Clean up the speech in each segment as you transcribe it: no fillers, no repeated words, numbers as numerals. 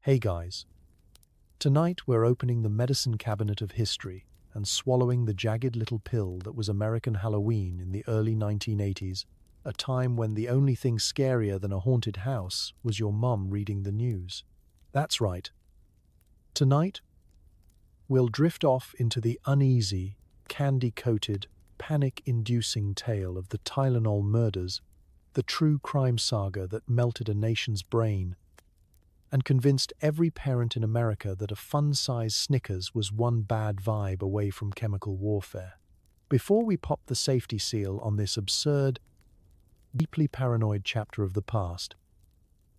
Hey guys, tonight we're opening the medicine cabinet of history and swallowing the jagged little pill that was American Halloween in the early 1980s, a time when the only thing scarier than a haunted house was your mum reading the news. That's right. Tonight, we'll drift off into the uneasy, candy-coated, panic-inducing tale of the Tylenol murders, the true crime saga that melted a nation's brain and convinced every parent in America that a fun-sized Snickers was one bad vibe away from chemical warfare. Before we pop the safety seal on this absurd, deeply paranoid chapter of the past,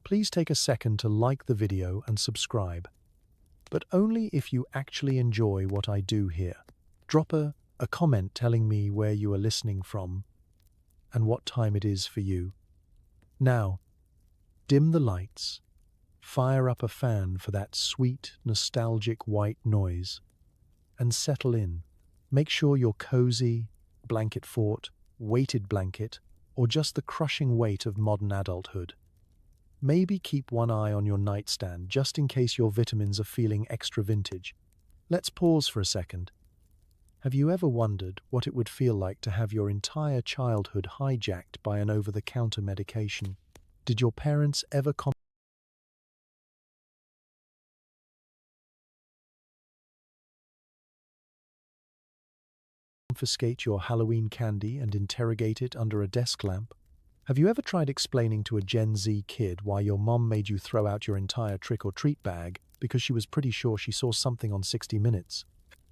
please take a second to like the video and subscribe. But only if you actually enjoy what I do here. Drop a comment telling me where you are listening from and what time it is for you. Now, dim the lights. Fire up a fan for that sweet, nostalgic white noise, and settle in. Make sure you're cozy, blanket fort, weighted blanket, or just the crushing weight of modern adulthood. Maybe keep one eye on your nightstand just in case your vitamins are feeling extra vintage. Let's pause for a second. Have you ever wondered what it would feel like to have your entire childhood hijacked by an over-the-counter medication? Did your parents ever confiscate your Halloween candy and interrogate it under a desk lamp? Have you ever tried explaining to a Gen Z kid why your mom made you throw out your entire trick-or-treat bag because she was pretty sure she saw something on 60 Minutes?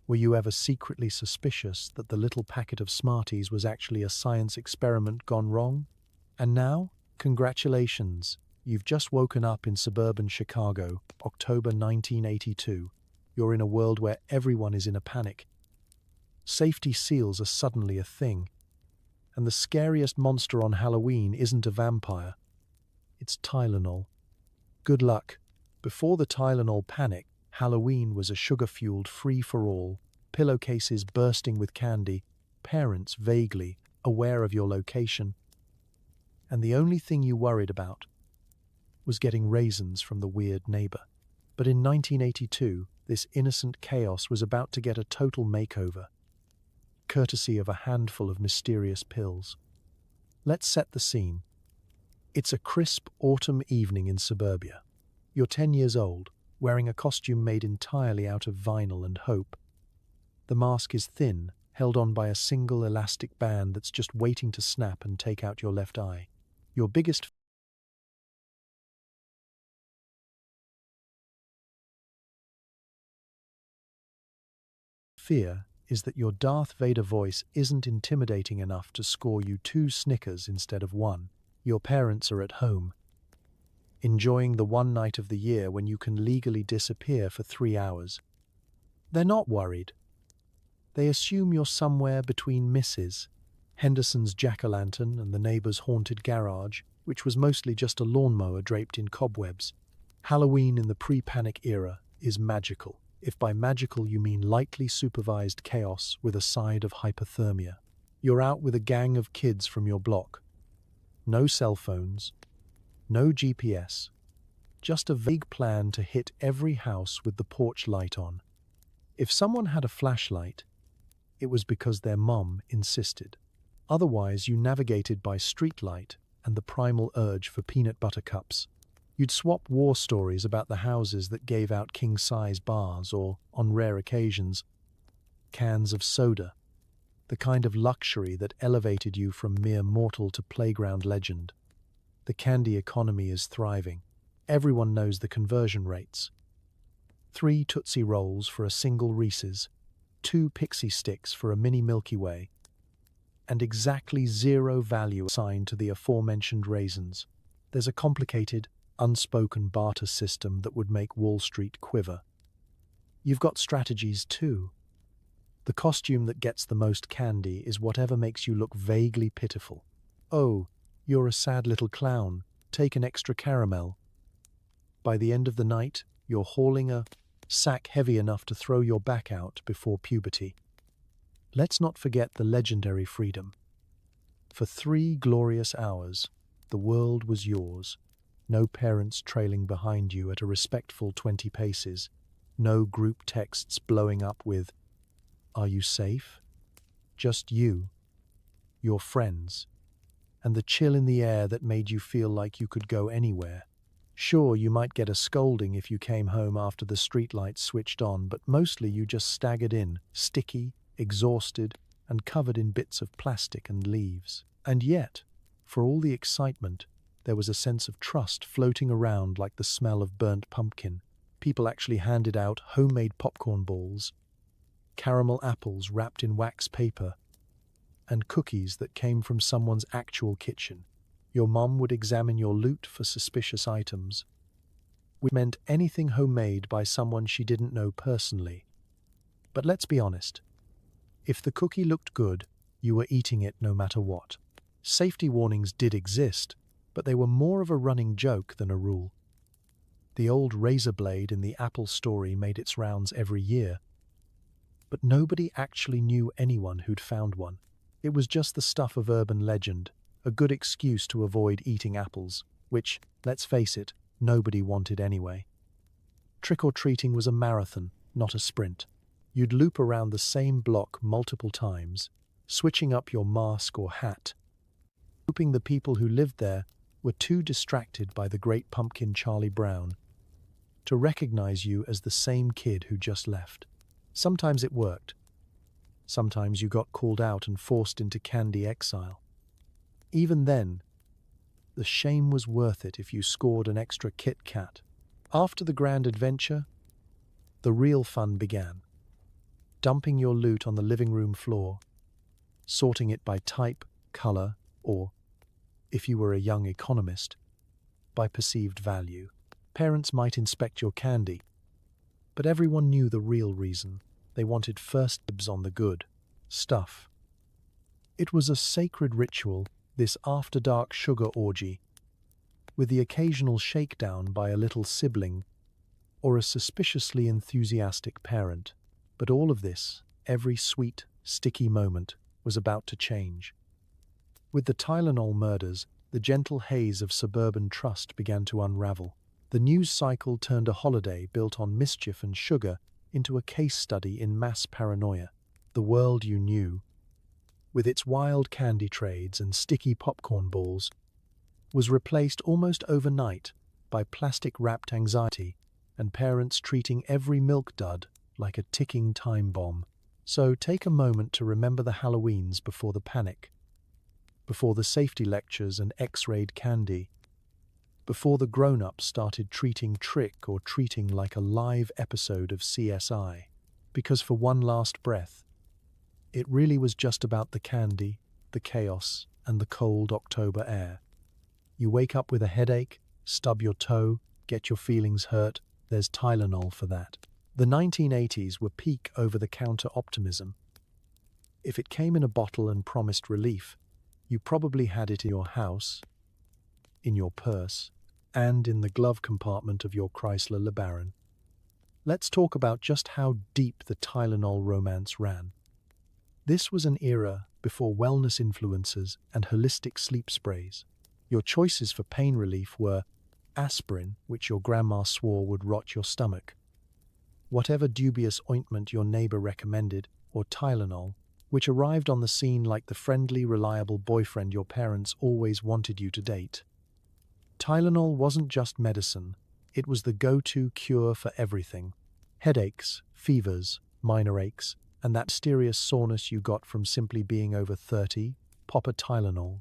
Were you ever secretly suspicious that the little packet of Smarties was actually a science experiment gone wrong? And now, congratulations, you've just woken up in suburban Chicago, October 1982. You're in a world where everyone is in a panic. Safety seals are suddenly a thing. And the scariest monster on Halloween isn't a vampire. It's Tylenol. Good luck. Before the Tylenol panic, Halloween was a sugar-fueled free-for-all, pillowcases bursting with candy, parents vaguely aware of your location, and the only thing you worried about was getting raisins from the weird neighbor. But in 1982, this innocent chaos was about to get a total makeover, courtesy of a handful of mysterious pills. Let's set the scene. It's a crisp autumn evening in suburbia. You're 10 years old, wearing a costume made entirely out of vinyl and hope. The mask is thin, held on by a single elastic band that's just waiting to snap and take out your left eye. Your biggest fear is that your Darth Vader voice isn't intimidating enough to score you 2 Snickers instead of 1. Your parents are at home, enjoying the one night of the year when you can legally disappear for 3 hours. They're not worried. They assume you're somewhere between Mrs. Henderson's jack-o'-lantern and the neighbor's haunted garage, which was mostly just a lawnmower draped in cobwebs. Halloween in the pre-panic era is magical, if by magical you mean lightly supervised chaos with a side of hypothermia. You're out with a gang of kids from your block. No cell phones, no GPS, just a vague plan to hit every house with the porch light on. If someone had a flashlight, it was because their mom insisted. Otherwise, you navigated by streetlight and the primal urge for peanut butter cups. You'd swap war stories about the houses that gave out king-size bars or, on rare occasions, cans of soda, the kind of luxury that elevated you from mere mortal to playground legend. The candy economy is thriving. Everyone knows the conversion rates. 3 Tootsie Rolls for a single Reese's, 2 Pixie Sticks for a mini Milky Way, and exactly 0 value assigned to the aforementioned raisins. There's a complicated, unspoken barter system that would make Wall Street quiver. You've got strategies too. The costume that gets the most candy is whatever makes you look vaguely pitiful. Oh, you're a sad little clown. Take an extra caramel. By the end of the night, you're hauling a sack heavy enough to throw your back out before puberty. Let's not forget the legendary freedom. For 3 glorious hours, the world was yours. No parents trailing behind you at a respectful 20 paces. No group texts blowing up with, "Are you safe?" Just you, your friends, and the chill in the air that made you feel like you could go anywhere. Sure, you might get a scolding if you came home after the streetlights switched on, but mostly you just staggered in, sticky, exhausted, and covered in bits of plastic and leaves. And yet, for all the excitement, there was a sense of trust floating around like the smell of burnt pumpkin. People actually handed out homemade popcorn balls, caramel apples wrapped in wax paper, and cookies that came from someone's actual kitchen. Your mom would examine your loot for suspicious items, which meant anything homemade by someone she didn't know personally. But let's be honest, if the cookie looked good, you were eating it no matter what. Safety warnings did exist, but they were more of a running joke than a rule. The old razor blade in the Apple story made its rounds every year, but nobody actually knew anyone who'd found one. It was just the stuff of urban legend, a good excuse to avoid eating apples, which, let's face it, nobody wanted anyway. Trick-or-treating was a marathon, not a sprint. You'd loop around the same block multiple times, switching up your mask or hat, hoping the people who lived there were too distracted by the great pumpkin Charlie Brown to recognize you as the same kid who just left. Sometimes it worked. Sometimes you got called out and forced into candy exile. Even then, the shame was worth it if you scored an extra Kit Kat. After the grand adventure, the real fun began. Dumping your loot on the living room floor, sorting it by type, color, or, if you were a young economist, by perceived value. Parents might inspect your candy, but everyone knew the real reason. They wanted first dibs on the good stuff. It was a sacred ritual, this after-dark sugar orgy, with the occasional shakedown by a little sibling or a suspiciously enthusiastic parent. But all of this, every sweet, sticky moment, was about to change. With the Tylenol murders, the gentle haze of suburban trust began to unravel. The news cycle turned a holiday built on mischief and sugar into a case study in mass paranoia. The world you knew, with its wild candy trades and sticky popcorn balls, was replaced almost overnight by plastic-wrapped anxiety and parents treating every milk dud like a ticking time bomb. So take a moment to remember the Halloweens before the panic, before the safety lectures and X-rayed candy, before the grown-ups started treating trick or treating like a live episode of CSI. Because for one last breath, it really was just about the candy, the chaos, and the cold October air. You wake up with a headache, stub your toe, get your feelings hurt, there's Tylenol for that. The 1980s were peak over-the-counter optimism. If it came in a bottle and promised relief, you probably had it in your house, in your purse, and in the glove compartment of your Chrysler LeBaron. Let's talk about just how deep the Tylenol romance ran. This was an era before wellness influencers and holistic sleep sprays. Your choices for pain relief were aspirin, which your grandma swore would rot your stomach, whatever dubious ointment your neighbor recommended, or Tylenol, which arrived on the scene like the friendly, reliable boyfriend your parents always wanted you to date. Tylenol wasn't just medicine, it was the go-to cure for everything. Headaches, fevers, minor aches, and that mysterious soreness you got from simply being over 30, pop a Tylenol.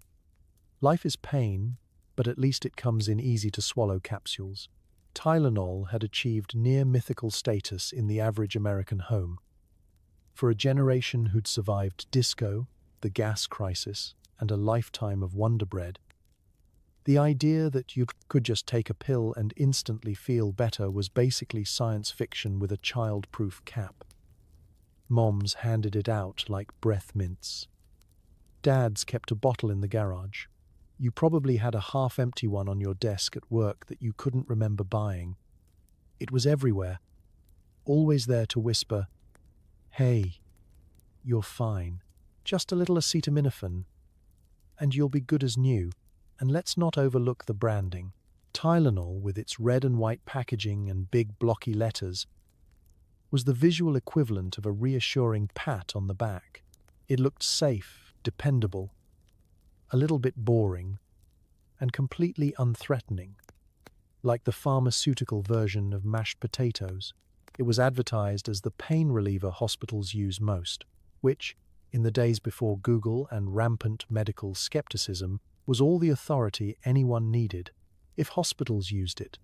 Life is pain, but at least it comes in easy-to-swallow capsules. Tylenol had achieved near-mythical status in the average American home. For a generation who'd survived disco, the gas crisis, and a lifetime of Wonder Bread, the idea that you could just take a pill and instantly feel better was basically science fiction with a child-proof cap. Moms handed it out like breath mints. Dads kept a bottle in the garage. You probably had a half-empty one on your desk at work that you couldn't remember buying. It was everywhere, always there to whisper, "Hey, you're fine. Just a little acetaminophen, and you'll be good as new." And let's not overlook the branding. Tylenol, with its red and white packaging and big blocky letters, was the visual equivalent of a reassuring pat on the back. It looked safe, dependable, a little bit boring, and completely unthreatening. Like the pharmaceutical version of mashed potatoes, it was advertised as the pain reliever hospitals use most, which, in the days before Google and rampant medical skepticism, was all the authority anyone needed. If hospitals used it,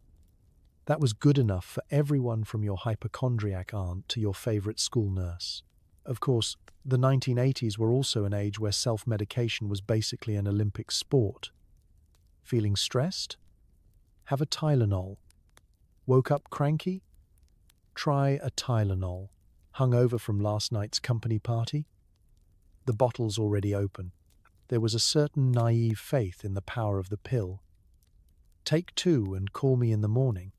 that was good enough for everyone from your hypochondriac aunt to your favorite school nurse. Of course, the 1980s were also an age where self-medication was basically an Olympic sport. Feeling stressed? Have a Tylenol. Woke up cranky? Try a Tylenol. Hungover from last night's company party? The bottle's already open. There was a certain naive faith in the power of the pill. Take two and call me in the morning.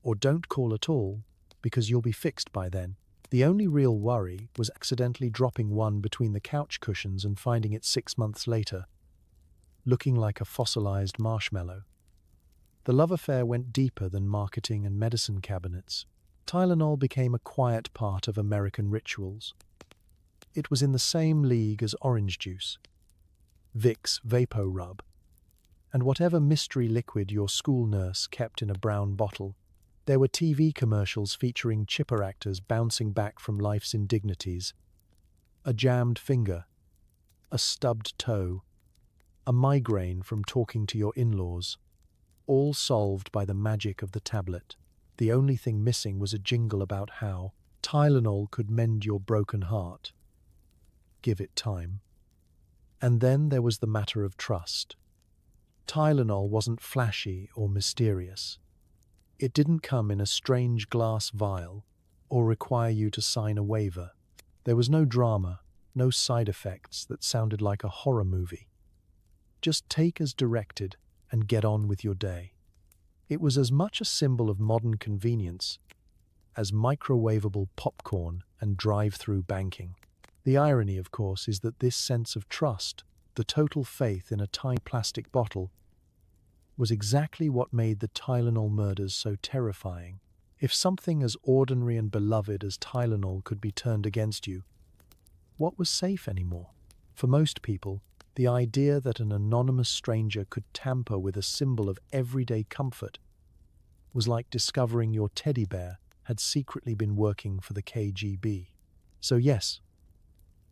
Or don't call at all, because you'll be fixed by then. The only real worry was accidentally dropping one between the couch cushions and finding it 6 months later, looking like a fossilized marshmallow. The love affair went deeper than marketing and medicine cabinets. Tylenol became a quiet part of American rituals. It was in the same league as orange juice, Vicks Vapo Rub, and whatever mystery liquid your school nurse kept in a brown bottle. There were TV commercials featuring chipper actors bouncing back from life's indignities. A jammed finger, a stubbed toe, a migraine from talking to your in-laws, all solved by the magic of the tablet. The only thing missing was a jingle about how Tylenol could mend your broken heart. Give it time. And then there was the matter of trust. Tylenol wasn't flashy or mysterious. It didn't come in a strange glass vial or require you to sign a waiver. There was no drama, no side effects that sounded like a horror movie. Just take as directed and get on with your day. It was as much a symbol of modern convenience as microwavable popcorn and drive-through banking. The irony, of course, is that this sense of trust, the total faith in a tiny plastic bottle, was exactly what made the Tylenol murders so terrifying. If something as ordinary and beloved as Tylenol could be turned against you, what was safe anymore? For most people, the idea that an anonymous stranger could tamper with a symbol of everyday comfort was like discovering your teddy bear had secretly been working for the KGB. So yes,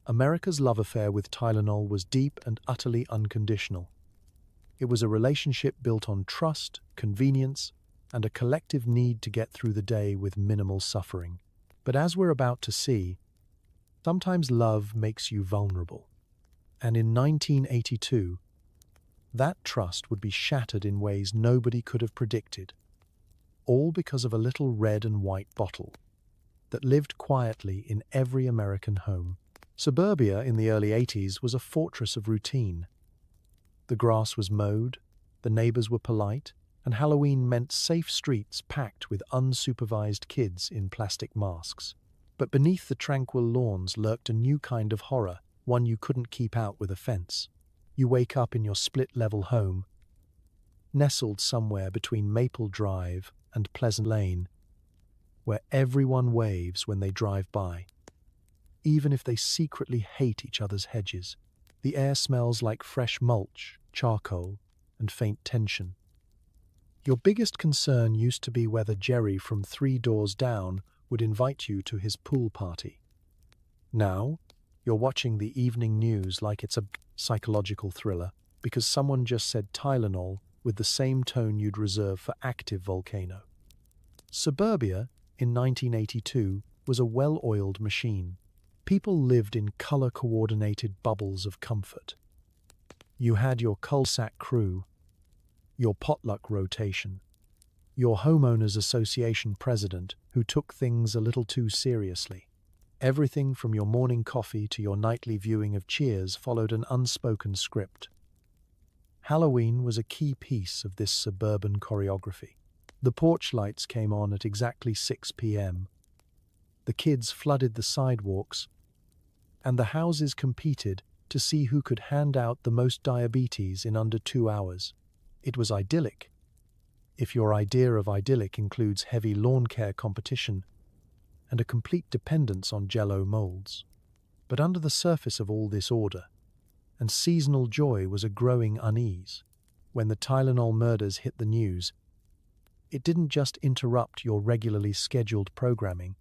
America's love affair with Tylenol was deep and utterly unconditional. It was a relationship built on trust, convenience, and a collective need to get through the day with minimal suffering. But as we're about to see, sometimes love makes you vulnerable. And in 1982, that trust would be shattered in ways nobody could have predicted, all because of a little red and white bottle that lived quietly in every American home. Suburbia in the early 80s was a fortress of routine. The grass was mowed, the neighbors were polite, and Halloween meant safe streets packed with unsupervised kids in plastic masks. But beneath the tranquil lawns lurked a new kind of horror, one you couldn't keep out with a fence. You wake up in your split-level home, nestled somewhere between Maple Drive and Pleasant Lane, where everyone waves when they drive by, even if they secretly hate each other's hedges. The air smells like fresh mulch, charcoal, and faint tension. Your biggest concern used to be whether Jerry from 3 doors down would invite you to his pool party. Now, you're watching the evening news like it's a psychological thriller because someone just said Tylenol with the same tone you'd reserve for active volcano. Suburbia, in 1982, was a well-oiled machine. People lived in color-coordinated bubbles of comfort. You had your cul-de-sac crew, your potluck rotation, your homeowners association president who took things a little too seriously. Everything from your morning coffee to your nightly viewing of Cheers followed an unspoken script. Halloween was a key piece of this suburban choreography. The porch lights came on at exactly 6 p.m. The kids flooded the sidewalks, and the houses competed to see who could hand out the most diabetes in under 2 hours. It was idyllic, if your idea of idyllic includes heavy lawn care competition and a complete dependence on Jell-O molds. But under the surface of all this order and seasonal joy was a growing unease. When the Tylenol murders hit the news, it didn't just interrupt your regularly scheduled programming,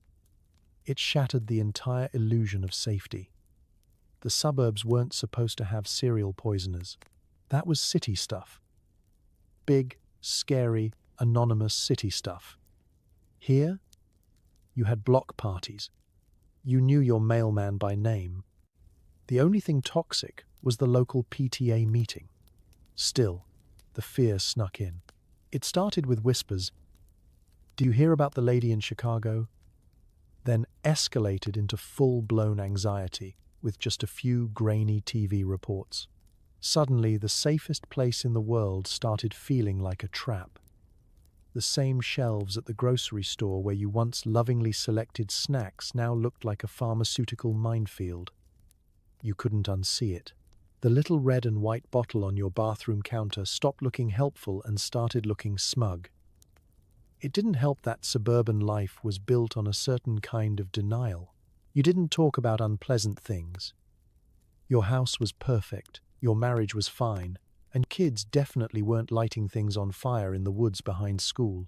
it shattered the entire illusion of safety. The suburbs weren't supposed to have serial poisoners. That was city stuff. Big, scary, anonymous city stuff. Here, you had block parties. You knew your mailman by name. The only thing toxic was the local PTA meeting. Still, the fear snuck in. It started with whispers. "Do you hear about the lady in Chicago?" Then escalated into full-blown anxiety with just a few grainy TV reports. Suddenly, the safest place in the world started feeling like a trap. The same shelves at the grocery store where you once lovingly selected snacks now looked like a pharmaceutical minefield. You couldn't unsee it. The little red and white bottle on your bathroom counter stopped looking helpful and started looking smug. It didn't help that suburban life was built on a certain kind of denial. You didn't talk about unpleasant things. Your house was perfect, your marriage was fine, and kids definitely weren't lighting things on fire in the woods behind school.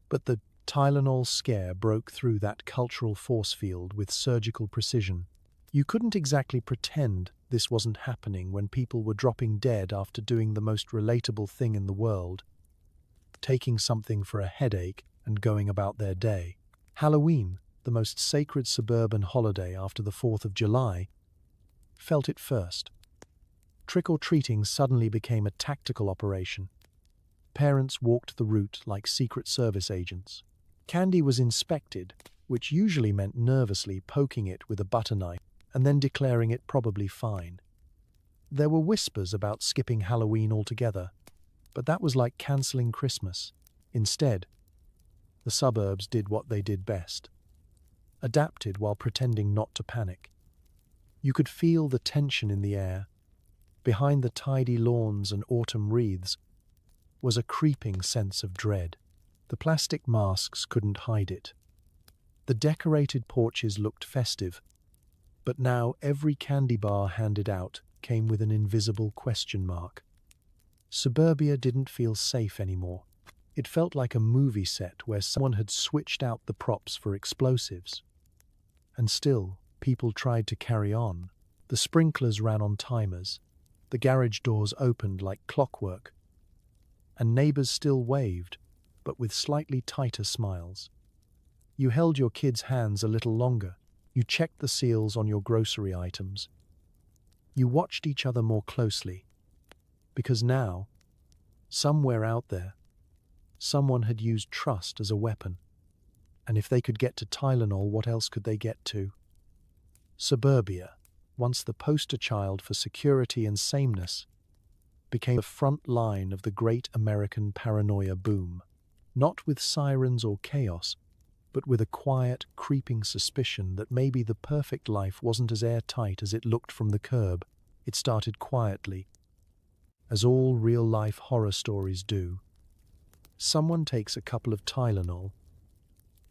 But the Tylenol scare broke through that cultural force field with surgical precision. You couldn't exactly pretend this wasn't happening when people were dropping dead after doing the most relatable thing in the world, taking something for a headache and going about their day. Halloween, the most sacred suburban holiday after the 4th of July, felt it first. Trick-or-treating suddenly became a tactical operation. Parents walked the route like Secret Service agents. Candy was inspected, which usually meant nervously poking it with a butter knife and then declaring it probably fine. There were whispers about skipping Halloween altogether, but that was like cancelling Christmas. Instead, the suburbs did what they did best. Adapted while pretending not to panic. You could feel the tension in the air. Behind the tidy lawns and autumn wreaths was a creeping sense of dread. The plastic masks couldn't hide it. The decorated porches looked festive, but now every candy bar handed out came with an invisible question mark. Suburbia didn't feel safe anymore. It felt like a movie set where someone had switched out the props for explosives. And still, people tried to carry on. The sprinklers ran on timers. The garage doors opened like clockwork. And neighbors still waved, but with slightly tighter smiles. You held your kids' hands a little longer. You checked the seals on your grocery items. You watched each other more closely. Because now, somewhere out there, someone had used trust as a weapon. And if they could get to Tylenol, what else could they get to? Suburbia, once the poster child for security and sameness, became the front line of the great American paranoia boom. Not with sirens or chaos, but with a quiet, creeping suspicion that maybe the perfect life wasn't as airtight as it looked from the curb. It started quietly, as all real-life horror stories do. Someone takes a couple of Tylenol,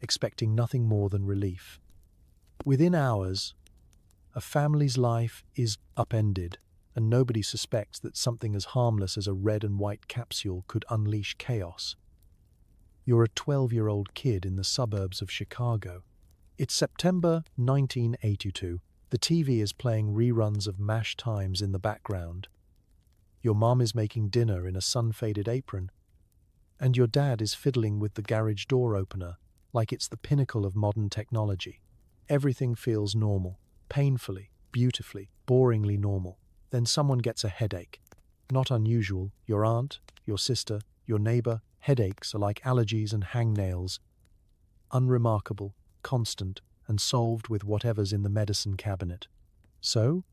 expecting nothing more than relief. Within hours, a family's life is upended, and nobody suspects that something as harmless as a red and white capsule could unleash chaos. You're a 12-year-old kid in the suburbs of Chicago. It's September 1982. The TV is playing reruns of MASH Times in the background. Your mom is making dinner in a sun-faded apron, and your dad is fiddling with the garage door opener like it's the pinnacle of modern technology. Everything feels normal, painfully, beautifully, boringly normal. Then someone gets a headache. Not unusual. Your aunt, your sister, your neighbor. Headaches are like allergies and hangnails. Unremarkable, constant, and solved with whatever's in the medicine cabinet. So,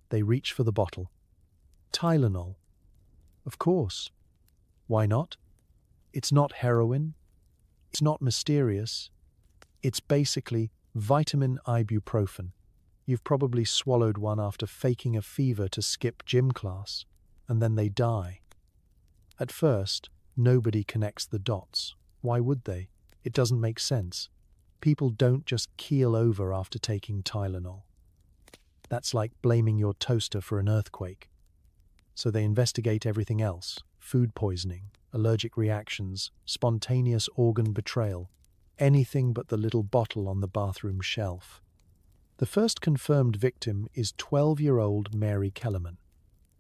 they reach for the bottle. Tylenol. Of course. Why not? It's not heroin. It's not mysterious. It's basically vitamin ibuprofen. You've probably swallowed one after faking a fever to skip gym class, and then they die. At first, Nobody connects the dots. Why would they? It doesn't make sense. People don't just keel over after taking Tylenol. That's like blaming your toaster for an earthquake. So they investigate everything else: food poisoning, allergic reactions, spontaneous organ betrayal, anything but the little bottle on the bathroom shelf. The first confirmed victim is 12-year-old Mary Kellerman.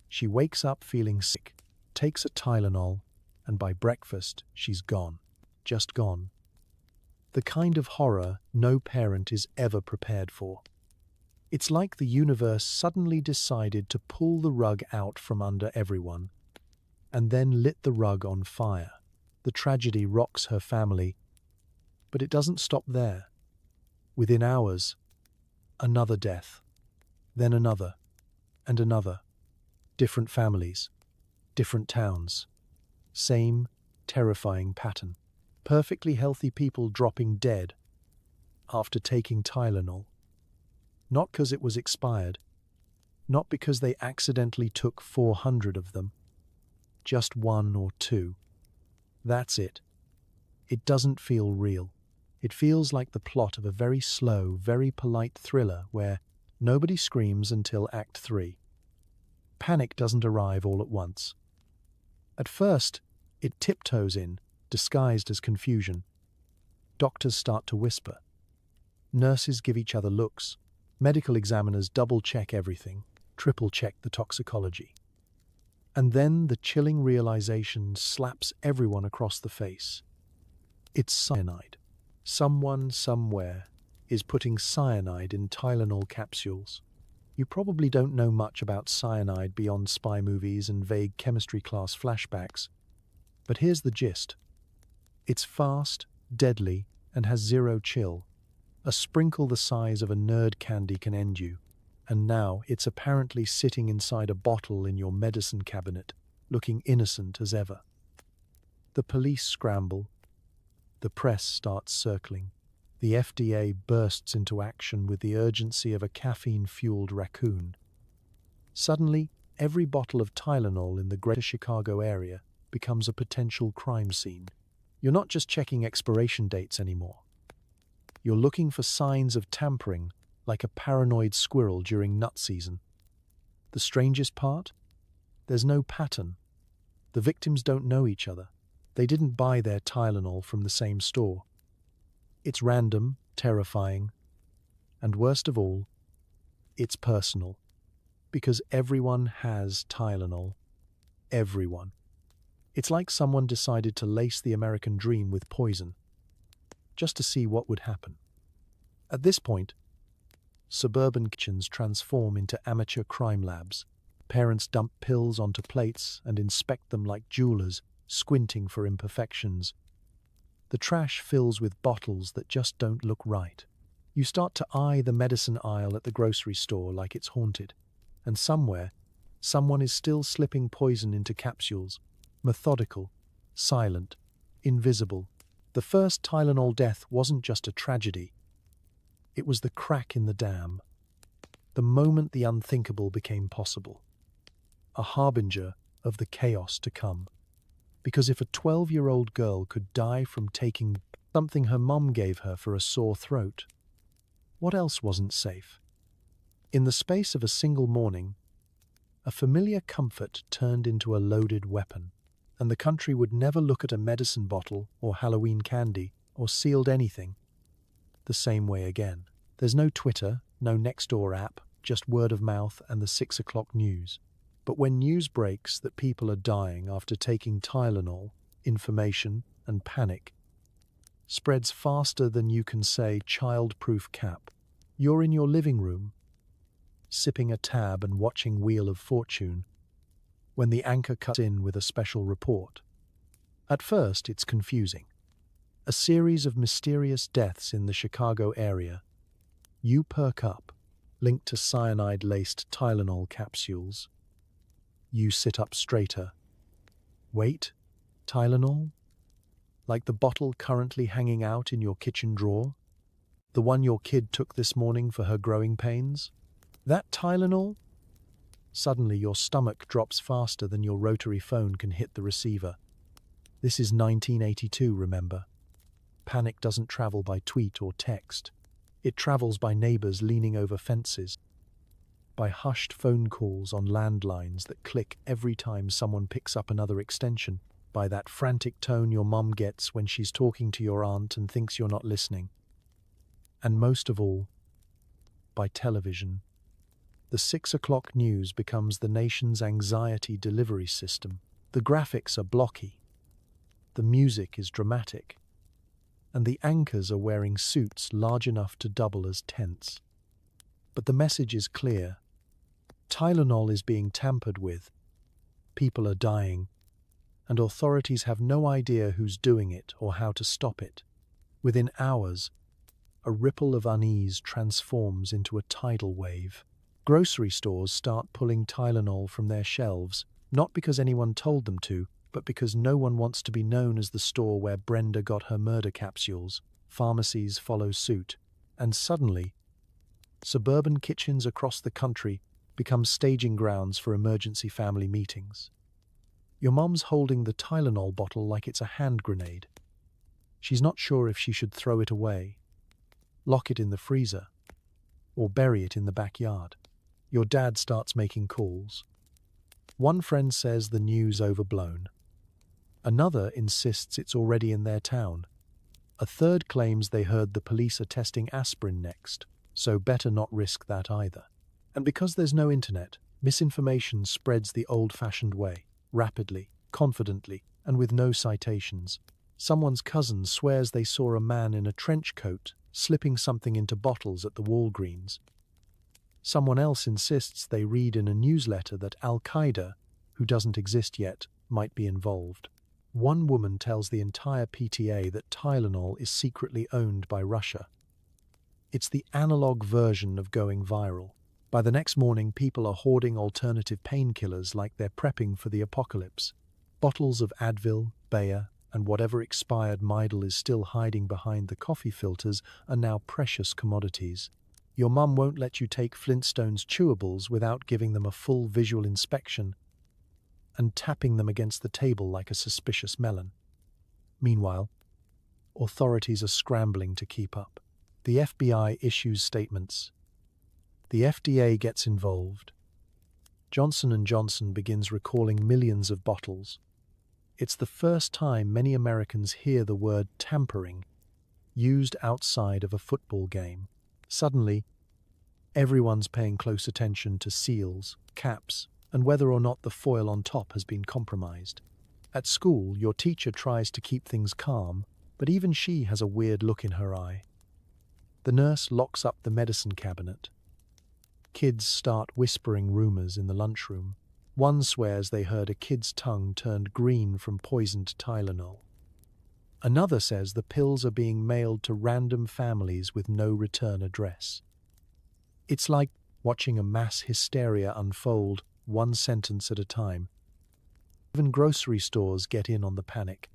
She wakes up feeling sick, takes a Tylenol, and by breakfast, she's gone. Just gone. The kind of horror no parent is ever prepared for. It's like the universe suddenly decided to pull the rug out from under everyone, and then lit the rug on fire. The tragedy rocks her family, but it doesn't stop there. Within hours, another death, then another, and another. Different families, different towns. Same terrifying pattern. Perfectly healthy people dropping dead after taking Tylenol. Not because it was expired, not because they accidentally took 400 of them, just one or two. That's it. It doesn't feel real. It feels like the plot of a very slow, very polite thriller where nobody screams until Act 3. Panic doesn't arrive all at once. At first, it tiptoes in, disguised as confusion. Doctors start to whisper. Nurses give each other looks. Medical examiners double-check everything, triple-check the toxicology. And then the chilling realization slaps everyone across the face. It's cyanide. Someone, somewhere, is putting cyanide in Tylenol capsules. You probably don't know much about cyanide beyond spy movies and vague chemistry class flashbacks. But here's the gist. It's fast, deadly, and has zero chill. A sprinkle the size of a nerd candy can end you. And now it's apparently sitting inside a bottle in your medicine cabinet, looking innocent as ever. The police scramble. The press starts circling. The FDA bursts into action with the urgency of a caffeine-fueled raccoon. Suddenly, every bottle of Tylenol in the greater Chicago area becomes a potential crime scene. You're not just checking expiration dates anymore. You're looking for signs of tampering, like a paranoid squirrel during nut season. The strangest part? There's no pattern. The victims don't know each other. They didn't buy their Tylenol from the same store. It's random, terrifying, and worst of all, it's personal. Because everyone has Tylenol. Everyone. It's like someone decided to lace the American dream with poison, just to see what would happen. At this point, suburban kitchens transform into amateur crime labs. Parents dump pills onto plates and inspect them like jewelers, squinting for imperfections. The trash fills with bottles that just don't look right. You start to eye the medicine aisle at the grocery store like it's haunted. And somewhere, someone is still slipping poison into capsules. Methodical, silent, invisible. The first Tylenol death wasn't just a tragedy. It was the crack in the dam. The moment the unthinkable became possible. A harbinger of the chaos to come. Because if a 12-year-old girl could die from taking something her mom gave her for a sore throat, what else wasn't safe? In the space of a single morning, a familiar comfort turned into a loaded weapon, and the country would never look at a medicine bottle or Halloween candy or sealed anything the same way again. There's no Twitter, no Nextdoor app, just word of mouth and the 6 o'clock news. But when news breaks that people are dying after taking Tylenol, information and panic spreads faster than you can say child-proof cap. You're in your living room, sipping a tab and watching Wheel of Fortune, when the anchor cuts in with a special report. At first, it's confusing. A series of mysterious deaths in the Chicago area. You perk up, linked to cyanide-laced Tylenol capsules. You sit up straighter. Wait, Tylenol? Like the bottle currently hanging out in your kitchen drawer? The one your kid took this morning for her growing pains? That Tylenol? Suddenly your stomach drops faster than your rotary phone can hit the receiver. This is 1982, remember? Panic doesn't travel by tweet or text. It travels by neighbors leaning over fences, by hushed phone calls on landlines that click every time someone picks up another extension, by that frantic tone your mum gets when she's talking to your aunt and thinks you're not listening. And most of all, by television. The 6 o'clock news becomes the nation's anxiety delivery system. The graphics are blocky, the music is dramatic, and the anchors are wearing suits large enough to double as tents. But the message is clear. Tylenol is being tampered with, people are dying, and authorities have no idea who's doing it or how to stop it. Within hours, a ripple of unease transforms into a tidal wave. Grocery stores start pulling Tylenol from their shelves, not because anyone told them to, but because no one wants to be known as the store where Brenda got her murder capsules. Pharmacies follow suit, and suddenly, suburban kitchens across the country become staging grounds for emergency family meetings. Your mum's holding the Tylenol bottle like it's a hand grenade. She's not sure if she should throw it away, lock it in the freezer, or bury it in the backyard. Your dad starts making calls. One friend says the news overblown. Another insists it's already in their town. A third claims they heard the police are testing aspirin next, so better not risk that either. And because there's no internet, misinformation spreads the old-fashioned way, rapidly, confidently, and with no citations. Someone's cousin swears they saw a man in a trench coat slipping something into bottles at the Walgreens. Someone else insists they read in a newsletter that Al-Qaeda, who doesn't exist yet, might be involved. One woman tells the entire PTA that Tylenol is secretly owned by Russia. It's the analog version of going viral. By the next morning, people are hoarding alternative painkillers like they're prepping for the apocalypse. Bottles of Advil, Bayer, and whatever expired Midol is still hiding behind the coffee filters are now precious commodities. Your mum won't let you take Flintstones chewables without giving them a full visual inspection and tapping them against the table like a suspicious melon. Meanwhile, authorities are scrambling to keep up. The FBI issues statements. The FDA gets involved. Johnson & Johnson begins recalling millions of bottles. It's the first time many Americans hear the word tampering used outside of a football game. Suddenly, everyone's paying close attention to seals, caps, and whether or not the foil on top has been compromised. At school, your teacher tries to keep things calm, but even she has a weird look in her eye. The nurse locks up the medicine cabinet. Kids start whispering rumors in the lunchroom. One swears they heard a kid's tongue turned green from poisoned Tylenol. Another says the pills are being mailed to random families with no return address. It's like watching a mass hysteria unfold, one sentence at a time. Even grocery stores get in on the panic.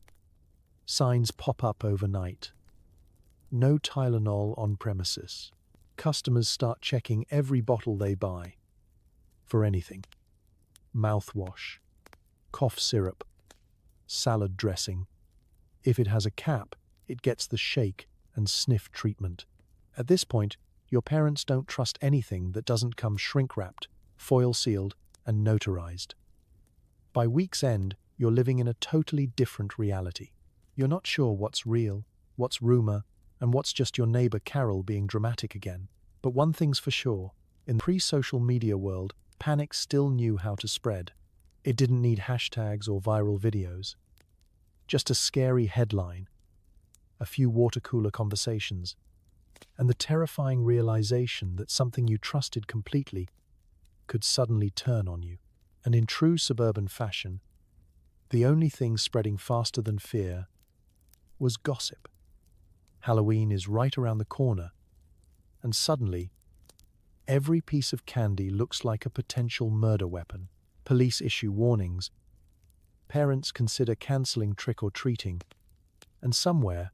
Signs pop up overnight. No Tylenol on premises. Customers start checking every bottle they buy for anything. Mouthwash, cough syrup, salad dressing. If it has a cap, it gets the shake and sniff treatment. At this point, your parents don't trust anything that doesn't come shrink-wrapped, foil-sealed, and notarized. By week's end, you're living in a totally different reality. You're not sure what's real, what's rumor, and what's just your neighbor Carol being dramatic again. But one thing's for sure, in the pre-social media world, panic still knew how to spread. It didn't need hashtags or viral videos. Just a scary headline, a few water cooler conversations, and the terrifying realization that something you trusted completely could suddenly turn on you. And in true suburban fashion, the only thing spreading faster than fear was gossip. Halloween is right around the corner, and suddenly, every piece of candy looks like a potential murder weapon. Police issue warnings. Parents consider cancelling trick-or-treating. And somewhere,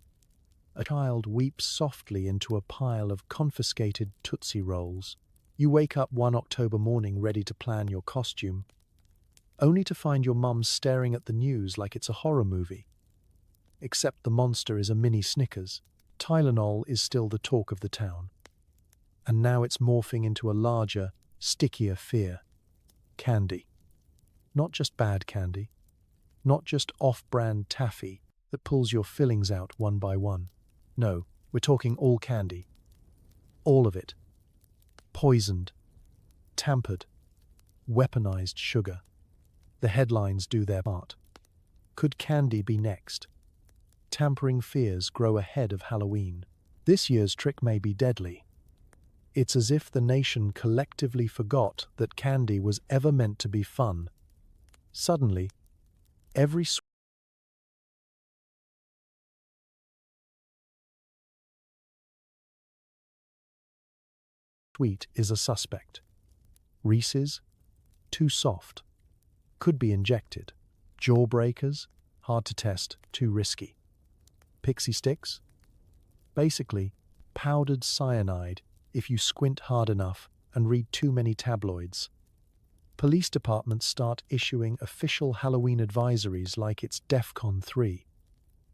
a child weeps softly into a pile of confiscated Tootsie Rolls. You wake up one October morning ready to plan your costume, only to find your mum staring at the news like it's a horror movie. except the monster is a mini Snickers. Tylenol is still the talk of the town. And now it's morphing into a larger, stickier fear. Candy. Not just bad candy. Not just off-brand taffy that pulls your fillings out one by one. No, we're talking all candy. All of it. Poisoned. Tampered. Weaponized sugar. The headlines do their part. Could candy be next? Tampering fears grow ahead of Halloween. This year's trick may be deadly. It's as if the nation collectively forgot that candy was ever meant to be fun. Suddenly, every sweet is a suspect. Reese's? Too soft. Could be injected. Jawbreakers? Hard to test, too risky. Pixie sticks? Basically, powdered cyanide if you squint hard enough and read too many tabloids. Police departments start issuing official Halloween advisories like it's DEFCON 3.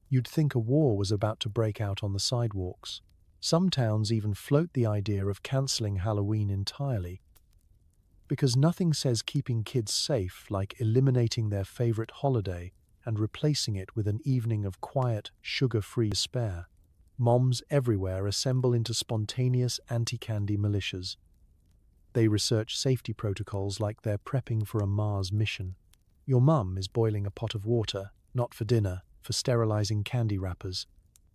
You'd think a war was about to break out on the sidewalks. Some towns even float the idea of cancelling Halloween entirely, because nothing says keeping kids safe like eliminating their favorite holiday and replacing it with an evening of quiet, sugar-free despair. Moms everywhere assemble into spontaneous anti-candy militias. They research safety protocols like they're prepping for a Mars mission. Your mum is boiling a pot of water, not for dinner, for sterilizing candy wrappers.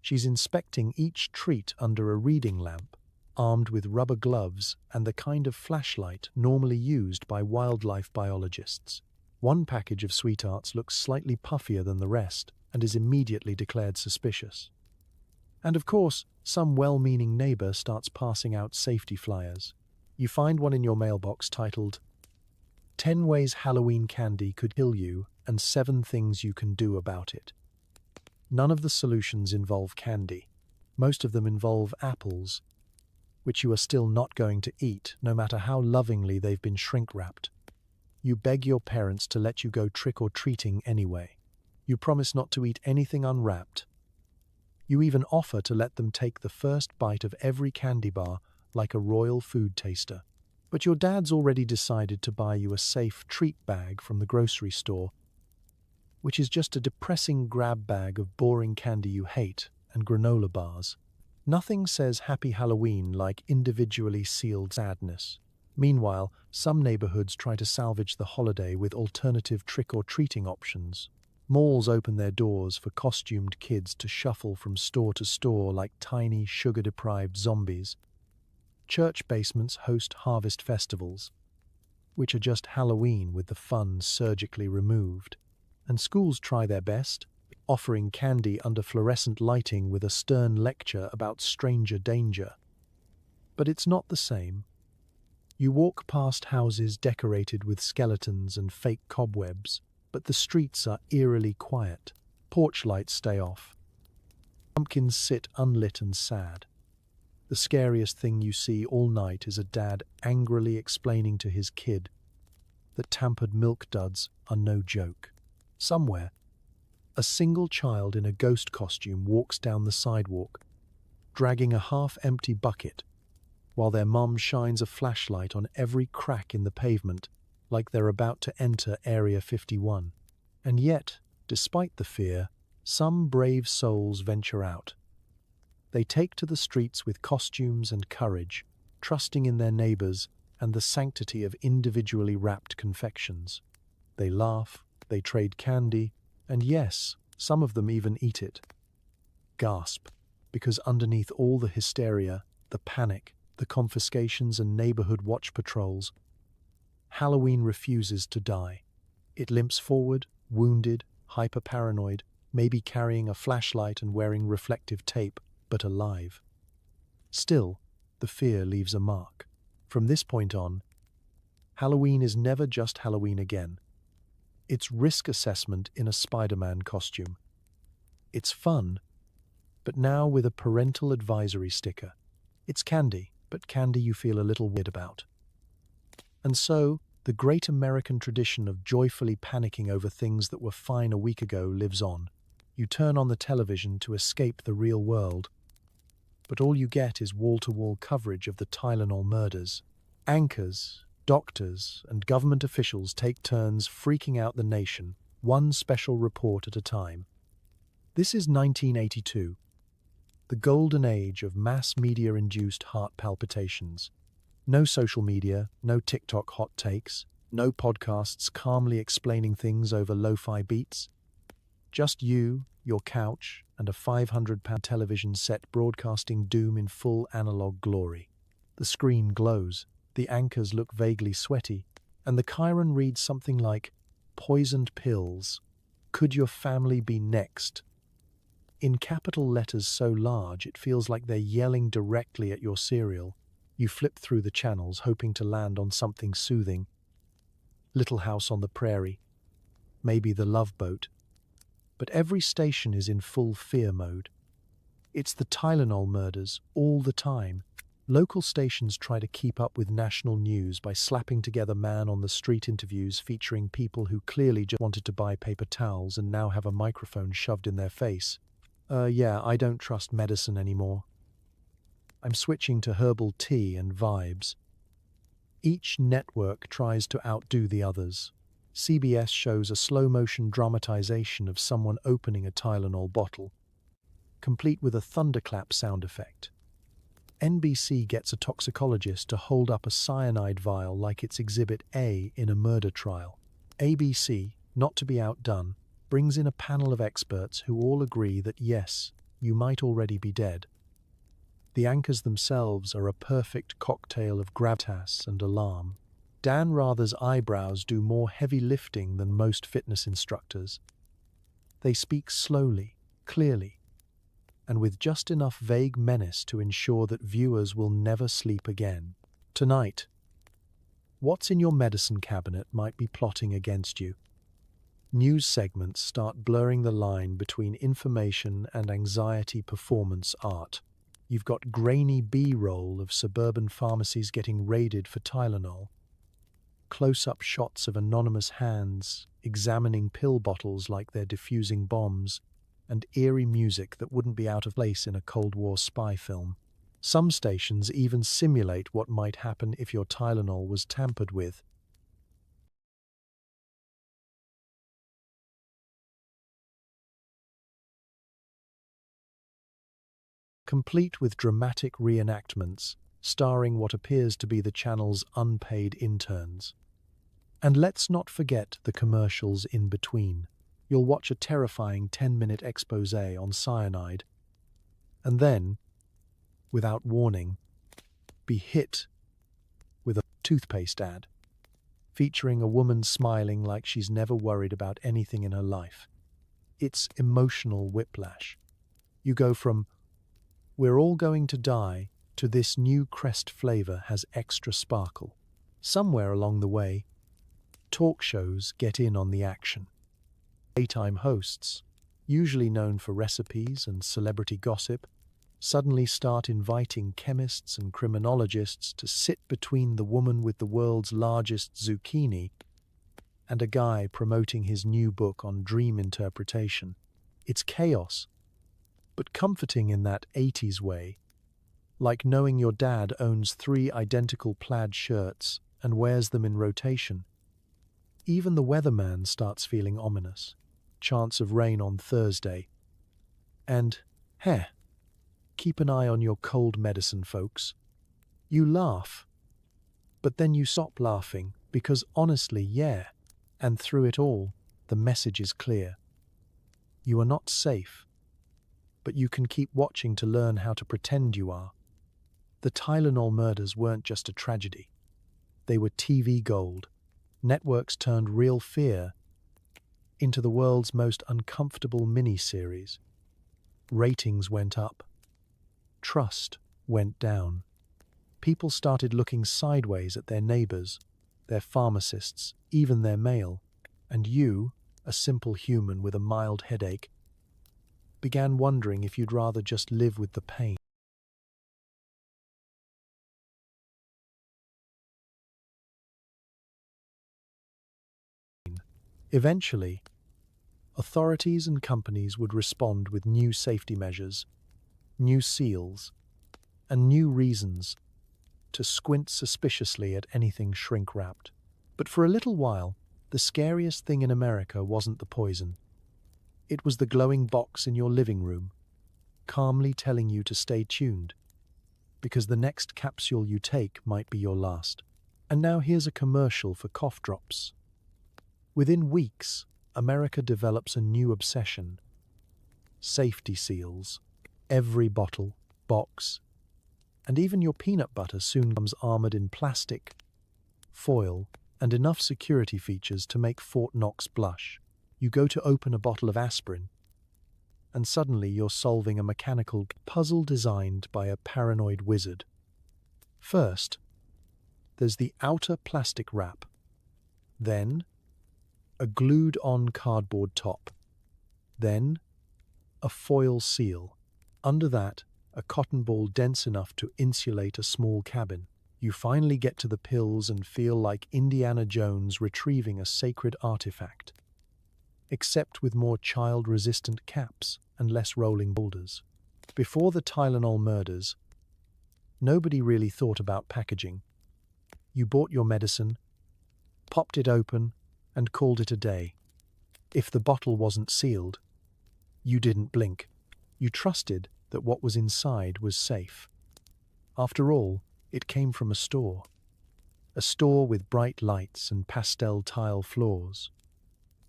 She's inspecting each treat under a reading lamp, armed with rubber gloves and the kind of flashlight normally used by wildlife biologists. One package of sweethearts looks slightly puffier than the rest and is immediately declared suspicious. And of course, some well-meaning neighbor starts passing out safety flyers. You find one in your mailbox titled, 10 Ways Halloween Candy Could Kill You and 7 Things You Can Do About It. None of the solutions involve candy. Most of them involve apples, which you are still not going to eat, no matter how lovingly they've been shrink-wrapped. You beg your parents to let you go trick-or-treating anyway. You promise not to eat anything unwrapped. You even offer to let them take the first bite of every candy bar like a royal food taster. But your dad's already decided to buy you a safe treat bag from the grocery store, which is just a depressing grab bag of boring candy you hate and granola bars. Nothing says Happy Halloween like individually sealed sadness. Meanwhile, some neighborhoods try to salvage the holiday with alternative trick-or-treating options. Malls open their doors for costumed kids to shuffle from store to store like tiny, sugar-deprived zombies. Church basements host harvest festivals, which are just Halloween with the fun surgically removed. And schools try their best, offering candy under fluorescent lighting with a stern lecture about stranger danger. But it's not the same. You walk past houses decorated with skeletons and fake cobwebs, but the streets are eerily quiet. Porch lights stay off. Pumpkins sit unlit and sad. The scariest thing you see all night is a dad angrily explaining to his kid that tampered milk duds are no joke. Somewhere, a single child in a ghost costume walks down the sidewalk, dragging a half-empty bucket, while their mum shines a flashlight on every crack in the pavement like they're about to enter Area 51. And yet, despite the fear, some brave souls venture out. They take to the streets with costumes and courage, trusting in their neighbors and the sanctity of individually wrapped confections. They laugh, they trade candy, and yes, some of them even eat it. Gasp, because underneath all the hysteria, the panic, the confiscations and neighborhood watch patrols, Halloween refuses to die. It limps forward, wounded, hyper-paranoid, maybe carrying a flashlight and wearing reflective tape, but alive. Still, the fear leaves a mark. From this point on, Halloween is never just Halloween again. It's risk assessment in a Spider-Man costume. It's fun, but now with a parental advisory sticker. It's candy, but candy you feel a little weird about. And so, the great American tradition of joyfully panicking over things that were fine a week ago lives on. You turn on the television to escape the real world, but all you get is wall-to-wall coverage of the Tylenol murders. Anchors, doctors, and government officials take turns freaking out the nation, one special report at a time. This is 1982, the golden age of mass media-induced heart palpitations. No social media, no TikTok hot takes, no podcasts calmly explaining things over lo-fi beats. Just you, your couch, and a £500 television set broadcasting doom in full analog glory. The screen glows, the anchors look vaguely sweaty, and the Chiron reads something like, "Poisoned pills. Could your family be next?" In capital letters so large it feels like they're yelling directly at your cereal. You flip through the channels hoping to land on something soothing. Little House on the Prairie. Maybe The Love Boat. But every station is in full fear mode. It's the Tylenol murders all the time. Local stations try to keep up with national news by slapping together man-on-the-street interviews featuring people who clearly just wanted to buy paper towels and now have a microphone shoved in their face. Yeah, I don't trust medicine anymore. I'm switching to herbal tea and vibes. Each network tries to outdo the others. CBS shows a slow-motion dramatization of someone opening a Tylenol bottle, complete with a thunderclap sound effect. NBC gets a toxicologist to hold up a cyanide vial like it's Exhibit A in a murder trial. ABC, not to be outdone, brings in a panel of experts who all agree that yes, you might already be dead. The anchors themselves are a perfect cocktail of gravitas and alarm. Dan Rather's eyebrows do more heavy lifting than most fitness instructors. They speak slowly, clearly, and with just enough vague menace to ensure that viewers will never sleep again. Tonight, what's in your medicine cabinet might be plotting against you. News segments start blurring the line between information and anxiety performance art. You've got grainy B-roll of suburban pharmacies getting raided for Tylenol, close-up shots of anonymous hands examining pill bottles like they're defusing bombs, and eerie music that wouldn't be out of place in a Cold War spy film. Some stations even simulate what might happen if your Tylenol was tampered with. Complete with dramatic reenactments, starring what appears to be the channel's unpaid interns. And let's not forget the commercials in between. You'll watch a terrifying 10-minute expose on cyanide, and then, without warning, be hit with a toothpaste ad, featuring a woman smiling like she's never worried about anything in her life. It's emotional whiplash. You go from, "We're all going to die," to "This new Crest flavor has extra sparkle." Somewhere along the way, talk shows get in on the action. Daytime hosts, usually known for recipes and celebrity gossip, suddenly start inviting chemists and criminologists to sit between the woman with the world's largest zucchini and a guy promoting his new book on dream interpretation. It's chaos, but comforting in that 80s way, like knowing your dad owns 3 identical plaid shirts and wears them in rotation. Even the weatherman starts feeling ominous. Chance of rain on Thursday. And, keep an eye on your cold medicine, folks. You laugh, but then you stop laughing because honestly, yeah, and through it all, the message is clear. You are not safe, but you can keep watching to learn how to pretend you are. The Tylenol murders weren't just a tragedy. They were TV gold. Networks turned real fear into the world's most uncomfortable mini-series. Ratings went up. Trust went down. People started looking sideways at their neighbors, their pharmacists, even their mail. And you, a simple human with a mild headache, began wondering if you'd rather just live with the pain. Eventually, Authorities and companies would respond with new safety measures, new seals, and new reasons to squint suspiciously at anything shrink-wrapped. But for a little while, the scariest thing in America wasn't the poison. It was the glowing box in your living room, calmly telling you to stay tuned, because the next capsule you take might be your last. And now here's a commercial for cough drops. Within weeks, America develops a new obsession: safety seals. Every bottle, box, and even your peanut butter soon comes armored in plastic, foil, and enough security features to make Fort Knox blush. You go to open a bottle of aspirin, and suddenly you're solving a mechanical puzzle designed by a paranoid wizard. First, there's the outer plastic wrap, then a glued-on cardboard top, then a foil seal. Under that, a cotton ball dense enough to insulate a small cabin. You finally get to the pills and feel like Indiana Jones retrieving a sacred artifact, except with more child-resistant caps and less rolling boulders. Before the Tylenol murders, nobody really thought about packaging. You bought your medicine, popped it open, and called it a day. If the bottle wasn't sealed, you didn't blink. You trusted that what was inside was safe. After all, it came from a store with bright lights and pastel tile floors.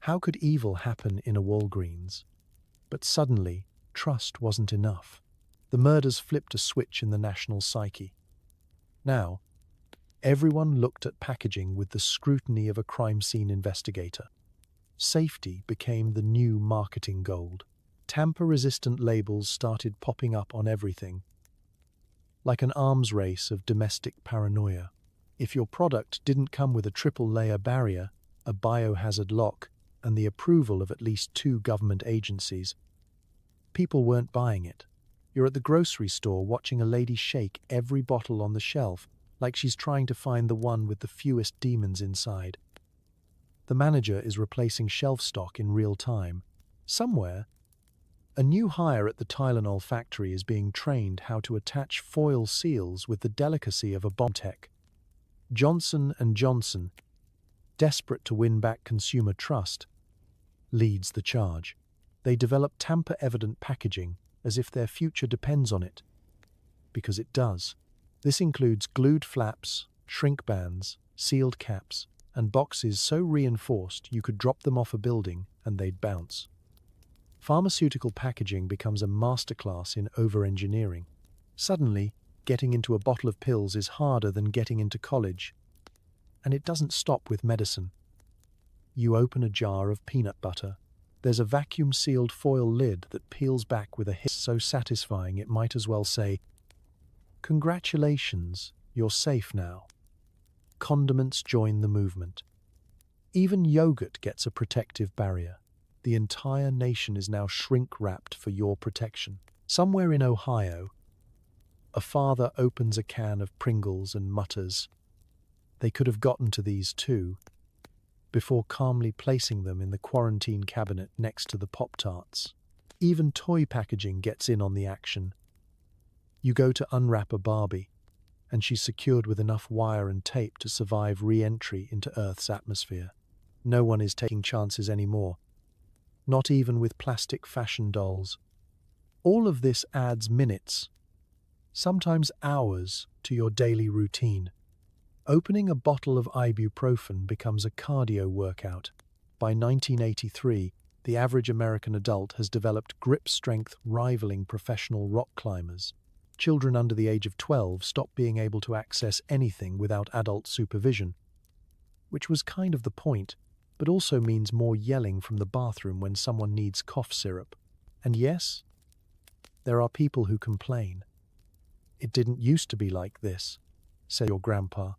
How could evil happen in a Walgreens? But suddenly, trust wasn't enough. The murders flipped a switch in the national psyche. Now, everyone looked at packaging with the scrutiny of a crime scene investigator. Safety became the new marketing gold. Tamper-resistant labels started popping up on everything, like an arms race of domestic paranoia. If your product didn't come with a triple-layer barrier, a biohazard lock, and the approval of at least 2 government agencies, people weren't buying it. You're at the grocery store watching a lady shake every bottle on the shelf like she's trying to find the one with the fewest demons inside. The manager is replacing shelf stock in real time. Somewhere, a new hire at the Tylenol factory is being trained how to attach foil seals with the delicacy of a bomb tech. Johnson & Johnson, desperate to win back consumer trust, leads the charge. They develop tamper-evident packaging as if their future depends on it, because it does. This includes glued flaps, shrink bands, sealed caps, and boxes so reinforced you could drop them off a building and they'd bounce. Pharmaceutical packaging becomes a masterclass in over-engineering. Suddenly, getting into a bottle of pills is harder than getting into college. And it doesn't stop with medicine. You open a jar of peanut butter. There's a vacuum-sealed foil lid that peels back with a hiss so satisfying it might as well say, "Congratulations, you're safe now." Condiments join the movement. Even yogurt gets a protective barrier. The entire nation is now shrink-wrapped for your protection. Somewhere in Ohio, a father opens a can of Pringles and mutters, "They could have gotten to these too," before calmly placing them in the quarantine cabinet next to the Pop-Tarts. Even toy packaging gets in on the action. You go to unwrap a Barbie, and she's secured with enough wire and tape to survive re-entry into Earth's atmosphere. No one is taking chances anymore, not even with plastic fashion dolls. All of this adds minutes, sometimes hours, to your daily routine. Opening a bottle of ibuprofen becomes a cardio workout. By 1983, the average American adult has developed grip strength rivaling professional rock climbers. Children under the age of 12 stop being able to access anything without adult supervision, which was kind of the point, but also means more yelling from the bathroom when someone needs cough syrup. And yes, there are people who complain. "It didn't used to be like this," said your grandpa,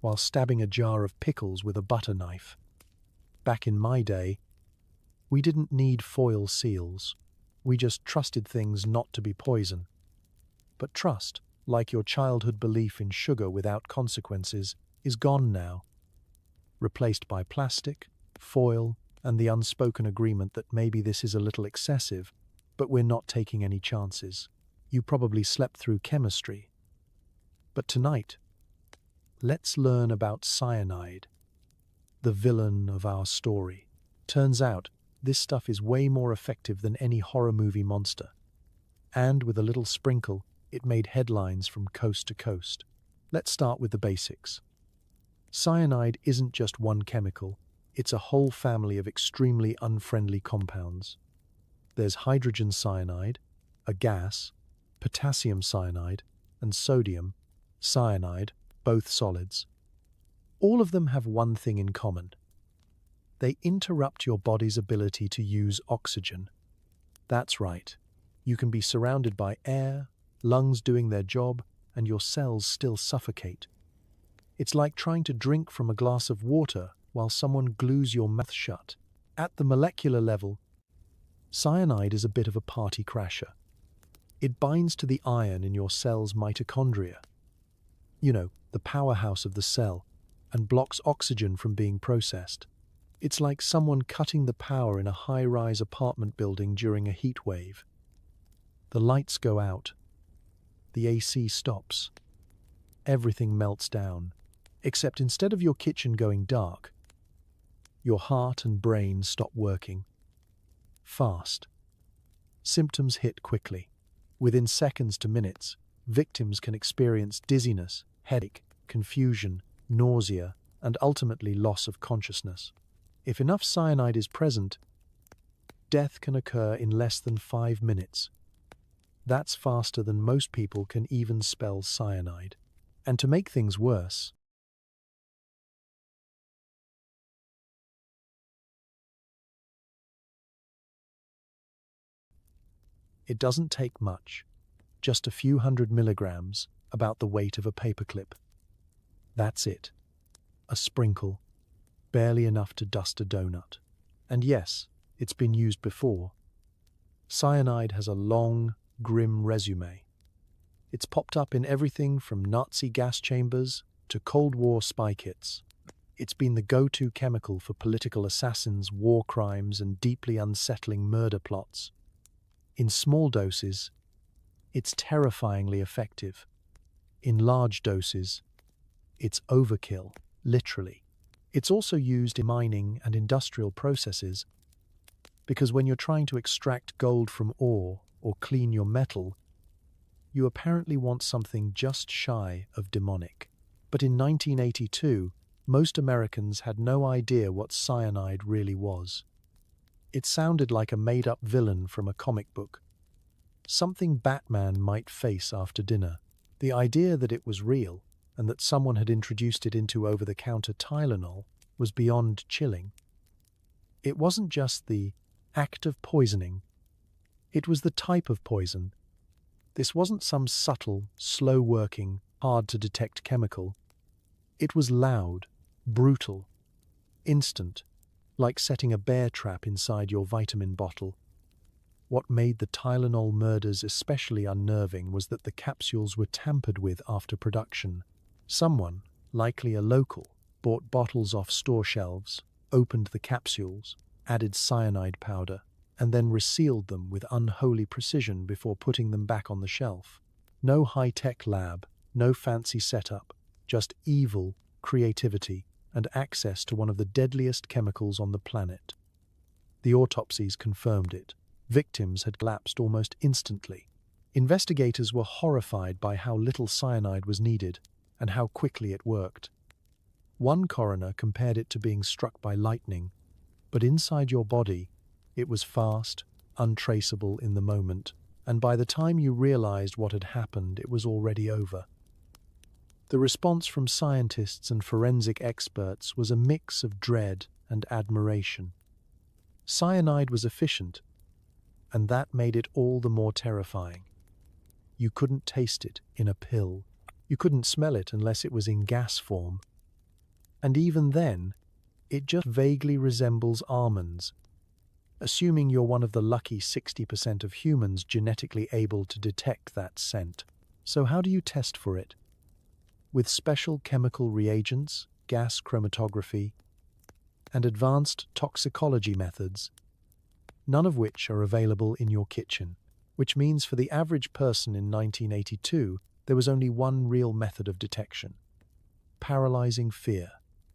while stabbing a jar of pickles with a butter knife. Back in my day, we didn't need foil seals. We just trusted things not to be poison. But trust, like your childhood belief in sugar without consequences, is gone now, replaced by plastic, foil, and the unspoken agreement that maybe this is a little excessive, but we're not taking any chances. You probably slept through chemistry. But tonight, let's learn about cyanide, the villain of our story. Turns out, this stuff is way more effective than any horror movie monster. And with a little sprinkle, it made headlines from coast to coast. Let's start with the basics. Cyanide isn't just one chemical, it's a whole family of extremely unfriendly compounds. There's hydrogen cyanide, a gas, potassium cyanide, and sodium cyanide, both solids. All of them have one thing in common. They interrupt your body's ability to use oxygen. That's right. You can be surrounded by air, lungs doing their job, and your cells still suffocate. It's like trying to drink from a glass of water while someone glues your mouth shut. At the molecular level, cyanide is a bit of a party crasher. It binds to the iron in your cell's mitochondria, the powerhouse of the cell, and blocks oxygen from being processed. It's like someone cutting the power in a high-rise apartment building during a heat wave. The lights go out. The AC stops. Everything melts down. Except instead of your kitchen going dark, your heart and brain stop working. Fast. Symptoms hit quickly. Within seconds to minutes, victims can experience dizziness, headache, confusion, nausea, and ultimately loss of consciousness. If enough cyanide is present, death can occur in less than 5 minutes. That's faster than most people can even spell cyanide. And to make things worse, it doesn't take much, just a few 100 milligrams, about the weight of a paperclip. That's it. A sprinkle, barely enough to dust a donut. And yes, it's been used before. Cyanide has a long, grim resume. It's popped up in everything from Nazi gas chambers to Cold War spy kits. It's been the go-to chemical for political assassins, war crimes, and deeply unsettling murder plots. In small doses, it's terrifyingly effective. In large doses, it's overkill, literally. It's also used in mining and industrial processes because when you're trying to extract gold from ore or clean your metal, you apparently want something just shy of demonic. But in 1982, most Americans had no idea what cyanide really was. It sounded like a made-up villain from a comic book. Something Batman might face after dinner. The idea that it was real and that someone had introduced it into over-the-counter Tylenol was beyond chilling. It wasn't just the act of poisoning. It was the type of poison. This wasn't some subtle, slow-working, hard-to-detect chemical. It was loud, brutal, instant, like setting a bear trap inside your vitamin bottle. What made the Tylenol murders especially unnerving was that the capsules were tampered with after production. Someone, likely a local, bought bottles off store shelves, opened the capsules, added cyanide powder, and then resealed them with unholy precision before putting them back on the shelf. No high-tech lab, no fancy setup, just evil, creativity, and access to one of the deadliest chemicals on the planet. The autopsies confirmed it. Victims had collapsed almost instantly. Investigators were horrified by how little cyanide was needed and how quickly it worked. One coroner compared it to being struck by lightning, but inside your body, it was fast, untraceable in the moment, and by the time you realized what had happened, it was already over. The response from scientists and forensic experts was a mix of dread and admiration. Cyanide was efficient, and that made it all the more terrifying. You couldn't taste it in a pill. You couldn't smell it unless it was in gas form. And even then, it just vaguely resembles almonds, assuming you're one of the lucky 60% of humans genetically able to detect that scent. So how do you test for it? With special chemical reagents, gas chromatography, and advanced toxicology methods, none of which are available in your kitchen, which means for the average person in 1982, there was only one real method of detection: paralyzing fear.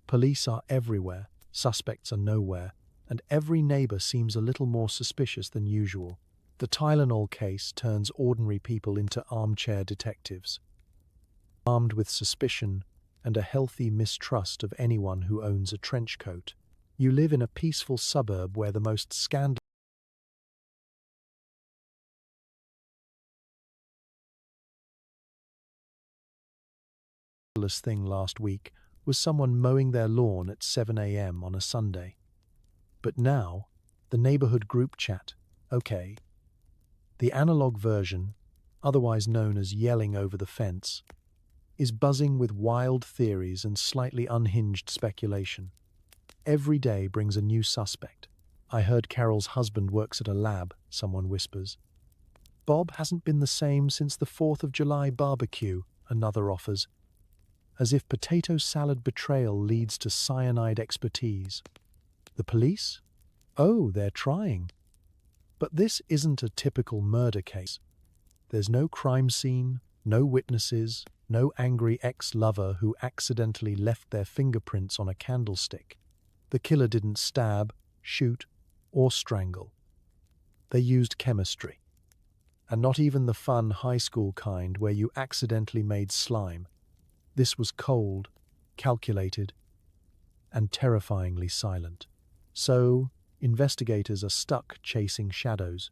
Police are everywhere, suspects are nowhere, and every neighbor seems a little more suspicious than usual. The Tylenol case turns ordinary people into armchair detectives, armed with suspicion and a healthy mistrust of anyone who owns a trench coat. You live in a peaceful suburb where the most scandalous thing last week was someone mowing their lawn at 7 a.m. on a Sunday. But now, the neighborhood group chat, okay, the analog version, otherwise known as yelling over the fence, is buzzing with wild theories and slightly unhinged speculation. Every day brings a new suspect. I heard Carol's husband works at a lab, someone whispers. Bob hasn't been the same since the 4th of July barbecue, another offers, as if potato salad betrayal leads to cyanide expertise. The police? Oh, they're trying. But this isn't a typical murder case. There's no crime scene, no witnesses, no angry ex-lover who accidentally left their fingerprints on a candlestick. The killer didn't stab, shoot, or strangle. They used chemistry. And not even the fun high school kind where you accidentally made slime. This was cold, calculated, and terrifyingly silent. So, investigators are stuck chasing shadows.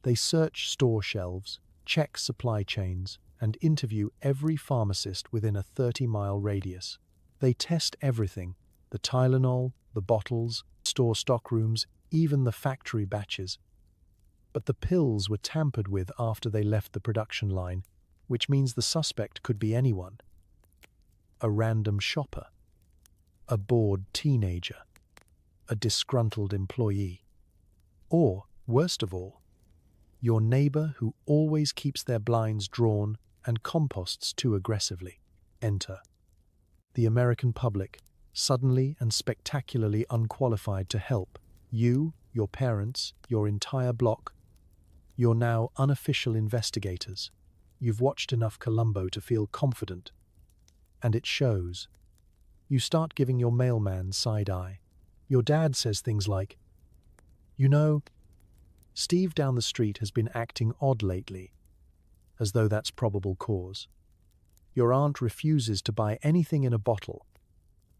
They search store shelves, check supply chains, and interview every pharmacist within a 30-mile radius. They test everything: the Tylenol, the bottles, store stockrooms, even the factory batches. But the pills were tampered with after they left the production line, which means the suspect could be anyone. A random shopper, a bored teenager, a disgruntled employee, or, worst of all, your neighbor who always keeps their blinds drawn and composts too aggressively. Enter the American public, suddenly and spectacularly unqualified to help. You, your parents, your entire block. You're now unofficial investigators. You've watched enough Columbo to feel confident. And it shows. You start giving your mailman side eye. Your dad says things like, "You know, Steve down the street has been acting odd lately," as though that's probable cause. Your aunt refuses to buy anything in a bottle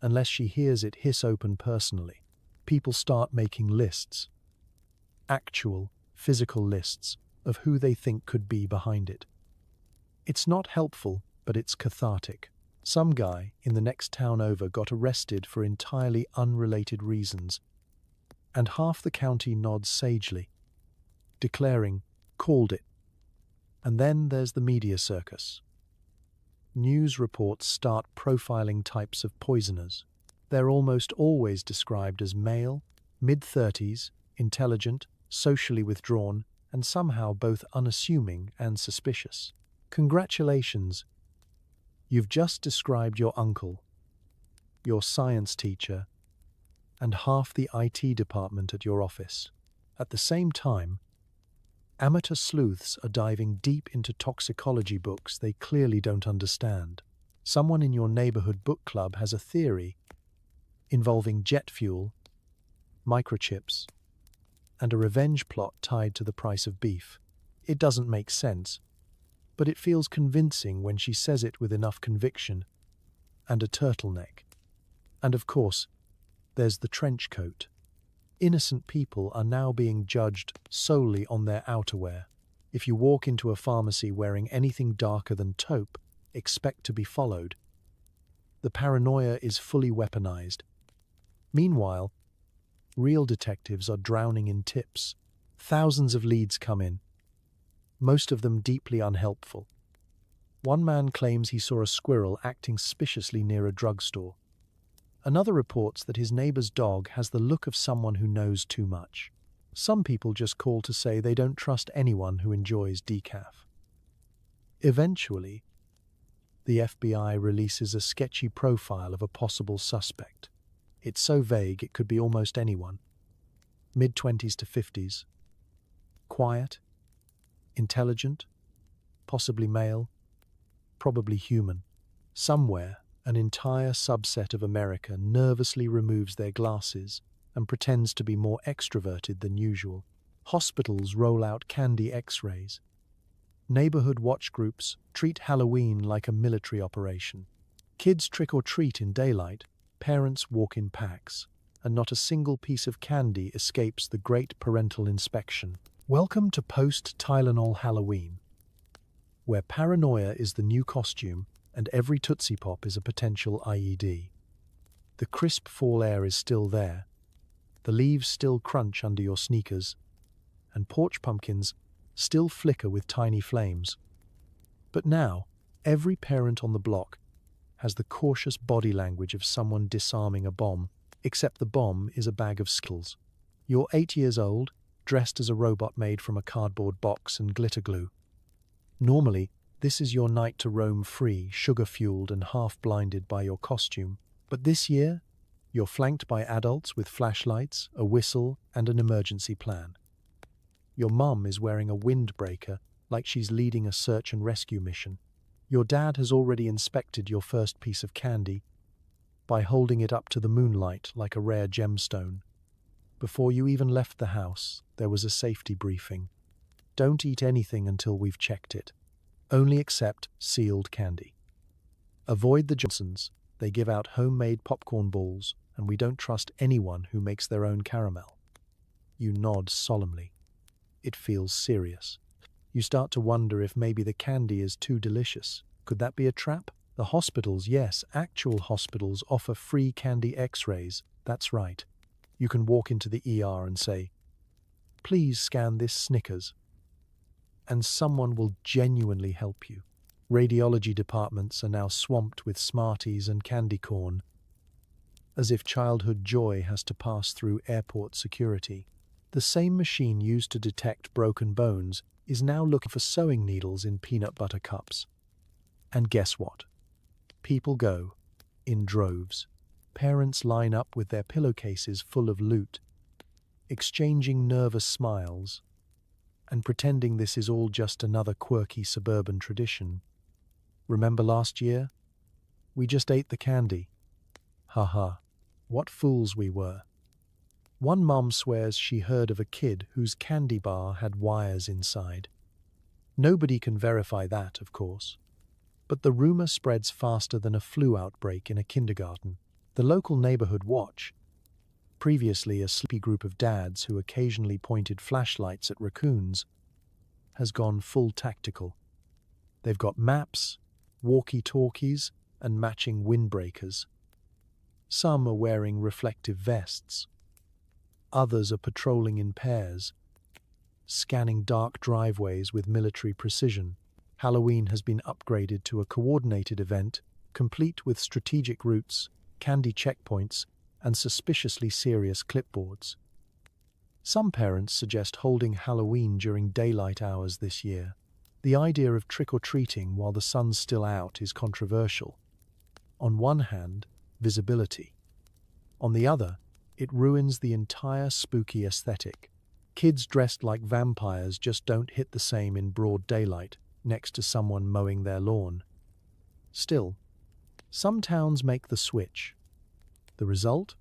unless she hears it hiss open personally. People start making lists. Actual, physical lists of who they think could be behind it. It's not helpful, but it's cathartic. Some guy in the next town over got arrested for entirely unrelated reasons, and half the county nods sagely, declaring, "Called it." And then there's the media circus. News reports start profiling types of poisoners. They're almost always described as male, mid-30s, intelligent, socially withdrawn, and somehow both unassuming and suspicious. Congratulations! You've just described your uncle, your science teacher, and half the IT department at your office. At the same time, amateur sleuths are diving deep into toxicology books they clearly don't understand. Someone in your neighborhood book club has a theory involving jet fuel, microchips, and a revenge plot tied to the price of beef. It doesn't make sense, but it feels convincing when she says it with enough conviction, and a turtleneck. And of course, there's the trench coat. Innocent people are now being judged solely on their outerwear. If you walk into a pharmacy wearing anything darker than taupe, expect to be followed. The paranoia is fully weaponized. Meanwhile, real detectives are drowning in tips. Thousands of leads come in, most of them deeply unhelpful. One man claims he saw a squirrel acting suspiciously near a drugstore. Another reports that his neighbor's dog has the look of someone who knows too much. Some people just call to say they don't trust anyone who enjoys decaf. Eventually, the FBI releases a sketchy profile of a possible suspect. It's so vague it could be almost anyone. Mid-20s to 50s. Quiet. Intelligent. Possibly male. Probably human. Somewhere, an entire subset of America nervously removes their glasses and pretends to be more extroverted than usual. Hospitals roll out candy X-rays. Neighborhood watch groups treat Halloween like a military operation. Kids trick or treat in daylight, parents walk in packs, and not a single piece of candy escapes the great parental inspection. Welcome to post-Tylenol Halloween, where paranoia is the new costume and every Tootsie Pop is a potential IED. The crisp fall air is still there, the leaves still crunch under your sneakers, and porch pumpkins still flicker with tiny flames. But now, every parent on the block has the cautious body language of someone disarming a bomb, except the bomb is a bag of Skittles. You're 8 years old, dressed as a robot made from a cardboard box and glitter glue. Normally, this is your night to roam free, sugar-fueled and half-blinded by your costume. But this year, you're flanked by adults with flashlights, a whistle, and an emergency plan. Your mum is wearing a windbreaker like she's leading a search and rescue mission. Your dad has already inspected your first piece of candy by holding it up to the moonlight like a rare gemstone. Before you even left the house, there was a safety briefing. Don't eat anything until we've checked it. Only accept sealed candy. Avoid the Johnsons. They give out homemade popcorn balls, and we don't trust anyone who makes their own caramel. You nod solemnly. It feels serious. You start to wonder if maybe the candy is too delicious. Could that be a trap? The hospitals, yes, actual hospitals offer free candy X-rays. That's right. You can walk into the ER and say, "Please scan this Snickers," and someone will genuinely help you. Radiology departments are now swamped with Smarties and candy corn, as if childhood joy has to pass through airport security. The same machine used to detect broken bones is now looking for sewing needles in peanut butter cups. And guess what? People go, in droves. Parents line up with their pillowcases full of loot, exchanging nervous smiles, and pretending this is all just another quirky suburban tradition. Remember last year? We just ate the candy. Haha, what fools we were. One mom swears she heard of a kid whose candy bar had wires inside. Nobody can verify that, of course. But the rumor spreads faster than a flu outbreak in a kindergarten. The local neighborhood watch, previously a sleepy group of dads who occasionally pointed flashlights at raccoons, has gone full tactical. They've got maps, walkie-talkies, and matching windbreakers. Some are wearing reflective vests. Others are patrolling in pairs, scanning dark driveways with military precision. Halloween has been upgraded to a coordinated event, complete with strategic routes, candy checkpoints, and suspiciously serious clipboards. Some parents suggest holding Halloween during daylight hours this year. The idea of trick-or-treating while the sun's still out is controversial. On one hand, visibility. On the other, it ruins the entire spooky aesthetic. Kids dressed like vampires just don't hit the same in broad daylight, next to someone mowing their lawn. Still, some towns make the switch. The result?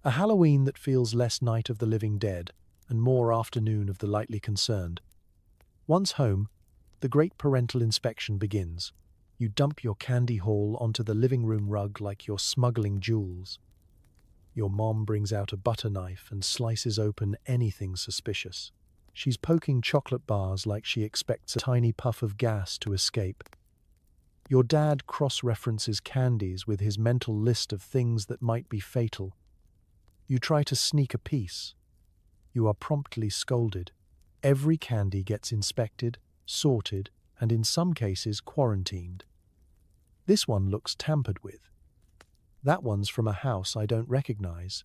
A Halloween that feels less Night of the Living Dead and more Afternoon of the Lightly Concerned. Once home, the great parental inspection begins. You dump your candy haul onto the living room rug like you're smuggling jewels. Your mom brings out a butter knife and slices open anything suspicious. She's poking chocolate bars like she expects a tiny puff of gas to escape. Your dad cross-references candies with his mental list of things that might be fatal. You try to sneak a piece. You are promptly scolded. Every candy gets inspected, sorted, and in some cases quarantined. This one looks tampered with. That one's from a house I don't recognize.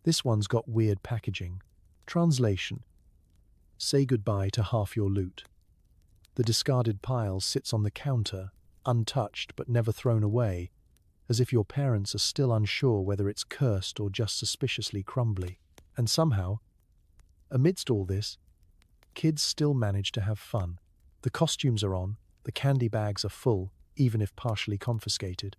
This one's got weird packaging. Translation: say goodbye to half your loot. The discarded pile sits on the counter, untouched but never thrown away, as if your parents are still unsure whether it's cursed or just suspiciously crumbly. And somehow, amidst all this, kids still manage to have fun. The costumes are on, the candy bags are full, even if partially confiscated.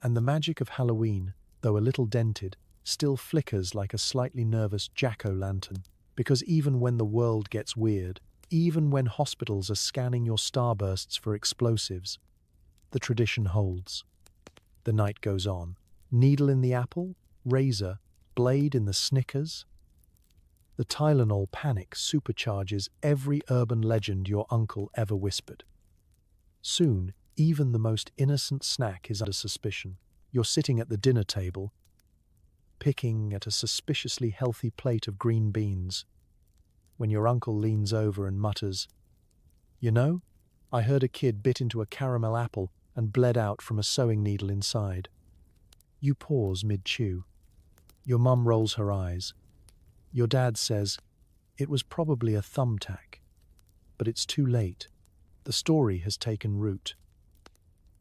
And the magic of Halloween, though a little dented, still flickers like a slightly nervous jack-o'-lantern. Because even when the world gets weird, even when hospitals are scanning your starbursts for explosives, the tradition holds. The night goes on. Needle in the apple, razor, blade in the Snickers. The Tylenol panic supercharges every urban legend your uncle ever whispered. Soon, even the most innocent snack is under suspicion. You're sitting at the dinner table, picking at a suspiciously healthy plate of green beans, when your uncle leans over and mutters, "You know, I heard a kid bit into a caramel apple and bled out from a sewing needle inside." You pause mid-chew. Your mum rolls her eyes. Your dad says, "It was probably a thumbtack." But it's too late. The story has taken root.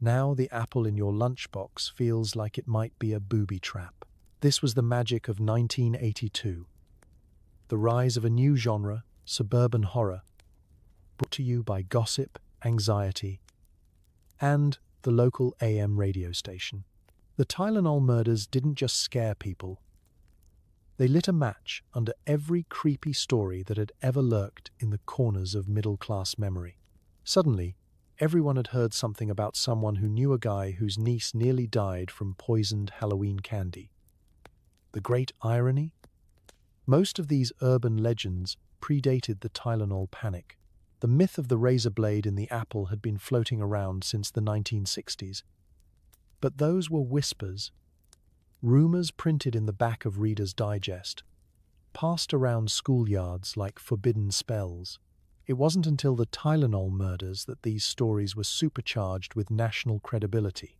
Now the apple in your lunchbox feels like it might be a booby trap. This was the magic of 1982. The rise of a new genre, suburban horror, brought to you by gossip, anxiety, and the local AM radio station. The Tylenol murders didn't just scare people. They lit a match under every creepy story that had ever lurked in the corners of middle-class memory. Suddenly, everyone had heard something about someone who knew a guy whose niece nearly died from poisoned Halloween candy. The great irony? Most of these urban legends predated the Tylenol panic. The myth of the razor blade in the apple had been floating around since the 1960s. But those were whispers, rumors printed in the back of Reader's Digest, passed around schoolyards like forbidden spells. It wasn't until the Tylenol murders that these stories were supercharged with national credibility.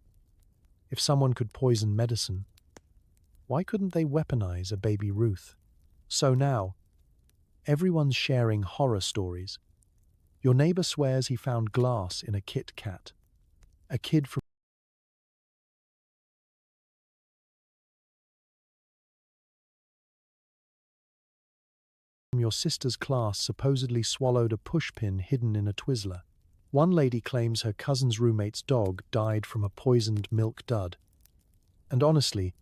If someone could poison medicine, why couldn't they weaponize a baby Ruth? So now, everyone's sharing horror stories. Your neighbor swears he found glass in a Kit Kat. A kid from your sister's class supposedly swallowed a pushpin hidden in a Twizzler. One lady claims her cousin's roommate's dog died from a poisoned milk dud. And honestly,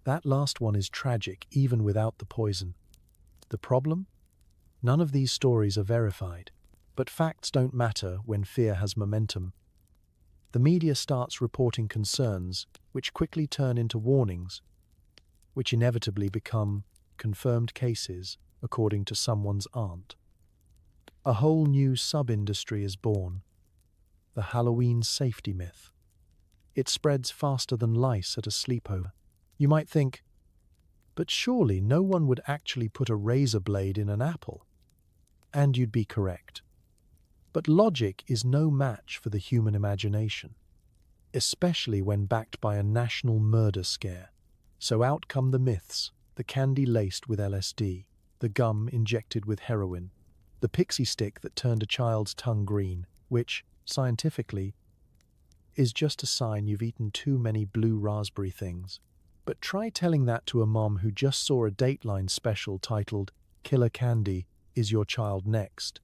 that last one is tragic even without the poison. The problem? None of these stories are verified. But facts don't matter when fear has momentum. The media starts reporting concerns, which quickly turn into warnings, which inevitably become confirmed cases, according to someone's aunt. A whole new sub-industry is born, the Halloween safety myth. It spreads faster than lice at a sleepover. You might think, but surely no one would actually put a razor blade in an apple. And you'd be correct. But logic is no match for the human imagination, especially when backed by a national murder scare. So out come the myths, the candy laced with LSD, the gum injected with heroin, the pixie stick that turned a child's tongue green, which, scientifically, is just a sign you've eaten too many blue raspberry things. But try telling that to a mom who just saw a Dateline special titled "Killer Candy, Is Your Child Next?"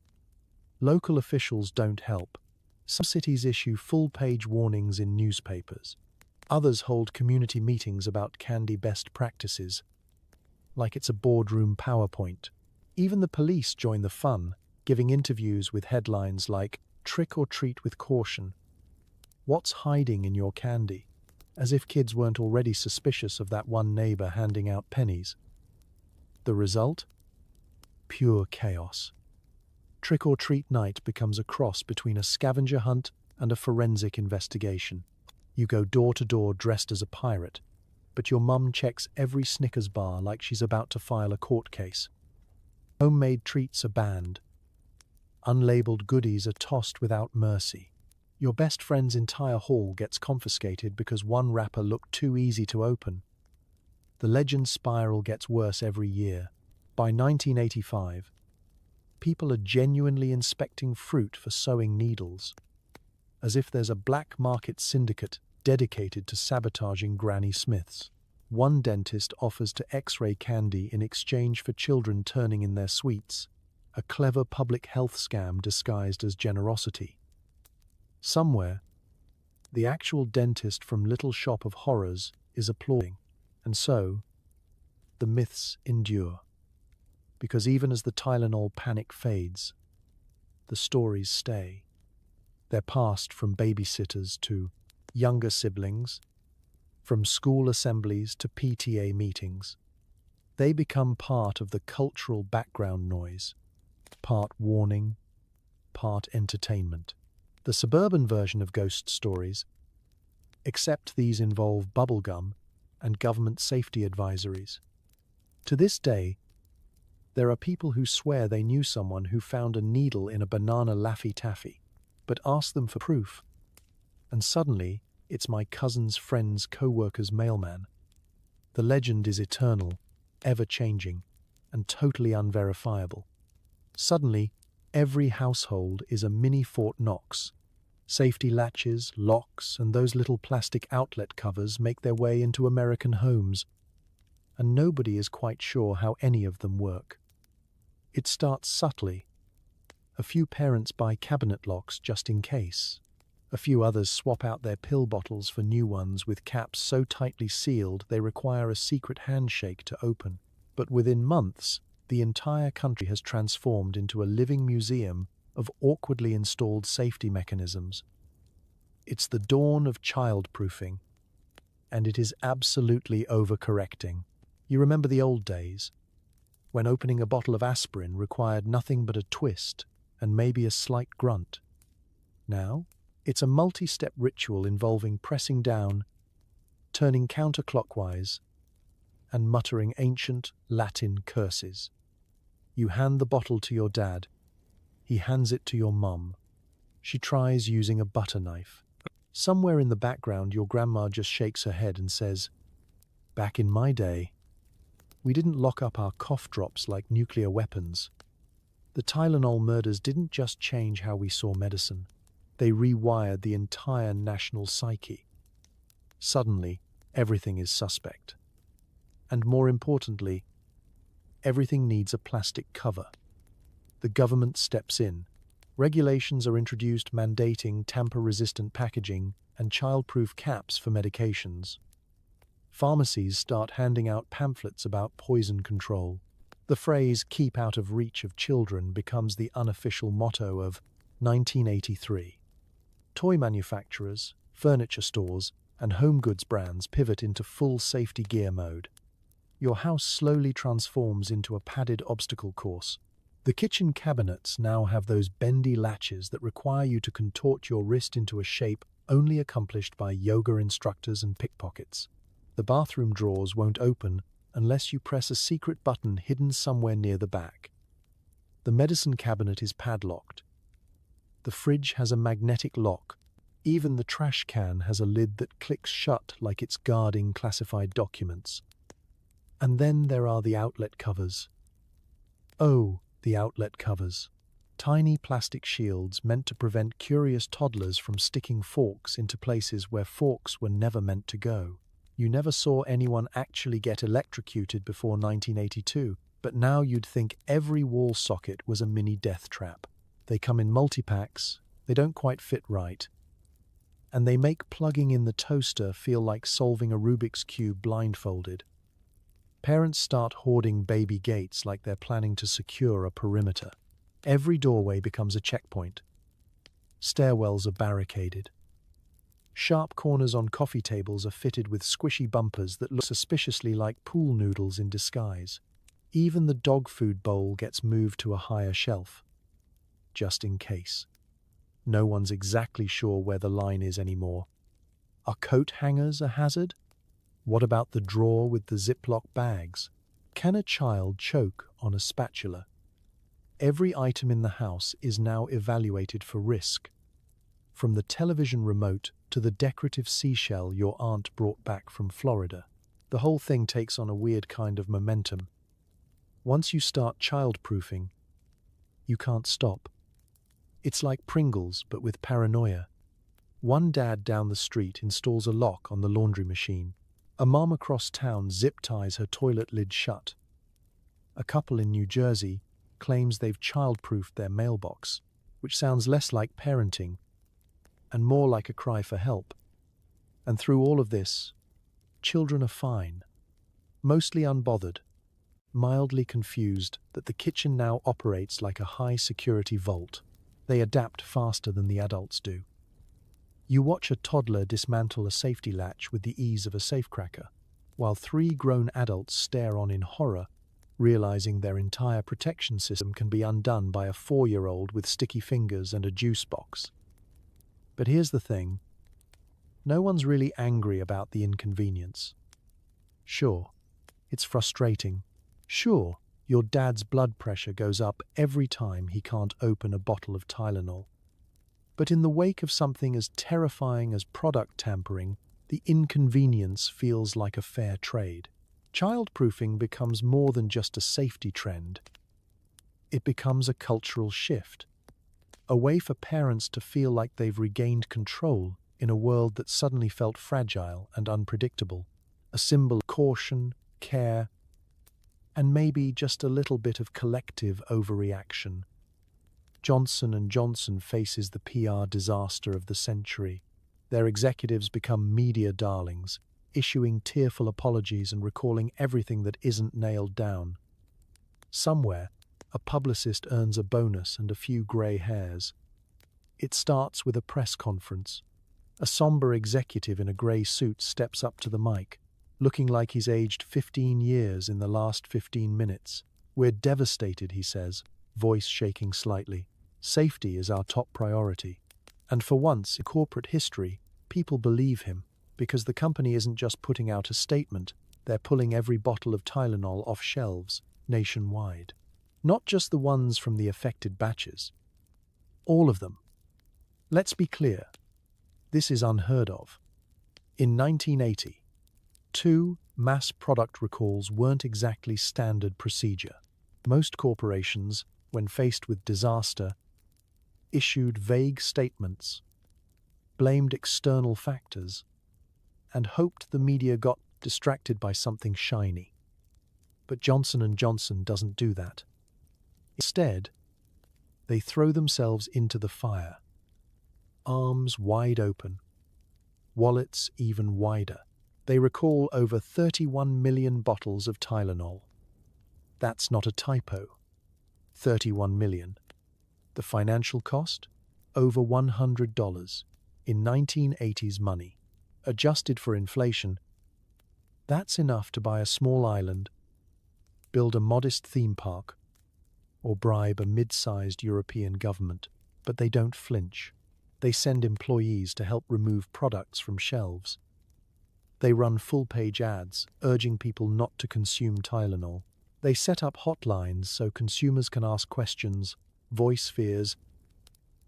Local officials don't help. Some cities issue full-page warnings in newspapers. Others hold community meetings about candy best practices, like it's a boardroom PowerPoint. Even the police join the fun, giving interviews with headlines like "Trick or treat with caution." What's hiding in your candy? As if kids weren't already suspicious of that one neighbor handing out pennies. The result? Pure chaos. Trick-or-treat night becomes a cross between a scavenger hunt and a forensic investigation. You go door to door dressed as a pirate, but your mum checks every Snickers bar like she's about to file a court case. Homemade treats are banned. Unlabeled goodies are tossed without mercy. Your best friend's entire haul gets confiscated because one wrapper looked too easy to open. The legend spiral gets worse every year. By 1985, people are genuinely inspecting fruit for sewing needles, as if there's a black market syndicate dedicated to sabotaging Granny Smiths. One dentist offers to X-ray candy in exchange for children turning in their sweets, a clever public health scam disguised as generosity. Somewhere, the actual dentist from Little Shop of Horrors is applauding, and so, the myths endure. Because even as the Tylenol panic fades, the stories stay. They're passed from babysitters to younger siblings, from school assemblies to PTA meetings. They become part of the cultural background noise, part warning, part entertainment. The suburban version of ghost stories, except these involve bubblegum and government safety advisories. To this day, there are people who swear they knew someone who found a needle in a banana Laffy Taffy, but ask them for proof, and suddenly it's my cousin's friend's co-worker's mailman. The legend is eternal, ever-changing, and totally unverifiable. Suddenly, every household is a mini Fort Knox. Safety latches, locks, and those little plastic outlet covers make their way into American homes, and nobody is quite sure how any of them work. It starts subtly. A few parents buy cabinet locks just in case. A few others swap out their pill bottles for new ones with caps so tightly sealed they require a secret handshake to open. But within months, the entire country has transformed into a living museum of awkwardly installed safety mechanisms. It's the dawn of childproofing, and it is absolutely overcorrecting. You remember the old days, when opening a bottle of aspirin required nothing but a twist and maybe a slight grunt. Now, it's a multi-step ritual involving pressing down, turning counterclockwise, and muttering ancient Latin curses. You hand the bottle to your dad. He hands it to your mum. She tries using a butter knife. Somewhere in the background, your grandma just shakes her head and says, "Back in my day, we didn't lock up our cough drops like nuclear weapons. The Tylenol murders didn't just change how we saw medicine. They rewired the entire national psyche. Suddenly, everything is suspect. And more importantly, everything needs a plastic cover. The government steps in. Regulations are introduced mandating tamper-resistant packaging and child-proof caps for medications. Pharmacies start handing out pamphlets about poison control. The phrase "keep out of reach of children" becomes the unofficial motto of 1983. Toy manufacturers, furniture stores, and home goods brands pivot into full safety gear mode. Your house slowly transforms into a padded obstacle course. The kitchen cabinets now have those bendy latches that require you to contort your wrist into a shape only accomplished by yoga instructors and pickpockets. The bathroom drawers won't open unless you press a secret button hidden somewhere near the back. The medicine cabinet is padlocked. The fridge has a magnetic lock. Even the trash can has a lid that clicks shut like it's guarding classified documents. And then there are the outlet covers. Oh, the outlet covers. Tiny plastic shields meant to prevent curious toddlers from sticking forks into places where forks were never meant to go. You never saw anyone actually get electrocuted before 1982, but now you'd think every wall socket was a mini death trap. They come in multi-packs, they don't quite fit right, and they make plugging in the toaster feel like solving a Rubik's Cube blindfolded. Parents start hoarding baby gates like they're planning to secure a perimeter. Every doorway becomes a checkpoint. Stairwells are barricaded. Sharp corners on coffee tables are fitted with squishy bumpers that look suspiciously like pool noodles in disguise. Even the dog food bowl gets moved to a higher shelf, just in case. No one's exactly sure where the line is anymore. Are coat hangers a hazard? What about the drawer with the Ziploc bags? Can a child choke on a spatula? Every item in the house is now evaluated for risk. From the television remote to the decorative seashell your aunt brought back from Florida. The whole thing takes on a weird kind of momentum. Once you start childproofing, you can't stop. It's like Pringles, but with paranoia. One dad down the street installs a lock on the laundry machine. A mom across town zip-ties her toilet lid shut. A couple in New Jersey claims they've child-proofed their mailbox, which sounds less like parenting and more like a cry for help. And through all of this, children are fine, mostly unbothered, mildly confused that the kitchen now operates like a high-security vault. They adapt faster than the adults do. You watch a toddler dismantle a safety latch with the ease of a safecracker, while three grown adults stare on in horror, realizing their entire protection system can be undone by a 4-year-old with sticky fingers and a juice box. But here's the thing. No one's really angry about the inconvenience. Sure, it's frustrating. Sure, your dad's blood pressure goes up every time he can't open a bottle of Tylenol. But in the wake of something as terrifying as product tampering, the inconvenience feels like a fair trade. Childproofing becomes more than just a safety trend. It becomes a cultural shift, a way for parents to feel like they've regained control in a world that suddenly felt fragile and unpredictable, a symbol of caution, care, and maybe just a little bit of collective overreaction. Johnson & Johnson faces the PR disaster of the century. Their executives become media darlings, issuing tearful apologies and recalling everything that isn't nailed down. Somewhere, a publicist earns a bonus and a few grey hairs. It starts with a press conference. A somber executive in a grey suit steps up to the mic, looking like he's aged 15 years in the last 15 minutes. "We're devastated," he says, voice shaking slightly. "Safety is our top priority." And for once in corporate history, people believe him, because the company isn't just putting out a statement, they're pulling every bottle of Tylenol off shelves nationwide. Not just the ones from the affected batches. All of them. Let's be clear. This is unheard of. In 1980, 2 mass product recalls weren't exactly standard procedure. Most corporations, when faced with disaster, issued vague statements, blamed external factors, and hoped the media got distracted by something shiny. But Johnson & Johnson doesn't do that. Instead, they throw themselves into the fire, arms wide open, wallets even wider. They recall over 31 million bottles of Tylenol. That's not a typo. 31 million. The financial cost? Over $100 in 1980s money. Adjusted for inflation, that's enough to buy a small island, build a modest theme park, or bribe a mid-sized European government. But they don't flinch. They send employees to help remove products from shelves. They run full-page ads urging people not to consume Tylenol. They set up hotlines so consumers can ask questions, voice fears,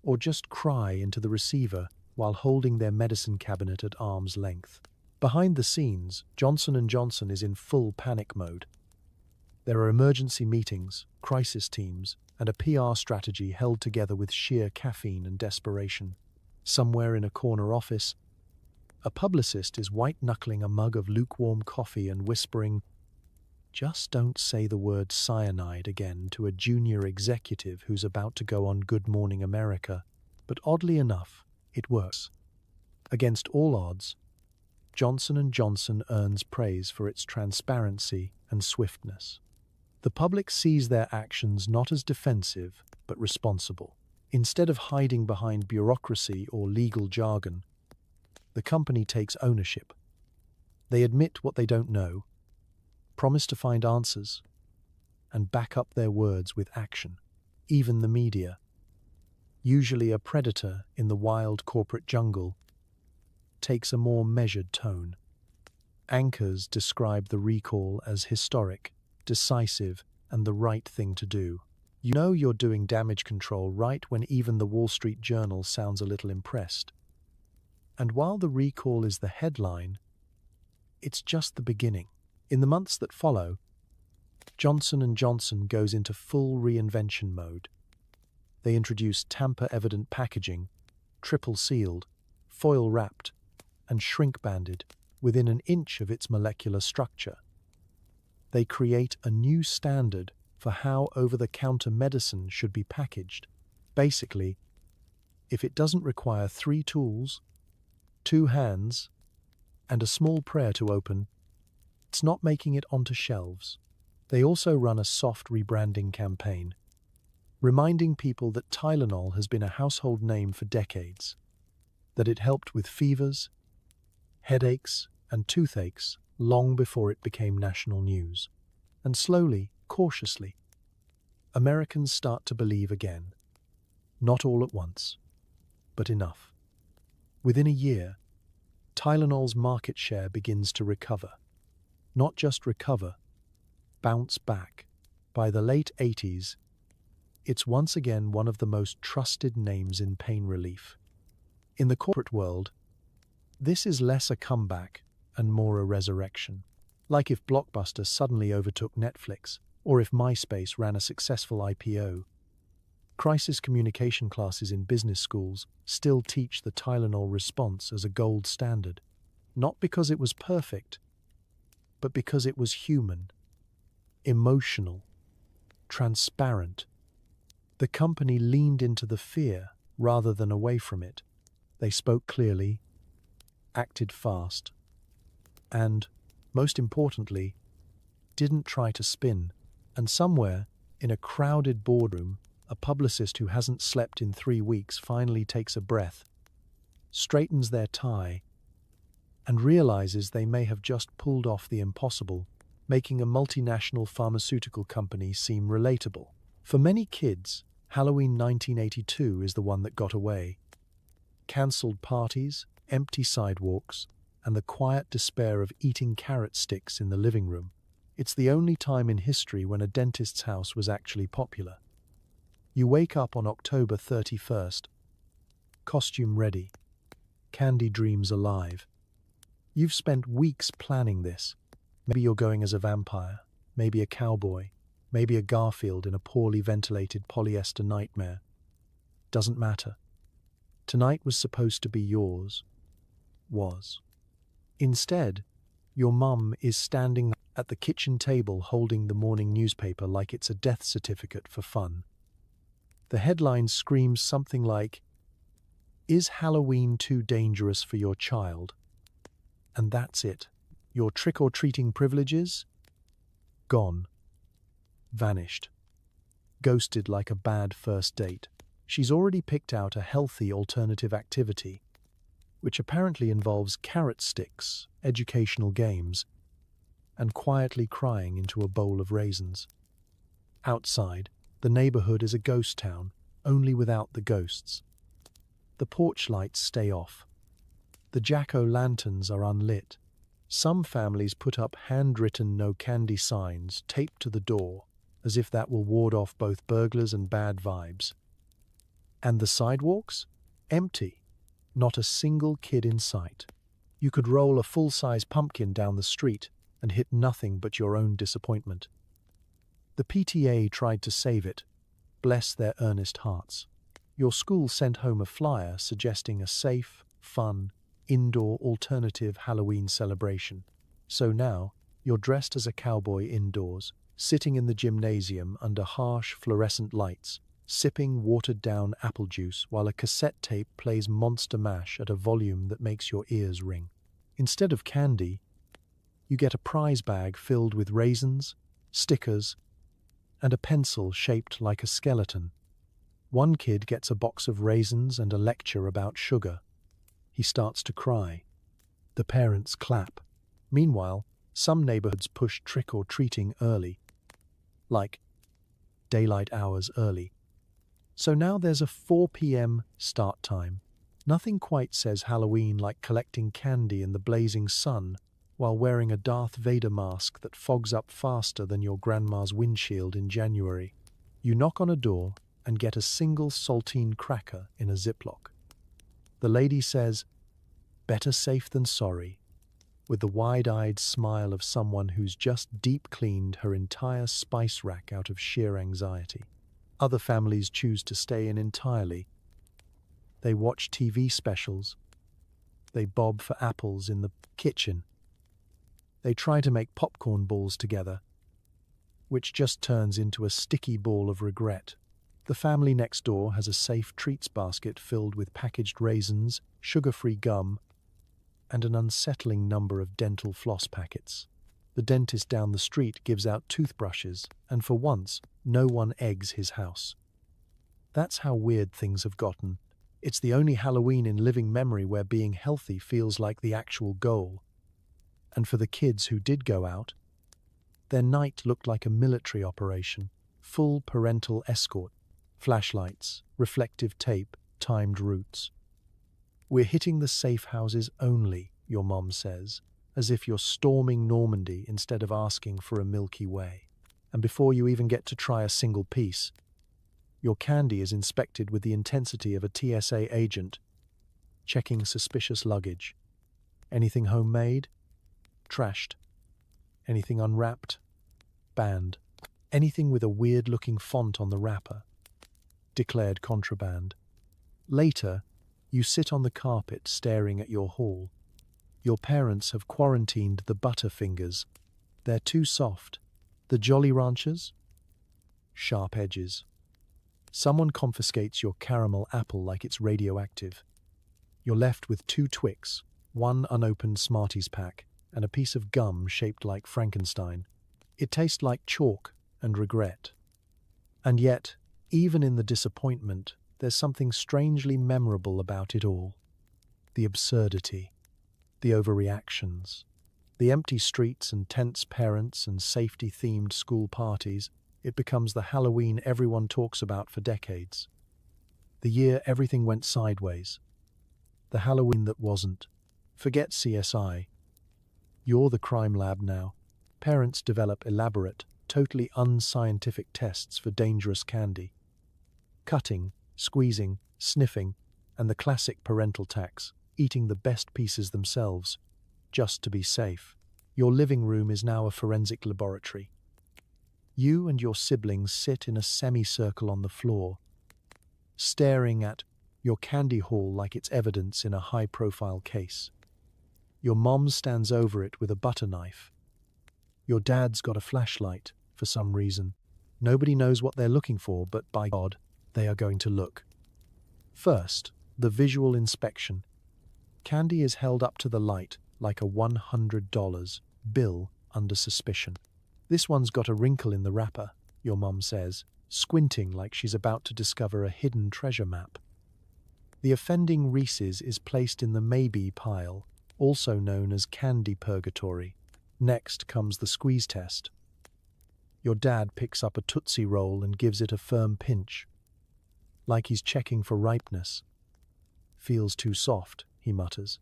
or just cry into the receiver while holding their medicine cabinet at arm's length. Behind the scenes, Johnson & Johnson is in full panic mode. There are emergency meetings, crisis teams, and a PR strategy held together with sheer caffeine and desperation. Somewhere in a corner office, a publicist is white-knuckling a mug of lukewarm coffee and whispering, "Just don't say the word cyanide again," to a junior executive who's about to go on Good Morning America. But oddly enough, it works. Against all odds, Johnson & Johnson earns praise for its transparency and swiftness. The public sees their actions not as defensive, but responsible. Instead of hiding behind bureaucracy or legal jargon, the company takes ownership. They admit what they don't know, promise to find answers, and back up their words with action. Even the media, usually a predator in the wild corporate jungle, takes a more measured tone. Anchors describe the recall as historic, decisive, and the right thing to do. You know you're doing damage control right when even the Wall Street Journal sounds a little impressed. And while the recall is the headline, it's just the beginning. In the months that follow, Johnson & Johnson goes into full reinvention mode. They introduce tamper-evident packaging, triple-sealed, foil wrapped, and shrink banded within an inch of its molecular structure. They create a new standard for how over-the-counter medicine should be packaged. Basically, if it doesn't require 3 tools, 2 hands, and a small prayer to open, it's not making it onto shelves. They also run a soft rebranding campaign, reminding people that Tylenol has been a household name for decades, that it helped with fevers, headaches, and toothaches long before it became national news. And slowly, cautiously, Americans start to believe again. Not all at once, but enough. Within a year, Tylenol's market share begins to recover. Not just recover, bounce back. By the late 80s, it's once again one of the most trusted names in pain relief. In the corporate world, this is less a comeback and more a resurrection. Like if Blockbuster suddenly overtook Netflix, or if MySpace ran a successful IPO. Crisis communication classes in business schools still teach the Tylenol response as a gold standard, not because it was perfect, but because it was human, emotional, transparent. The company leaned into the fear rather than away from it. They spoke clearly, acted fast, and, most importantly, didn't try to spin. And somewhere, in a crowded boardroom, a publicist who hasn't slept in 3 weeks finally takes a breath, straightens their tie, and realizes they may have just pulled off the impossible, making a multinational pharmaceutical company seem relatable. For many kids, Halloween 1982 is the one that got away. Cancelled parties, empty sidewalks, and the quiet despair of eating carrot sticks in the living room. It's the only time in history when a dentist's house was actually popular. You wake up on October 31st, costume ready, candy dreams alive. You've spent weeks planning this. Maybe you're going as a vampire, maybe a cowboy, maybe a Garfield in a poorly ventilated polyester nightmare. Doesn't matter. Tonight was supposed to be yours. Was. Instead, your mum is standing at the kitchen table holding the morning newspaper like it's a death certificate for fun. The headline screams something like, "Is Halloween too dangerous for your child?" And that's it. Your trick-or-treating privileges? Gone. Vanished. Ghosted like a bad first date. She's already picked out a healthy alternative activity, which apparently involves carrot sticks, educational games, and quietly crying into a bowl of raisins. Outside, the neighborhood is a ghost town, only without the ghosts. The porch lights stay off. The jack-o'-lanterns are unlit. Some families put up handwritten no candy signs taped to the door, as if that will ward off both burglars and bad vibes. And the sidewalks? Empty. Not a single kid in sight. You could roll a full-size pumpkin down the street and hit nothing but your own disappointment. The PTA tried to save it. Bless their earnest hearts. Your school sent home a flyer suggesting a safe, fun, indoor alternative Halloween celebration. So now, you're dressed as a cowboy indoors, sitting in the gymnasium under harsh fluorescent lights, sipping watered-down apple juice while a cassette tape plays Monster Mash at a volume that makes your ears ring. Instead of candy, you get a prize bag filled with raisins, stickers, and a pencil shaped like a skeleton. One kid gets a box of raisins and a lecture about sugar. He starts to cry. The parents clap. Meanwhile, some neighborhoods push trick-or-treating early, like daylight hours early. So now there's a 4 p.m. start time. Nothing quite says Halloween like collecting candy in the blazing sun while wearing a Darth Vader mask that fogs up faster than your grandma's windshield in January. You knock on a door and get a single saltine cracker in a Ziploc. The lady says, "Better safe than sorry," with the wide-eyed smile of someone who's just deep-cleaned her entire spice rack out of sheer anxiety. Other families choose to stay in entirely. They watch TV specials, They bob for apples in the kitchen. They try to make popcorn balls together, which just turns into a sticky ball of regret. The family next door has a safe treats basket filled with packaged raisins, sugar-free gum, and an unsettling number of dental floss packets. The dentist down the street gives out toothbrushes, and for once, no one eggs his house. That's how weird things have gotten. It's the only Halloween in living memory where being healthy feels like the actual goal. And for the kids who did go out, their night looked like a military operation, full parental escort, flashlights, reflective tape, timed routes. "We're hitting the safe houses only," your mom says, as if you're storming Normandy instead of asking for a Milky Way. And before you even get to try a single piece, your candy is inspected with the intensity of a TSA agent, checking suspicious luggage. Anything homemade? Trashed. Anything unwrapped? Banned. Anything with a weird-looking font on the wrapper? Declared contraband. Later, you sit on the carpet staring at your haul. Your parents have quarantined the Butterfingers. They're too soft. The Jolly Ranchers? Sharp edges. Someone confiscates your caramel apple like it's radioactive. You're left with 2 Twix, 1 unopened Smarties pack, and a piece of gum shaped like Frankenstein. It tastes like chalk and regret. And yet, even in the disappointment, there's something strangely memorable about it all. The absurdity, the overreactions, the empty streets and tense parents and safety-themed school parties. It becomes the Halloween everyone talks about for decades. The year everything went sideways. The Halloween that wasn't. Forget CSI. You're the crime lab now. Parents develop elaborate, totally unscientific tests for dangerous candy. Cutting, squeezing, sniffing, and the classic parental tax, eating the best pieces themselves, just to be safe. Your living room is now a forensic laboratory. You and your siblings sit in a semicircle on the floor, staring at your candy haul like it's evidence in a high-profile case. Your mom stands over it with a butter knife. Your dad's got a flashlight, for some reason. Nobody knows what they're looking for, but by God, they are going to look. First, the visual inspection. Candy is held up to the light like a $100 bill under suspicion. "This one's got a wrinkle in the wrapper," your mom says, squinting like she's about to discover a hidden treasure map. The offending Reese's is placed in the maybe pile, also known as candy purgatory. Next comes the squeeze test. Your dad picks up a Tootsie Roll and gives it a firm pinch, like he's checking for ripeness. "Feels too soft," he mutters.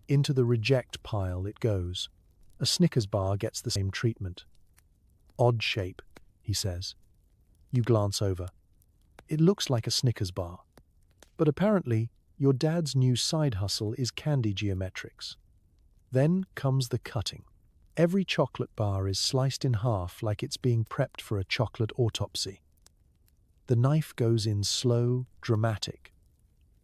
Into the reject pile it goes. A Snickers bar gets the same treatment. "Odd shape," he says. You glance over. It looks like a Snickers bar. But apparently, your dad's new side hustle is candy geometrics. Then comes the cutting. Every chocolate bar is sliced in half like it's being prepped for a chocolate autopsy. The knife goes in slow, dramatic,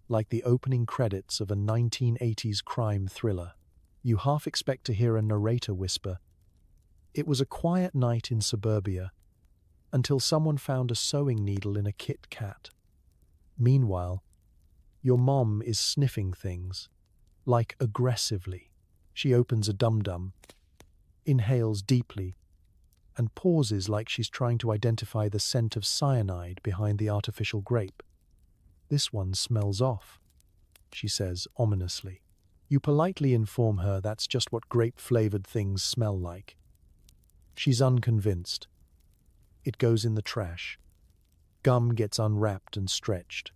like the opening credits of a 1980s crime thriller. You half expect to hear a narrator whisper, "It was a quiet night in suburbia," until someone found a sewing needle in a Kit Kat. Meanwhile, your mom is sniffing things, like aggressively. She opens a dum-dum, inhales deeply, and pauses like she's trying to identify the scent of cyanide behind the artificial grape. "This one smells off," she says ominously. You politely inform her that's just what grape-flavored things smell like. She's unconvinced. It goes in the trash. Gum gets unwrapped and stretched.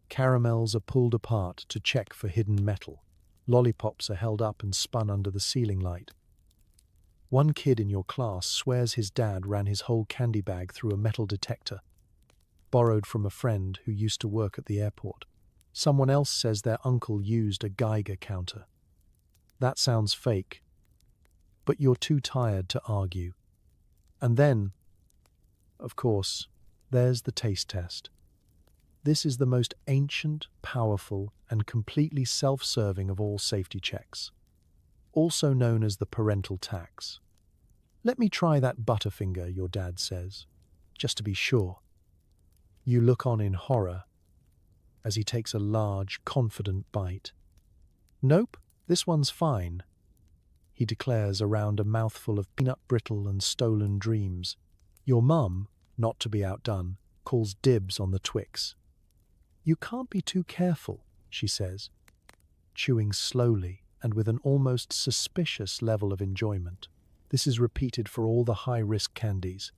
Caramels are pulled apart to check for hidden metal. Lollipops are held up and spun under the ceiling light. One kid in your class swears his dad ran his whole candy bag through a metal detector, borrowed from a friend who used to work at the airport. Someone else says their uncle used a Geiger counter. That sounds fake, but you're too tired to argue. And then, of course, there's the taste test. This is the most ancient, powerful, and completely self-serving of all safety checks, also known as the parental tax. "Let me try that Butterfinger," your dad says, just to be sure. You look on in horror as he takes a large, confident bite. "Nope, this one's fine," he declares around a mouthful of peanut brittle and stolen dreams. Your mum, not to be outdone, calls dibs on the Twix. "You can't be too careful," she says, chewing slowly and with an almost suspicious level of enjoyment. This is repeated for all the high-risk candies.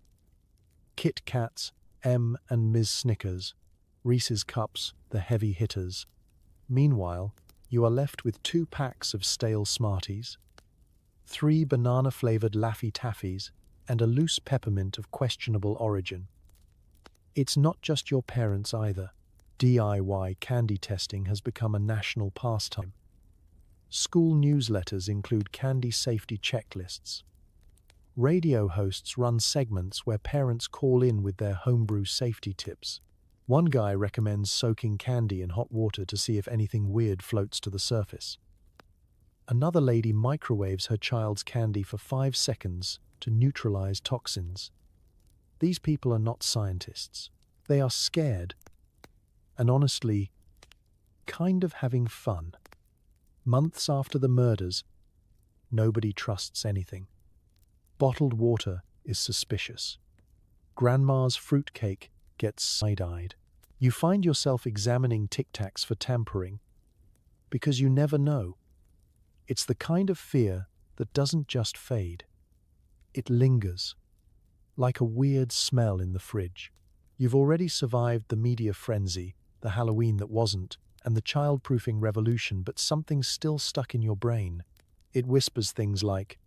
Kit Kats, M and Ms. Snickers, Reese's Cups, the heavy hitters. Meanwhile, you are left with 2 packs of stale Smarties, 3 banana-flavored Laffy Taffies, and a loose peppermint of questionable origin. It's not just your parents either. DIY candy testing has become a national pastime. School newsletters include candy safety checklists. Radio hosts run segments where parents call in with their homebrew safety tips. One guy recommends soaking candy in hot water to see if anything weird floats to the surface. Another lady microwaves her child's candy for 5 seconds to neutralize toxins. These people are not scientists. They are scared and honestly kind of having fun. Months after the murders, nobody trusts anything. Bottled water is suspicious. Grandma's fruitcake gets side-eyed. You find yourself examining Tic Tacs for tampering because you never know. It's the kind of fear that doesn't just fade. It lingers, like a weird smell in the fridge. You've already survived the media frenzy, the Halloween that wasn't, and the child-proofing revolution, but something's still stuck in your brain. It whispers things like,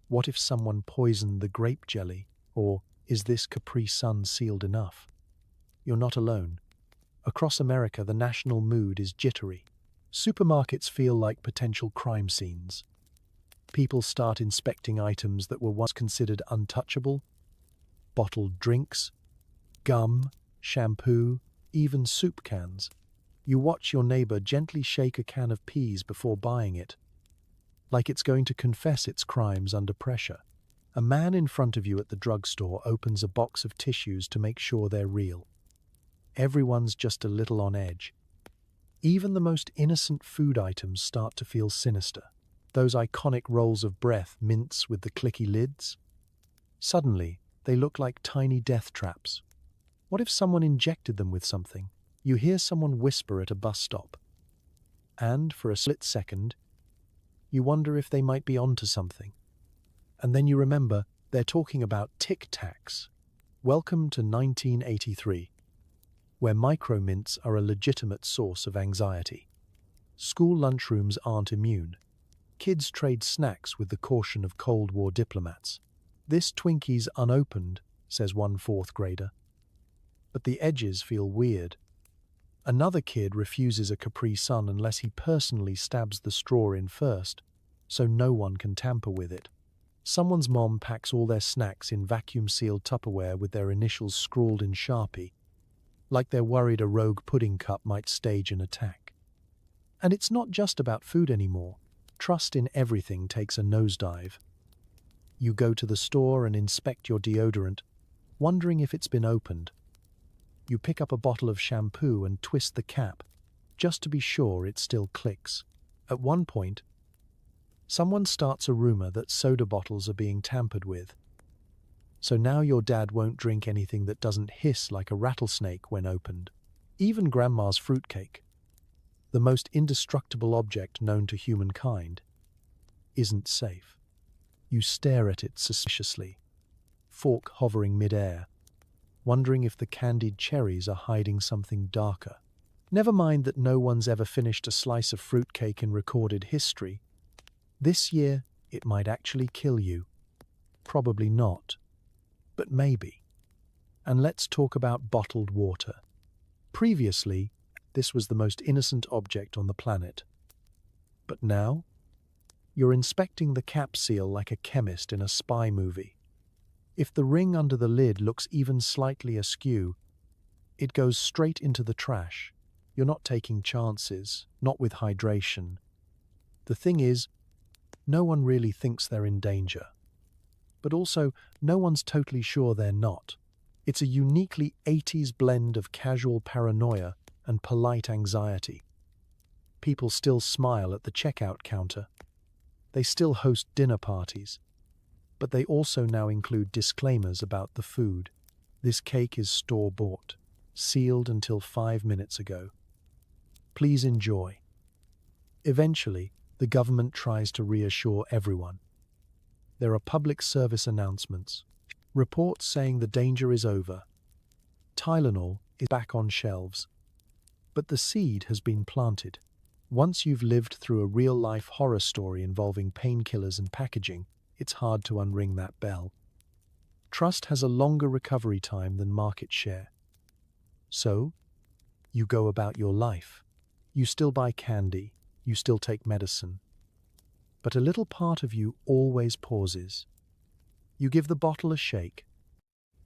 "What if someone poisoned the grape jelly?" Or, "Is this Capri Sun sealed enough?" You're not alone. Across America, the national mood is jittery. Supermarkets feel like potential crime scenes. People start inspecting items that were once considered untouchable. Bottled drinks, gum, shampoo, even soup cans. You watch your neighbor gently shake a can of peas before buying it, like it's going to confess its crimes under pressure. A man in front of you at the drugstore opens a box of tissues to make sure they're real. Everyone's just a little on edge. Even the most innocent food items start to feel sinister. Those iconic rolls of breath mince with the clicky lids. Suddenly, they look like tiny death traps. What if someone injected them with something? You hear someone whisper at a bus stop. And, for a split second, you wonder if they might be onto something. And then you remember they're talking about Tic Tacs. Welcome to 1983, where micromints are a legitimate source of anxiety. School lunchrooms aren't immune. Kids trade snacks with the caution of Cold War diplomats. "This Twinkie's unopened," says one 4th grader. But the edges feel weird. Another kid refuses a Capri Sun unless he personally stabs the straw in first, so no one can tamper with it. Someone's mom packs all their snacks in vacuum-sealed Tupperware with their initials scrawled in Sharpie, like they're worried a rogue pudding cup might stage an attack. And it's not just about food anymore. Trust in everything takes a nosedive. You go to the store and inspect your deodorant, wondering if it's been opened. You pick up a bottle of shampoo and twist the cap, just to be sure it still clicks. At one point, someone starts a rumor that soda bottles are being tampered with. So now your dad won't drink anything that doesn't hiss like a rattlesnake when opened. Even Grandma's fruitcake, the most indestructible object known to humankind, isn't safe. You stare at it suspiciously, fork hovering mid-air, wondering if the candied cherries are hiding something darker. Never mind that no one's ever finished a slice of fruitcake in recorded history. This year, it might actually kill you. Probably not, but maybe. And let's talk about bottled water. Previously, this was the most innocent object on the planet. But now, you're inspecting the cap seal like a chemist in a spy movie. If the ring under the lid looks even slightly askew, It goes straight into the trash. You're not taking chances, not with hydration. The thing is, no one really thinks they're in danger. But also, no one's totally sure they're not. It's a uniquely 80s blend of casual paranoia and polite anxiety. People still smile at the checkout counter. They still host dinner parties. But they also now include disclaimers about the food. This cake is store-bought, sealed until 5 minutes ago. Please enjoy. Eventually, the government tries to reassure everyone. There are public service announcements, reports saying the danger is over. Tylenol is back on shelves. But the seed has been planted. Once you've lived through a real-life horror story involving painkillers and packaging, it's hard to unring that bell. Trust has a longer recovery time than market share. So, you go about your life. You still buy candy, you still take medicine. But a little part of you always pauses. You give the bottle a shake.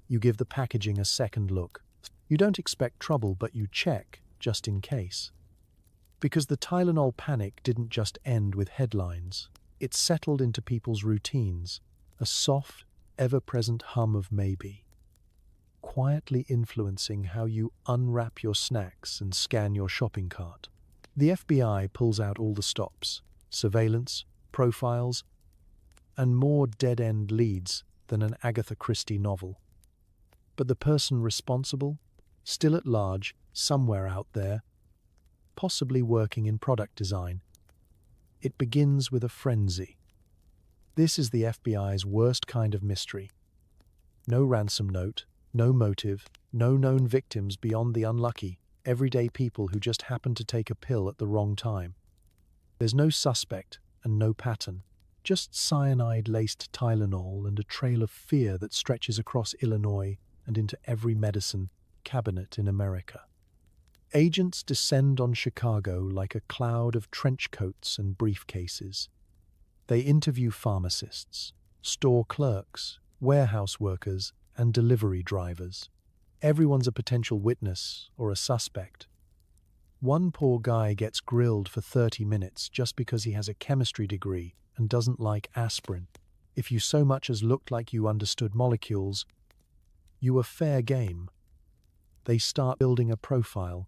You give the packaging a second look. You don't expect trouble, but you check, just in case. Because the Tylenol panic didn't just end with headlines. It settled into people's routines, a soft, ever-present hum of maybe, quietly influencing how you unwrap your snacks and scan your shopping cart. The FBI pulls out all the stops, surveillance, profiles, and more dead-end leads than an Agatha Christie novel. But the person responsible, still at large, somewhere out there, possibly working in product design. It begins with a frenzy. This is the FBI's worst kind of mystery. No ransom note, no motive, no known victims beyond the unlucky, everyday people who just happen to take a pill at the wrong time. There's no suspect and no pattern, just cyanide-laced Tylenol and a trail of fear that stretches across Illinois and into every medicine cabinet in America. Agents descend on Chicago like a cloud of trench coats and briefcases. They interview pharmacists, store clerks, warehouse workers, and delivery drivers. Everyone's a potential witness or a suspect. One poor guy gets grilled for 30 minutes just because he has a chemistry degree and doesn't like aspirin. If you so much as looked like you understood molecules, you were fair game. They start building a profile.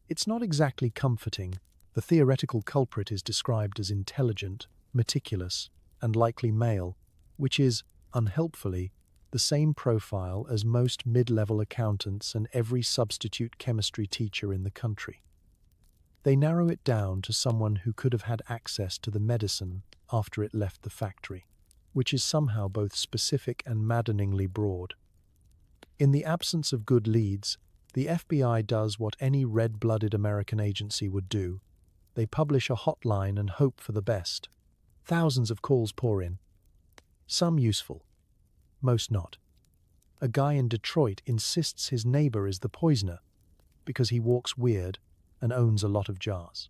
It's not exactly comforting. The theoretical culprit is described as intelligent, meticulous, and likely male, which is, unhelpfully, the same profile as most mid-level accountants and every substitute chemistry teacher in the country. They narrow it down to someone who could have had access to the medicine after it left the factory, which is somehow both specific and maddeningly broad. In the absence of good leads, the FBI does what any red-blooded American agency would do. They publish a hotline and hope for the best. Thousands of calls pour in. Some useful, most not. A guy in Detroit insists his neighbor is the poisoner because he walks weird and owns a lot of jars.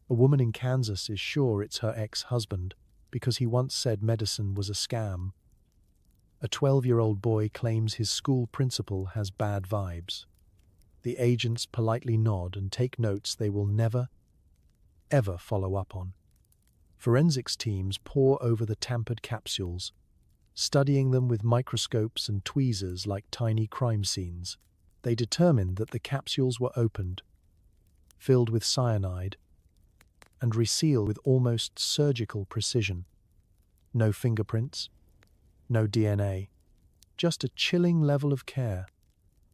A woman in Kansas is sure it's her ex-husband because he once said medicine was a scam. A 12-year-old boy claims his school principal has bad vibes. The agents politely nod and take notes they will never, ever follow up on. Forensics teams pore over the tampered capsules, studying them with microscopes and tweezers like tiny crime scenes. They determine that the capsules were opened, filled with cyanide, and resealed with almost surgical precision. No fingerprints, no DNA, just a chilling level of care.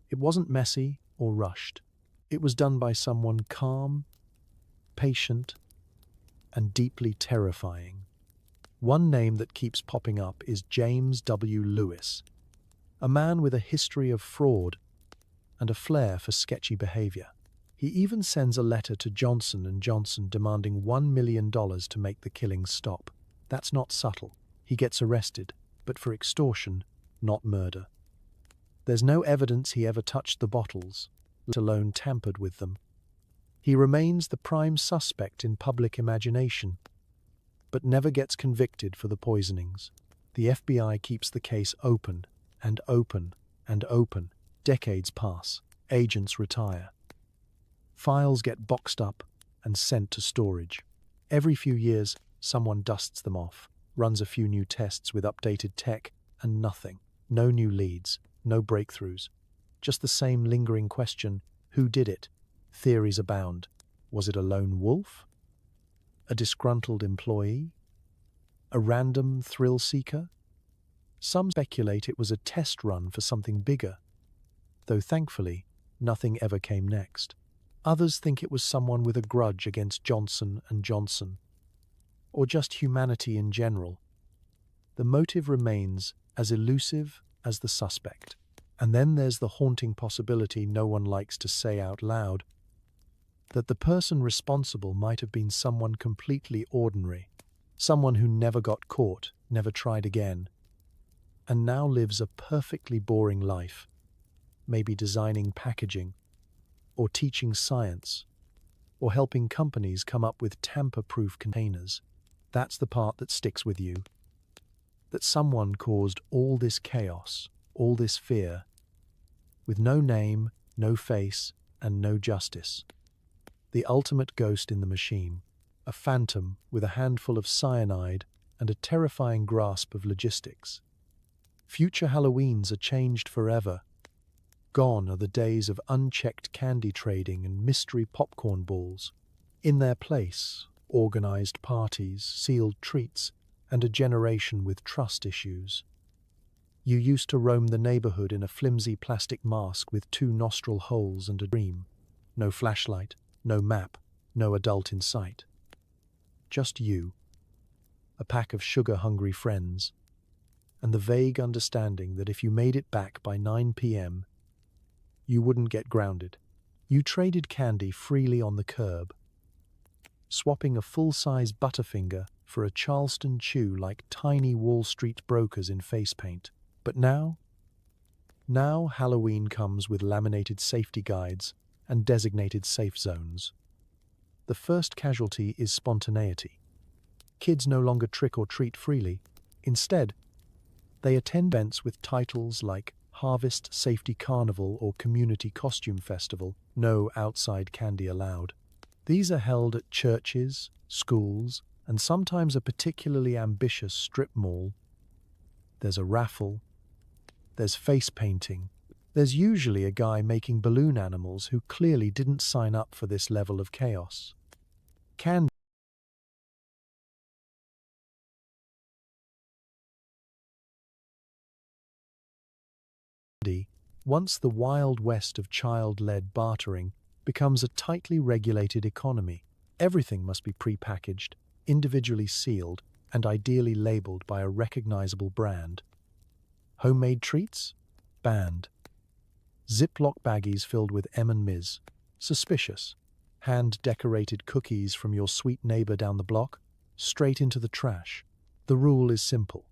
It wasn't messy or rushed. It was done by someone calm, patient, and deeply terrifying. One name that keeps popping up is James W. Lewis, a man with a history of fraud and a flair for sketchy behavior. He even sends a letter to Johnson & Johnson demanding $1 million to make the killings stop. That's not subtle. He gets arrested, but for extortion, not murder. There's no evidence he ever touched the bottles, let alone tampered with them. He remains the prime suspect in public imagination, but never gets convicted for the poisonings. The FBI keeps the case open and open and open. Decades pass. Agents retire. Files get boxed up and sent to storage. Every few years, someone dusts them off, runs a few new tests with updated tech, and nothing. No new leads, no breakthroughs. Just the same lingering question, who did it? Theories abound. Was it a lone wolf? A disgruntled employee? A random thrill seeker? Some speculate it was a test run for something bigger, though thankfully, nothing ever came next. Others think it was someone with a grudge against Johnson & Johnson, or just humanity in general. The motive remains as elusive as the suspect. And then there's the haunting possibility no one likes to say out loud, that the person responsible might have been someone completely ordinary, someone who never got caught, never tried again, and now lives a perfectly boring life, maybe designing packaging, or teaching science, or helping companies come up with tamper-proof containers. That's the part that sticks with you. That someone caused all this chaos, all this fear, with no name, no face, and no justice. The ultimate ghost in the machine, a phantom with a handful of cyanide and a terrifying grasp of logistics. Future Halloweens are changed forever. Gone are the days of unchecked candy trading and mystery popcorn balls. In their place, organized parties, sealed treats, and a generation with trust issues. You used to roam the neighborhood in a flimsy plastic mask with 2 nostril holes and a dream. No flashlight, no map, no adult in sight. Just you, a pack of sugar-hungry friends, and the vague understanding that if you made it back by 9 p.m., you wouldn't get grounded. You traded candy freely on the curb, swapping a full-size Butterfinger for a Charleston Chew like tiny Wall Street brokers in face paint. But now Halloween comes with laminated safety guides and designated safe zones. The first casualty is spontaneity. Kids no longer trick or treat freely. Instead, they attend events with titles like Harvest Safety Carnival or Community Costume Festival, no outside candy allowed. These are held at churches, schools, and sometimes a particularly ambitious strip mall. There's a raffle. There's face painting. There's usually a guy making balloon animals who clearly didn't sign up for this level of chaos. Candy. Once the Wild West of child-led bartering, becomes a tightly regulated economy. Everything must be pre-packaged, individually sealed, and ideally labeled by a recognizable brand. Homemade treats? Banned. Ziploc baggies filled with M&Ms? Suspicious. Hand-decorated cookies from your sweet neighbor down the block? Straight into the trash. The rule is simple.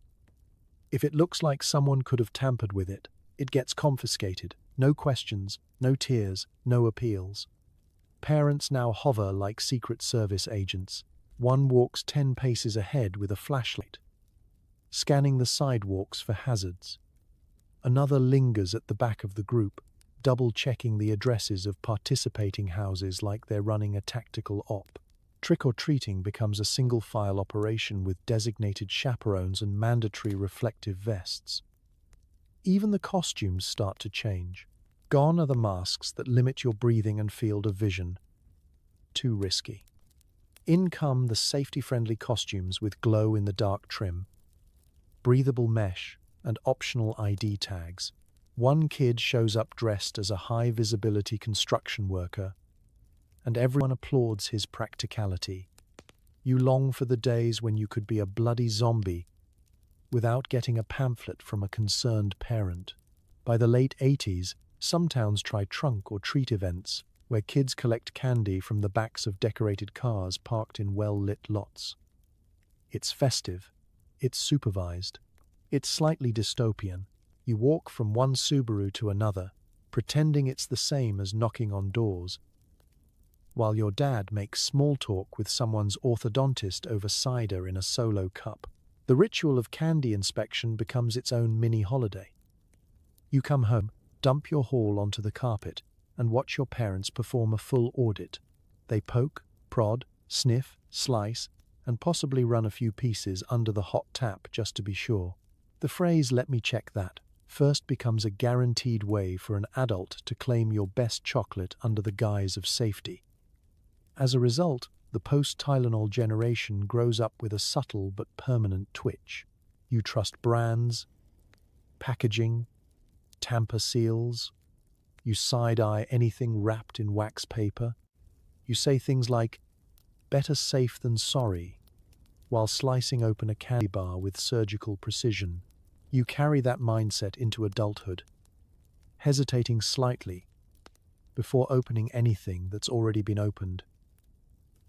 If it looks like someone could have tampered with it, it gets confiscated. No questions, no tears, no appeals. Parents now hover like Secret Service agents. One walks 10 paces ahead with a flashlight, scanning the sidewalks for hazards. Another lingers at the back of the group, double-checking the addresses of participating houses like they're running a tactical op. Trick-or-treating becomes a single-file operation with designated chaperones and mandatory reflective vests. Even the costumes start to change. Gone are the masks that limit your breathing and field of vision. Too risky. In come the safety-friendly costumes with glow-in-the-dark trim, breathable mesh, and optional ID tags. One kid shows up dressed as a high-visibility construction worker, and everyone applauds his practicality. You long for the days when you could be a bloody zombie without getting a pamphlet from a concerned parent. By the late 80s, some towns tried trunk or treat events where kids collect candy from the backs of decorated cars parked in well-lit lots. It's festive. It's supervised. It's slightly dystopian. You walk from one Subaru to another, pretending it's the same as knocking on doors, while your dad makes small talk with someone's orthodontist over cider in a solo cup. The ritual of candy inspection becomes its own mini-holiday. You come home, dump your haul onto the carpet, and watch your parents perform a full audit. They poke, prod, sniff, slice, and possibly run a few pieces under the hot tap just to be sure. The phrase "let me check that" first becomes a guaranteed way for an adult to claim your best chocolate under the guise of safety. As a result, the post-Tylenol generation grows up with a subtle but permanent twitch. You trust brands, packaging, tamper seals. You side-eye anything wrapped in wax paper. You say things like, "better safe than sorry," while slicing open a candy bar with surgical precision. You carry that mindset into adulthood, hesitating slightly before opening anything that's already been opened.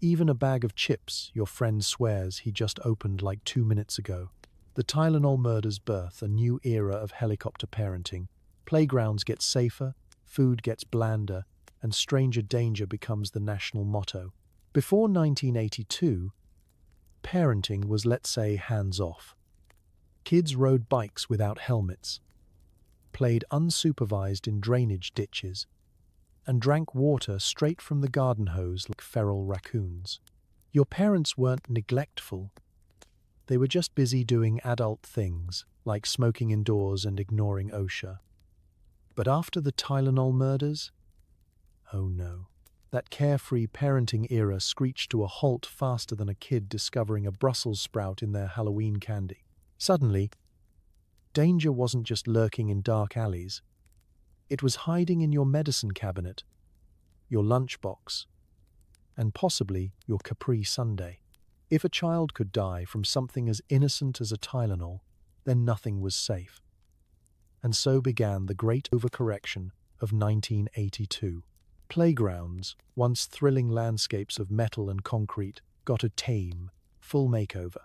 Even a bag of chips your friend swears he just opened like 2 minutes ago. The Tylenol murders birth a new era of helicopter parenting. Playgrounds get safer, food gets blander, and stranger danger becomes the national motto. Before 1982, parenting was, let's say, hands-off. Kids rode bikes without helmets, played unsupervised in drainage ditches, and drank water straight from the garden hose like feral raccoons. Your parents weren't neglectful. They were just busy doing adult things, like smoking indoors and ignoring OSHA. But after the Tylenol murders? Oh no. That carefree parenting era screeched to a halt faster than a kid discovering a Brussels sprout in their Halloween candy. Suddenly, danger wasn't just lurking in dark alleys. It was hiding in your medicine cabinet, your lunchbox, and possibly your Capri Sundae. If a child could die from something as innocent as a Tylenol, then nothing was safe. And so began the great overcorrection of 1982. Playgrounds, once thrilling landscapes of metal and concrete, got a tame, full makeover.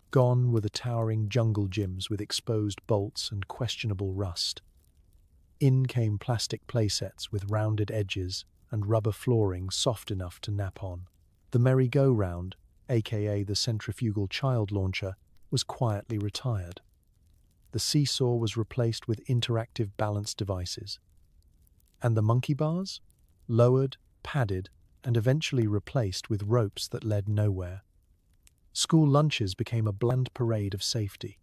Gone were the towering jungle gyms with exposed bolts and questionable rust. In came plastic playsets with rounded edges and rubber flooring soft enough to nap on. The merry-go-round, aka the centrifugal child launcher, was quietly retired. The seesaw was replaced with interactive balance devices. And the monkey bars? Lowered, padded, and eventually replaced with ropes that led nowhere. School lunches became a bland parade of safety.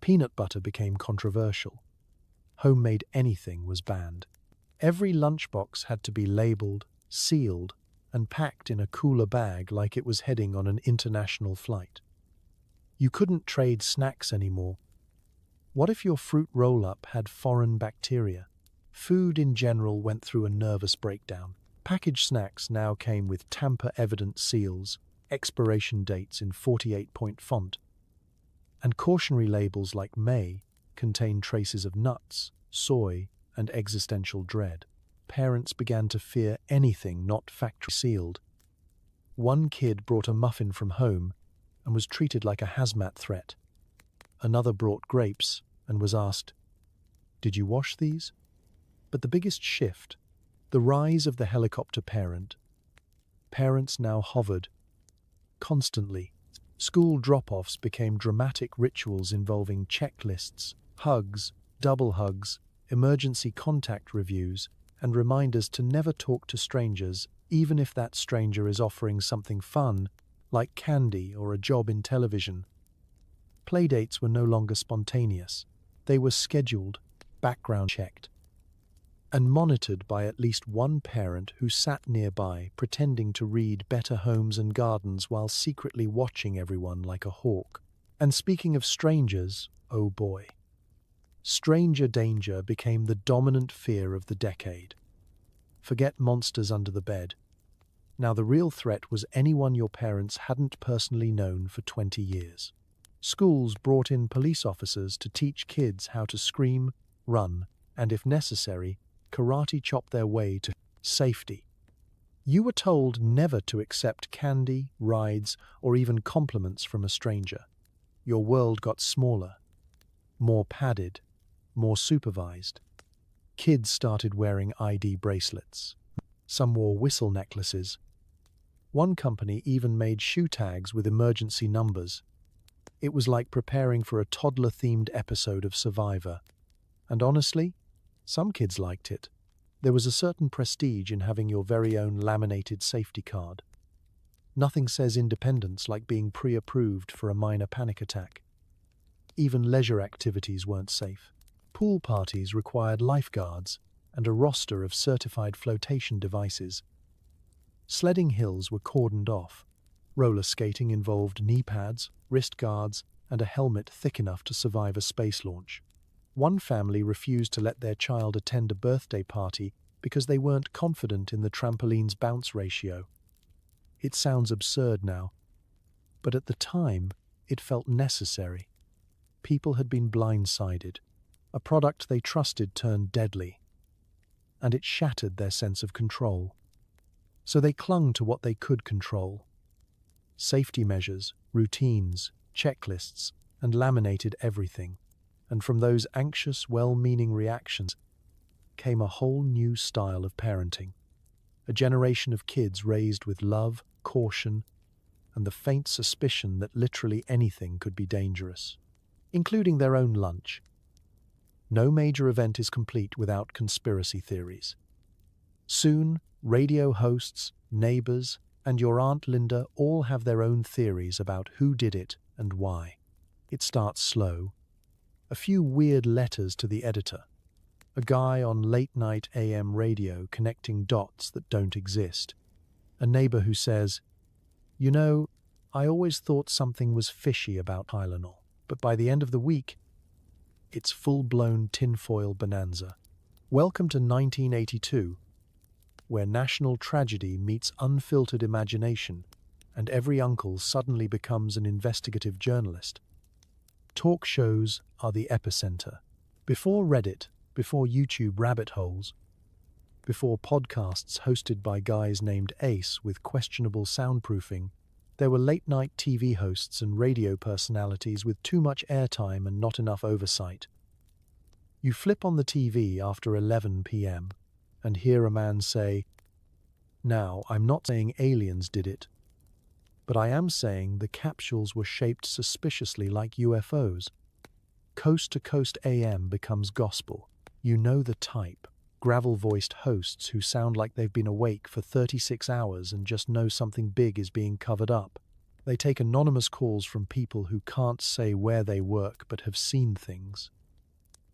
Peanut butter became controversial. Homemade anything was banned. Every lunchbox had to be labeled, sealed, and packed in a cooler bag like it was heading on an international flight. You couldn't trade snacks anymore. What if your fruit roll-up had foreign bacteria? Food in general went through a nervous breakdown. Packaged snacks now came with tamper-evident seals, expiration dates in 48-point font, and cautionary labels like "may" contain traces of nuts, soy, and existential dread. Parents began to fear anything not factory sealed. One kid brought a muffin from home and was treated like a hazmat threat. Another brought grapes and was asked, "Did you wash these?" But the biggest shift, the rise of the helicopter parent. Parents now hovered constantly. School drop-offs became dramatic rituals involving checklists, hugs, double hugs, emergency contact reviews, and reminders to never talk to strangers, even if that stranger is offering something fun, like candy or a job in television. Playdates were no longer spontaneous. They were scheduled, background checked, and monitored by at least one parent who sat nearby pretending to read Better Homes and Gardens while secretly watching everyone like a hawk. And speaking of strangers, oh boy. Stranger danger became the dominant fear of the decade. Forget monsters under the bed. Now the real threat was anyone your parents hadn't personally known for 20 years. Schools brought in police officers to teach kids how to scream, run, and if necessary, karate chop their way to safety. You were told never to accept candy, rides, or even compliments from a stranger. Your world got smaller, more padded, more supervised. Kids started wearing ID bracelets. Some wore whistle necklaces. One company even made shoe tags with emergency numbers. It was like preparing for a toddler-themed episode of Survivor. And honestly, some kids liked it. There was a certain prestige in having your very own laminated safety card. Nothing says independence like being pre-approved for a minor panic attack. Even leisure activities weren't safe. Pool parties required lifeguards and a roster of certified flotation devices. Sledding hills were cordoned off. Roller skating involved knee pads, wrist guards, and a helmet thick enough to survive a space launch. One family refused to let their child attend a birthday party because they weren't confident in the trampoline's bounce ratio. It sounds absurd now, but at the time, it felt necessary. People had been blindsided. A product they trusted turned deadly, and it shattered their sense of control. So they clung to what they could control. Safety measures, routines, checklists, and laminated everything. And from those anxious, well-meaning reactions came a whole new style of parenting. A generation of kids raised with love, caution, and the faint suspicion that literally anything could be dangerous, including their own lunch. No major event is complete without conspiracy theories. Soon, radio hosts, neighbors, and your Aunt Linda all have their own theories about who did it and why. It starts slow. A few weird letters to the editor. A guy on late-night AM radio connecting dots that don't exist. A neighbor who says, "You know, I always thought something was fishy about Tylenol, but by the end of the week, it's full-blown tinfoil bonanza." Welcome to 1982, where national tragedy meets unfiltered imagination, and every uncle suddenly becomes an investigative journalist. Talk shows are the epicenter. Before Reddit, before YouTube rabbit holes, before podcasts hosted by guys named Ace with questionable soundproofing, there were late-night TV hosts and radio personalities with too much airtime and not enough oversight. You flip on the TV after 11 p.m. and hear a man say, "Now, I'm not saying aliens did it, but I am saying the capsules were shaped suspiciously like UFOs." Coast-to-coast AM becomes gospel. You know the type. Gravel-voiced hosts who sound like they've been awake for 36 hours and just know something big is being covered up. They take anonymous calls from people who can't say where they work but have seen things.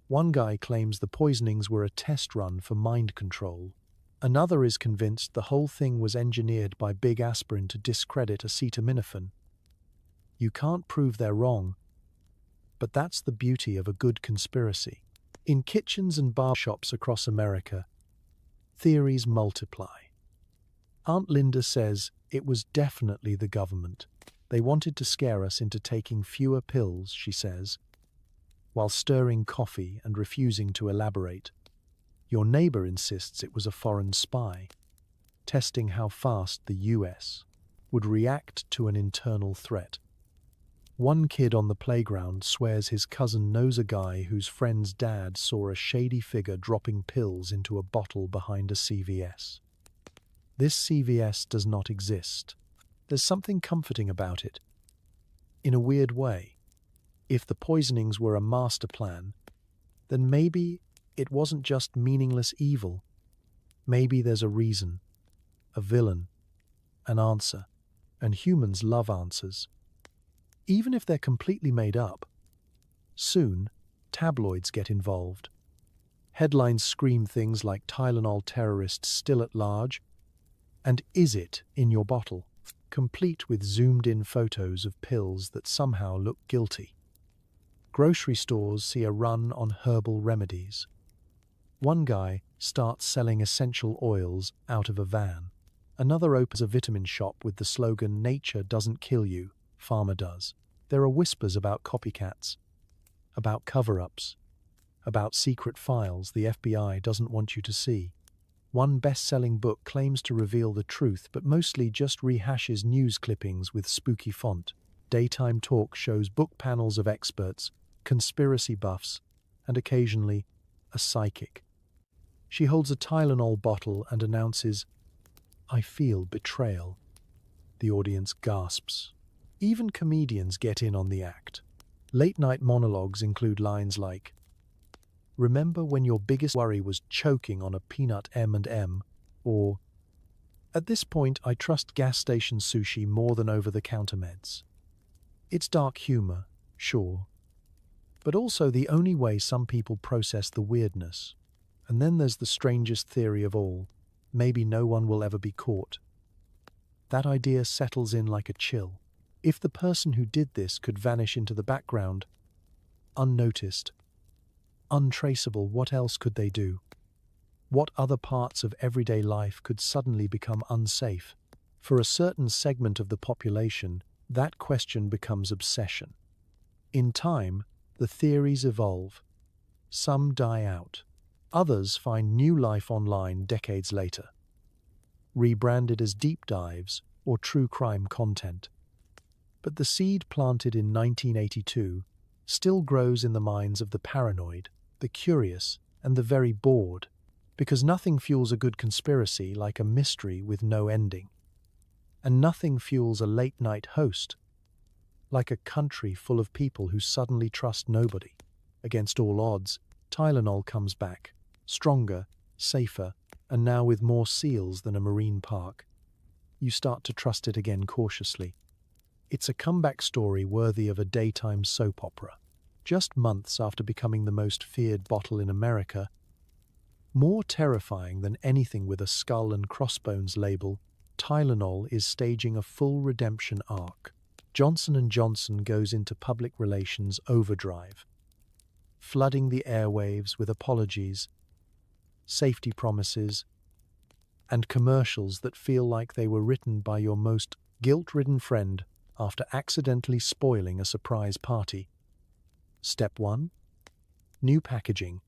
One guy claims the poisonings were a test run for mind control. Another is convinced the whole thing was engineered by Big Aspirin to discredit acetaminophen. You can't prove they're wrong, but that's the beauty of a good conspiracy. In kitchens and bar shops across America, theories multiply. Aunt Linda says it was definitely the government. They wanted to scare us into taking fewer pills, she says, while stirring coffee and refusing to elaborate. Your neighbor insists it was a foreign spy, testing how fast the US would react to an internal threat. One kid on the playground swears his cousin knows a guy whose friend's dad saw a shady figure dropping pills into a bottle behind a CVS. This CVS does not exist. There's something comforting about it. In a weird way, if the poisonings were a master plan, then maybe it wasn't just meaningless evil. Maybe there's a reason, a villain, an answer, and humans love answers. Even if they're completely made up. Soon, tabloids get involved. Headlines scream things like "Tylenol terrorists still at large" and "Is it in your bottle?" complete with zoomed-in photos of pills that somehow look guilty. Grocery stores see a run on herbal remedies. One guy starts selling essential oils out of a van. Another opens a vitamin shop with the slogan, "Nature doesn't kill you, Pharma does." There are whispers about copycats, about cover-ups, about secret files the FBI doesn't want you to see. One best-selling book claims to reveal the truth, but mostly just rehashes news clippings with spooky font. Daytime talk shows book panels of experts, conspiracy buffs, and occasionally a psychic. She holds a Tylenol bottle and announces, "I feel betrayal." The audience gasps. Even comedians get in on the act. Late-night monologues include lines like, Remember when your biggest worry was choking on a peanut M&M? Or, at this point, I trust gas station sushi more than over-the-counter meds. It's dark humor, sure, but also the only way some people process the weirdness. And then there's the strangest theory of all. Maybe no one will ever be caught. That idea settles in like a chill. If the person who did this could vanish into the background, unnoticed, untraceable, what else could they do? What other parts of everyday life could suddenly become unsafe? For a certain segment of the population, that question becomes obsession. In time, the theories evolve. Some die out. Others find new life online decades later, rebranded as deep dives or true crime content. But the seed planted in 1982 still grows in the minds of the paranoid, the curious, and the very bored, because nothing fuels a good conspiracy like a mystery with no ending. And nothing fuels a late-night host like a country full of people who suddenly trust nobody. Against all odds, Tylenol comes back, stronger, safer, and now with more seals than a marine park. You start to trust it again cautiously. It's a comeback story worthy of a daytime soap opera. Just months after becoming the most feared bottle in America, more terrifying than anything with a skull and crossbones label, Tylenol is staging a full redemption arc. Johnson & Johnson goes into public relations overdrive, flooding the airwaves with apologies, safety promises, and commercials that feel like they were written by your most guilt-ridden friend after accidentally spoiling a surprise party. Step 1. New packaging.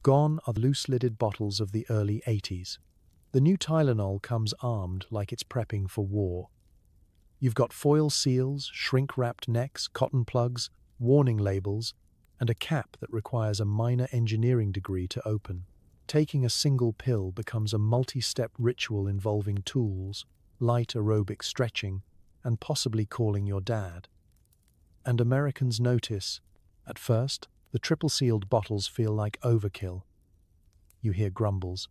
Gone are the loose-lidded bottles of the early 80s. The new Tylenol comes armed like it's prepping for war. You've got foil seals, shrink-wrapped necks, cotton plugs, warning labels, and a cap that requires a minor engineering degree to open. Taking a single pill becomes a multi-step ritual involving tools, light aerobic stretching, and possibly calling your dad. And Americans notice. At first, the triple-sealed bottles feel like overkill. You hear grumbles.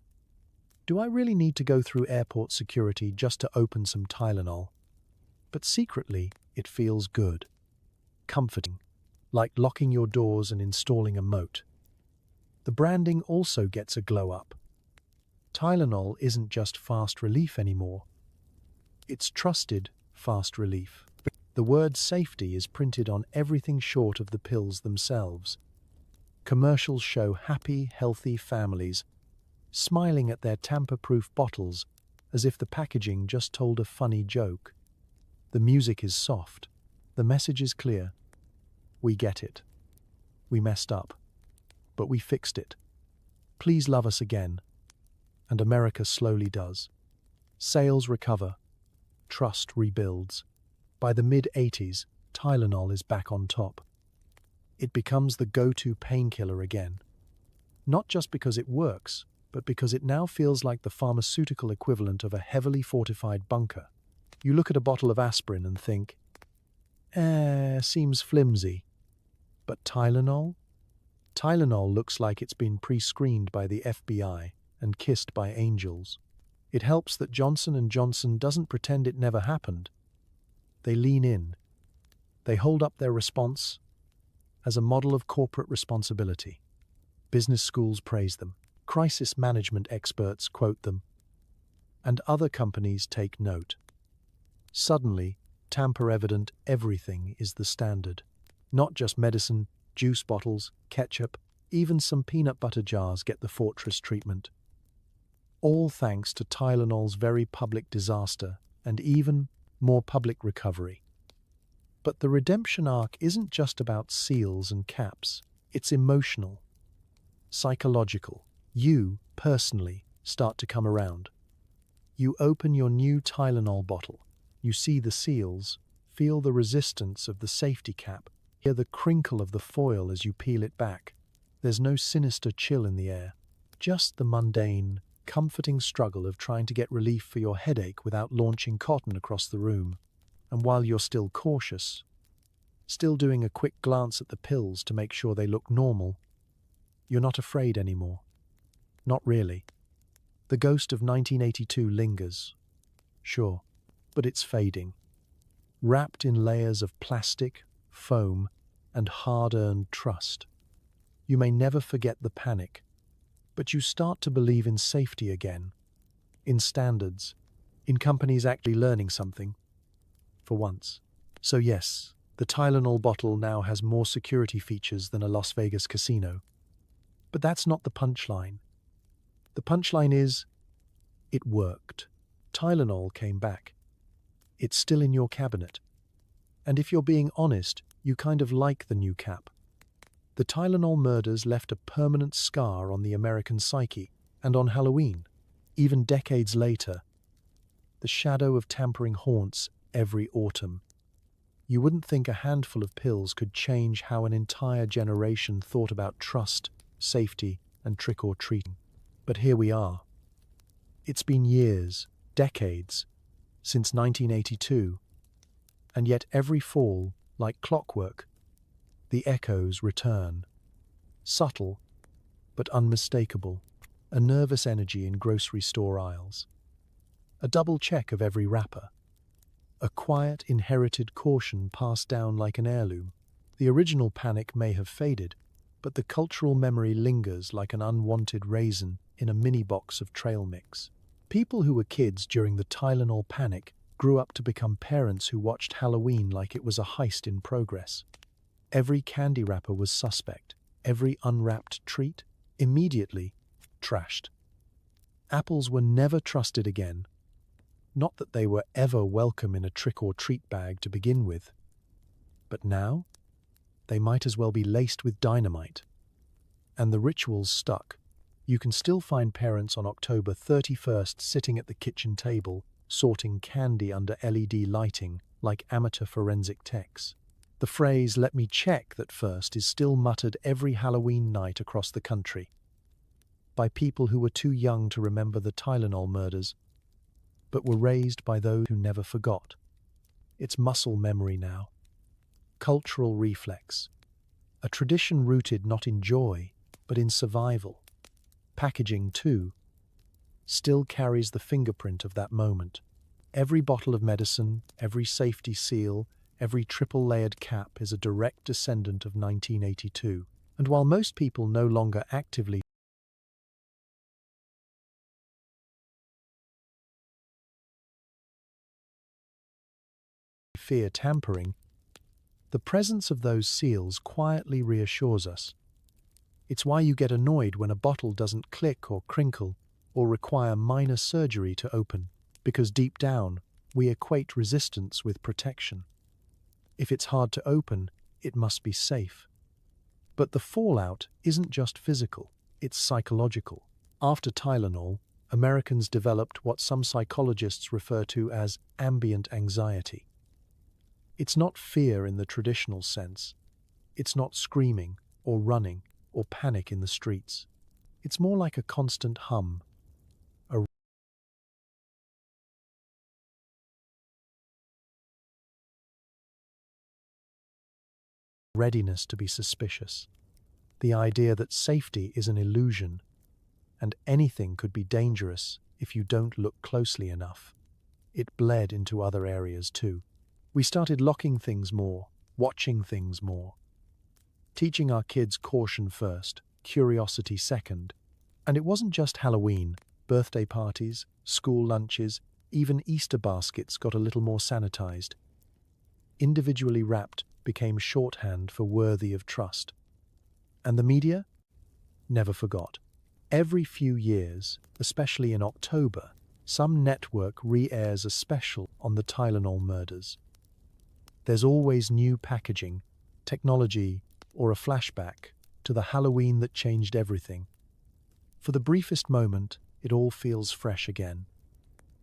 Do I really need to go through airport security just to open some Tylenol? But secretly, it feels good. Comforting. Like locking your doors and installing a moat. The branding also gets a glow-up. Tylenol isn't just fast relief anymore. It's trusted fast relief. The word safety is printed on everything short of the pills themselves. Commercials show happy, healthy families smiling at their tamper-proof bottles as if the packaging just told a funny joke. The music is soft. The message is clear. We get it. We messed up. But we fixed it. Please love us again. And America slowly does. Sales recover. Trust rebuilds. By the mid-80s, Tylenol is back on top. It becomes the go-to painkiller again. Not just because it works, but because it now feels like the pharmaceutical equivalent of a heavily fortified bunker. You look at a bottle of aspirin and think, seems flimsy. But Tylenol? Tylenol looks like it's been pre-screened by the FBI and kissed by angels. It helps that Johnson & Johnson doesn't pretend it never happened. They lean in. They hold up their response as a model of corporate responsibility. Business schools praise them. Crisis management experts quote them. And other companies take note. Suddenly, tamper-evident everything is the standard. Not just medicine, juice bottles, ketchup, even some peanut butter jars get the fortress treatment. All thanks to Tylenol's very public disaster and even more public recovery. But the redemption arc isn't just about seals and caps. It's emotional, psychological. You, personally, start to come around. You open your new Tylenol bottle. You see the seals, feel the resistance of the safety cap, hear the crinkle of the foil as you peel it back. There's no sinister chill in the air, just the mundane, comforting struggle of trying to get relief for your headache without launching cotton across the room. And while you're still cautious, still doing a quick glance at the pills to make sure they look normal, You're not afraid anymore. Not really. The ghost of 1982 lingers, sure, but it's fading, wrapped in layers of plastic, foam, and hard-earned trust. You may never forget the panic, but you start to believe in safety again, in standards, in companies actually learning something, for once. So yes, the Tylenol bottle now has more security features than a Las Vegas casino. But that's not the punchline. The punchline is, it worked. Tylenol came back. It's still in your cabinet. And if you're being honest, you kind of like the new cap. The Tylenol murders left a permanent scar on the American psyche, and on Halloween, even decades later, the shadow of tampering haunts every autumn. You wouldn't think a handful of pills could change how an entire generation thought about trust, safety, and trick-or-treating. But here we are. It's been years, decades, since 1982, and yet every fall, like clockwork, the echoes return. Subtle, but unmistakable, a nervous energy in grocery store aisles. A double check of every wrapper. A quiet, inherited caution passed down like an heirloom. The original panic may have faded, but the cultural memory lingers like an unwanted raisin in a mini box of trail mix. People who were kids during the Tylenol panic grew up to become parents who watched Halloween like it was a heist in progress. Every candy wrapper was suspect, every unwrapped treat, immediately trashed. Apples were never trusted again. Not that they were ever welcome in a trick-or-treat bag to begin with. But now, they might as well be laced with dynamite. And the rituals stuck. You can still find parents on October 31st sitting at the kitchen table, sorting candy under LED lighting like amateur forensic techs. The phrase, "let me check that first," is still muttered every Halloween night across the country. By people who were too young to remember the Tylenol murders, but were raised by those who never forgot. It's muscle memory now. Cultural reflex. A tradition rooted not in joy, but in survival. Packaging, too, still carries the fingerprint of that moment. Every bottle of medicine, every safety seal, every triple-layered cap is a direct descendant of 1982. And while most people no longer actively fear tampering, the presence of those seals quietly reassures us. It's why you get annoyed when a bottle doesn't click or crinkle or require minor surgery to open, because deep down, we equate resistance with protection. If it's hard to open, it must be safe. But the fallout isn't just physical, it's psychological. After Tylenol, Americans developed what some psychologists refer to as ambient anxiety. It's not fear in the traditional sense. It's not screaming or running or panic in the streets. It's more like a constant hum, a readiness to be suspicious. The idea that safety is an illusion and anything could be dangerous if you don't look closely enough. It bled into other areas too. We started locking things more, watching things more, teaching our kids caution first, curiosity second. And it wasn't just Halloween. Birthday parties, school lunches, even Easter baskets got a little more sanitized. Individually wrapped became shorthand for worthy of trust. And the media never forgot. Every few years, especially in October, some network re-airs a special on the Tylenol murders. There's always new packaging, technology, or a flashback to the Halloween that changed everything. For the briefest moment, it all feels fresh again.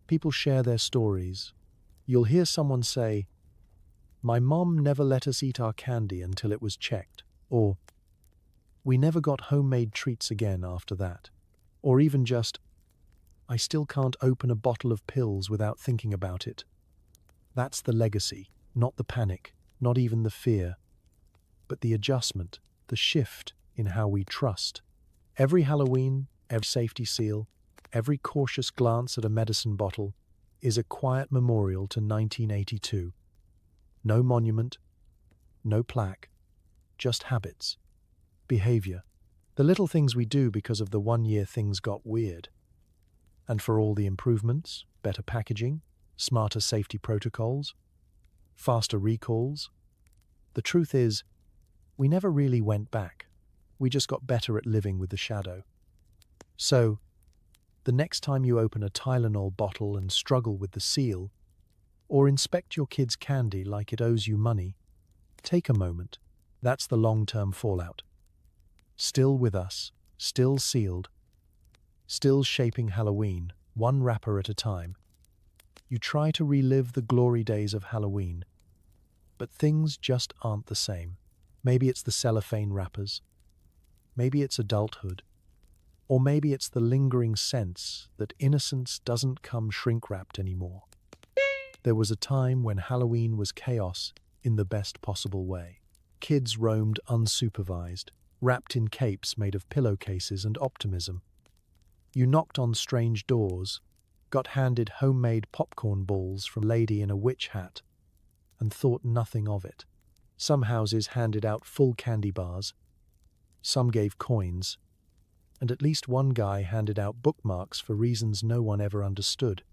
People share their stories. You'll hear someone say, "My mom never let us eat our candy until it was checked," or "We never got homemade treats again after that," or even just, "I still can't open a bottle of pills without thinking about it." That's the legacy, not the panic, not even the fear, but the adjustment, the shift in how we trust. Every Halloween, every safety seal, every cautious glance at a medicine bottle is a quiet memorial to 1982. No monument, no plaque, just habits, behavior, the little things we do because of the 1 year things got weird. And for all the improvements, better packaging, smarter safety protocols, faster recalls, the truth is, we never really went back. We just got better at living with the shadow. So, the next time you open a Tylenol bottle and struggle with the seal, or inspect your kid's candy like it owes you money, take a moment. That's the long-term fallout. Still with us, still sealed, still shaping Halloween, one wrapper at a time. You try to relive the glory days of Halloween, but things just aren't the same. Maybe it's the cellophane wrappers, maybe it's adulthood, or maybe it's the lingering sense that innocence doesn't come shrink-wrapped anymore. There was a time when Halloween was chaos in the best possible way. Kids roamed unsupervised, wrapped in capes made of pillowcases and optimism. You knocked on strange doors, got handed homemade popcorn balls from a lady in a witch hat, and thought nothing of it. Some houses handed out full candy bars, some gave coins, and at least one guy handed out bookmarks for reasons no one ever understood.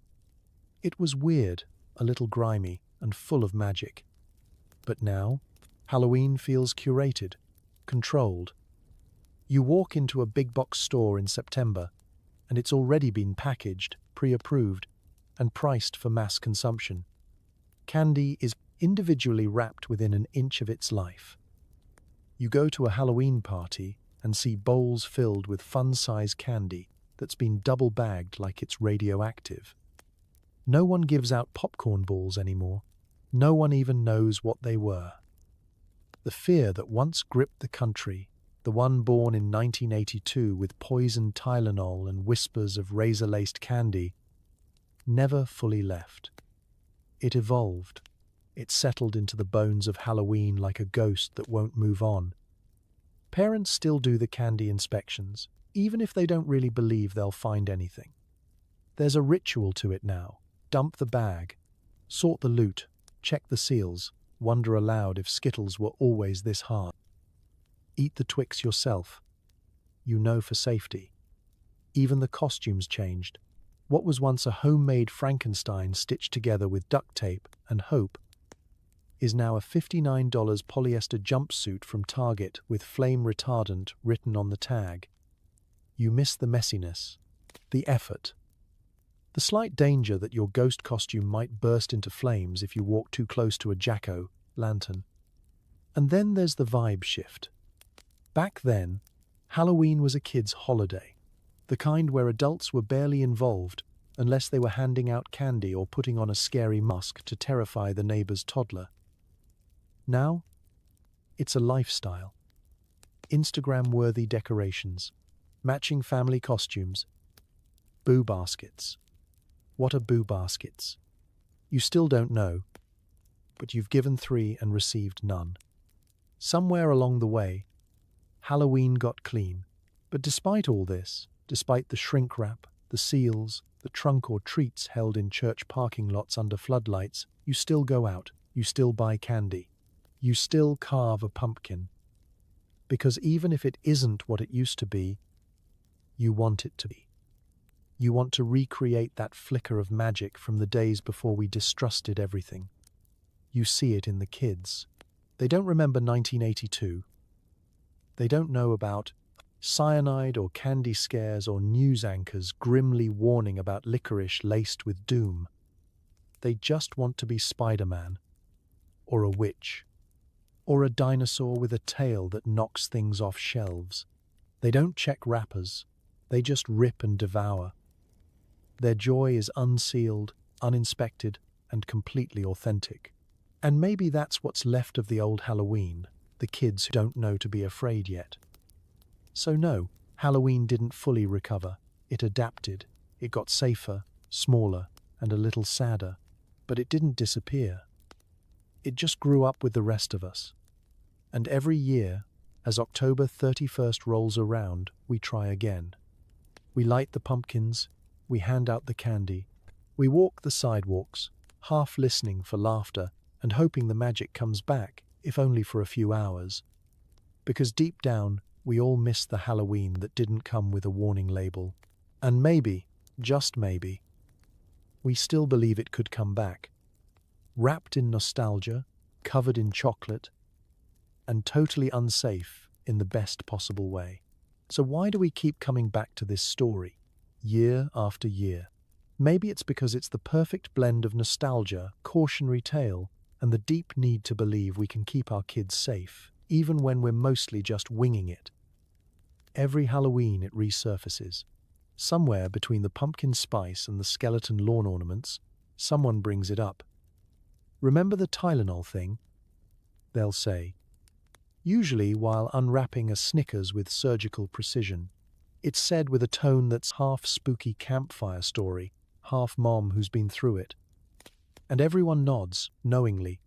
It was weird, a little grimy, and full of magic. But now, Halloween feels curated, controlled. You walk into a big box store in September, and it's already been packaged, pre-approved, and priced for mass consumption. Candy is individually wrapped within an inch of its life. You go to a Halloween party and see bowls filled with fun-size candy that's been double-bagged like it's radioactive. No one gives out popcorn balls anymore. No one even knows what they were. The fear that once gripped the country, the one born in 1982 with poisoned Tylenol and whispers of razor-laced candy, never fully left. It evolved. It settled into the bones of Halloween like a ghost that won't move on. Parents still do the candy inspections, even if they don't really believe they'll find anything. There's a ritual to it now. Dump the bag, sort the loot, check the seals, wonder aloud if Skittles were always this hard. Eat the Twix yourself. You know for safety. Even the costumes changed. What was once a homemade Frankenstein stitched together with duct tape and hope is now a $59 polyester jumpsuit from Target with flame retardant written on the tag. You miss the messiness, the effort, the slight danger that your ghost costume might burst into flames if you walk too close to a jack-o'-lantern. And then there's the vibe shift. Back then, Halloween was a kid's holiday, the kind where adults were barely involved unless they were handing out candy or putting on a scary mask to terrify the neighbor's toddler. Now, it's a lifestyle. Instagram-worthy decorations, matching family costumes, boo baskets. What are boo baskets? You still don't know, but you've given 3 and received none. Somewhere along the way, Halloween got clean. But despite all this, despite the shrink wrap, the seals, the trunk or treats held in church parking lots under floodlights, you still go out, you still buy candy, you still carve a pumpkin. Because even if it isn't what it used to be, you want it to be. You want to recreate that flicker of magic from the days before we distrusted everything. You see it in the kids. They don't remember 1982. They don't know about cyanide or candy scares or news anchors grimly warning about licorice laced with doom. They just want to be Spider-Man, or a witch, or a dinosaur with a tail that knocks things off shelves. They don't check wrappers. They just rip and devour. Their joy is unsealed, uninspected, and completely authentic. And maybe that's what's left of the old Halloween, the kids who don't know to be afraid yet. So no, Halloween didn't fully recover. It adapted. It got safer, smaller, and a little sadder. But it didn't disappear. It just grew up with the rest of us. And every year, As October 31st rolls around, we try again. We light the pumpkins, we hand out the candy, we walk the sidewalks, half listening for laughter and hoping the magic comes back, if only for a few hours. Because deep down, we all miss the Halloween that didn't come with a warning label. And maybe, just maybe, we still believe it could come back. Wrapped in nostalgia, covered in chocolate, and totally unsafe in the best possible way. So why do we keep coming back to this story, year after year? Maybe it's because it's the perfect blend of nostalgia, cautionary tale, and the deep need to believe we can keep our kids safe, even when we're mostly just winging it. Every Halloween it resurfaces. Somewhere between the pumpkin spice and the skeleton lawn ornaments, someone brings it up. Remember the Tylenol thing? They'll say. Usually while unwrapping a Snickers with surgical precision. It's said with a tone that's half spooky campfire story, half mom who's been through it. And everyone nods, knowingly,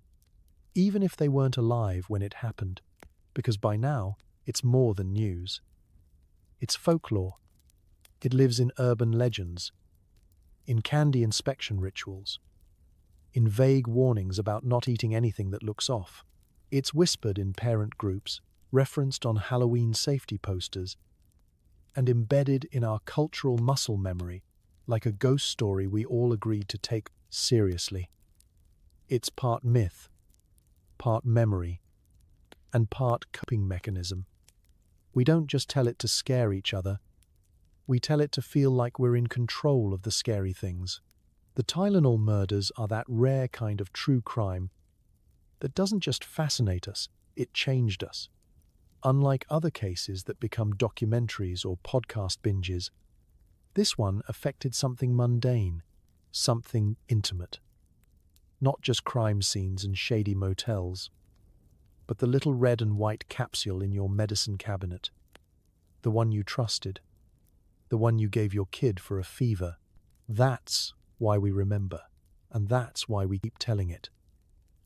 even if they weren't alive when it happened, because by now, it's more than news. It's folklore. It lives in urban legends, in candy inspection rituals, in vague warnings about not eating anything that looks off. It's whispered in parent groups, referenced on Halloween safety posters, and embedded in our cultural muscle memory like a ghost story we all agreed to take seriously. It's part myth, part memory, and part coping mechanism. We don't just tell it to scare each other, we tell it to feel like we're in control of the scary things. The Tylenol murders are that rare kind of true crime that doesn't just fascinate us, it changed us. Unlike other cases that become documentaries or podcast binges, this one affected something mundane, something intimate. Not just crime scenes and shady motels, but the little red and white capsule in your medicine cabinet, the one you trusted, the one you gave your kid for a fever. That's why we remember, and that's why we keep telling it.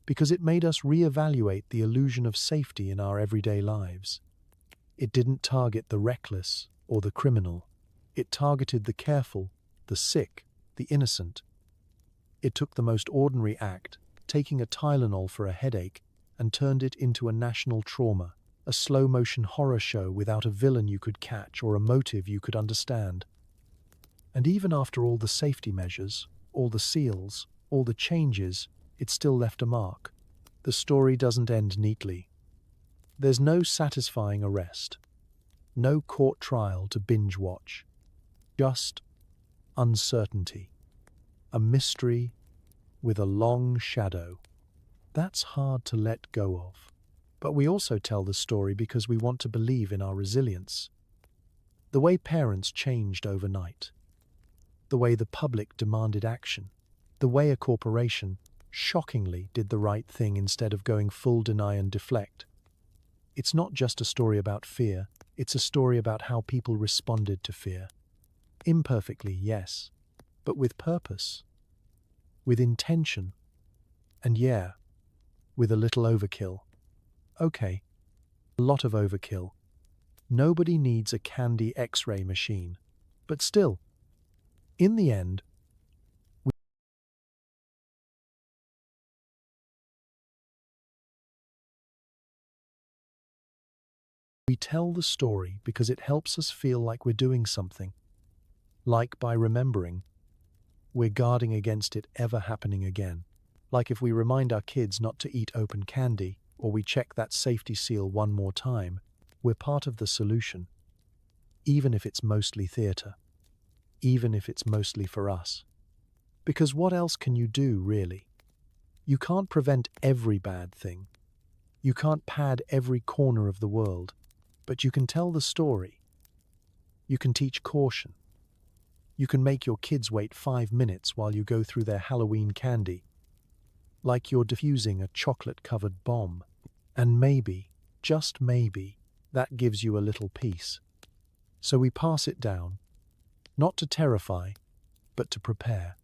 Because it made us reevaluate the illusion of safety in our everyday lives. It didn't target the reckless or the criminal. It targeted the careful, the sick, the innocent. It took the most ordinary act, taking a Tylenol for a headache, and turned it into a national trauma, a slow-motion horror show without a villain you could catch or a motive you could understand. And even after all the safety measures, all the seals, all the changes, it still left a mark. The story doesn't end neatly. There's no satisfying arrest, no court trial to binge watch, just uncertainty, a mystery with a long shadow. That's hard to let go of. But we also tell the story because we want to believe in our resilience. The way parents changed overnight, the way the public demanded action, the way a corporation shockingly did the right thing instead of going full deny and deflect. It's not just a story about fear, it's a story about how people responded to fear. Imperfectly, yes, but with purpose, with intention, and yeah, with a little overkill. Okay, a lot of overkill. Nobody needs a candy X-ray machine. But still, in the end, we tell the story because it helps us feel like we're doing something. Like by remembering, we're guarding against it ever happening again. Like if we remind our kids not to eat open candy, or we check that safety seal one more time, we're part of the solution. Even if it's mostly theater. Even if it's mostly for us. Because what else can you do, really? You can't prevent every bad thing. You can't pad every corner of the world. But you can tell the story. You can teach caution. You can make your kids wait 5 minutes while you go through their Halloween candy, like you're defusing a chocolate-covered bomb. And maybe, just maybe, that gives you a little peace. So we pass it down, not to terrify, but to prepare.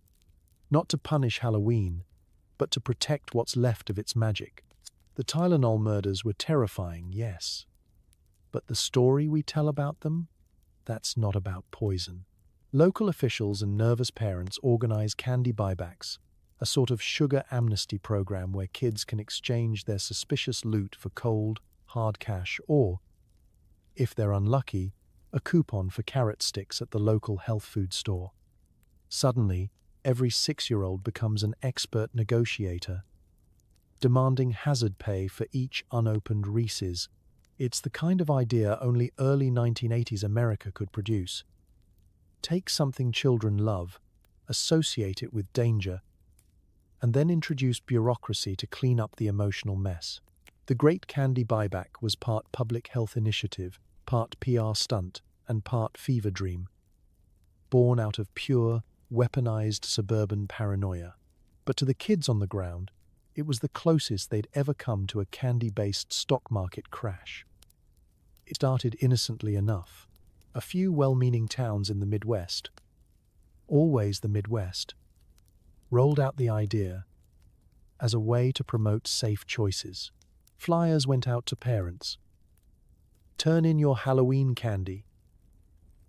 Not to punish Halloween, but to protect what's left of its magic. The Tylenol murders were terrifying, yes. But the story we tell about them? That's not about poison. Local officials and nervous parents organize candy buybacks, a sort of sugar amnesty program where kids can exchange their suspicious loot for cold, hard cash or, if they're unlucky, a coupon for carrot sticks at the local health food store. Suddenly, every 6-year-old becomes an expert negotiator, demanding hazard pay for each unopened Reese's. It's the kind of idea only early 1980s America could produce. Take something children love, associate it with danger, and then introduce bureaucracy to clean up the emotional mess. The Great Candy Buyback was part public health initiative, part PR stunt, and part fever dream, born out of pure, weaponized suburban paranoia. But to the kids on the ground, it was the closest they'd ever come to a candy-based stock market crash. It started innocently enough. A few well-meaning towns in the Midwest, always the Midwest, rolled out the idea as a way to promote safe choices. Flyers went out to parents. Turn in your Halloween candy,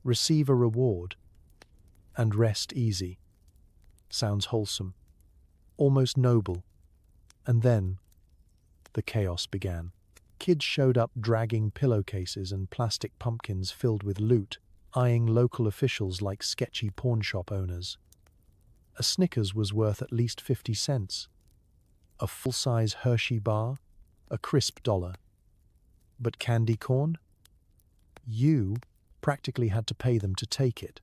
receive a reward, and rest easy. Sounds wholesome, almost noble. And then the chaos began. Kids showed up dragging pillowcases and plastic pumpkins filled with loot, eyeing local officials like sketchy pawnshop owners. A Snickers was worth at least 50 cents. A full-size Hershey bar, a crisp $1. But candy corn? You practically had to pay them to take it.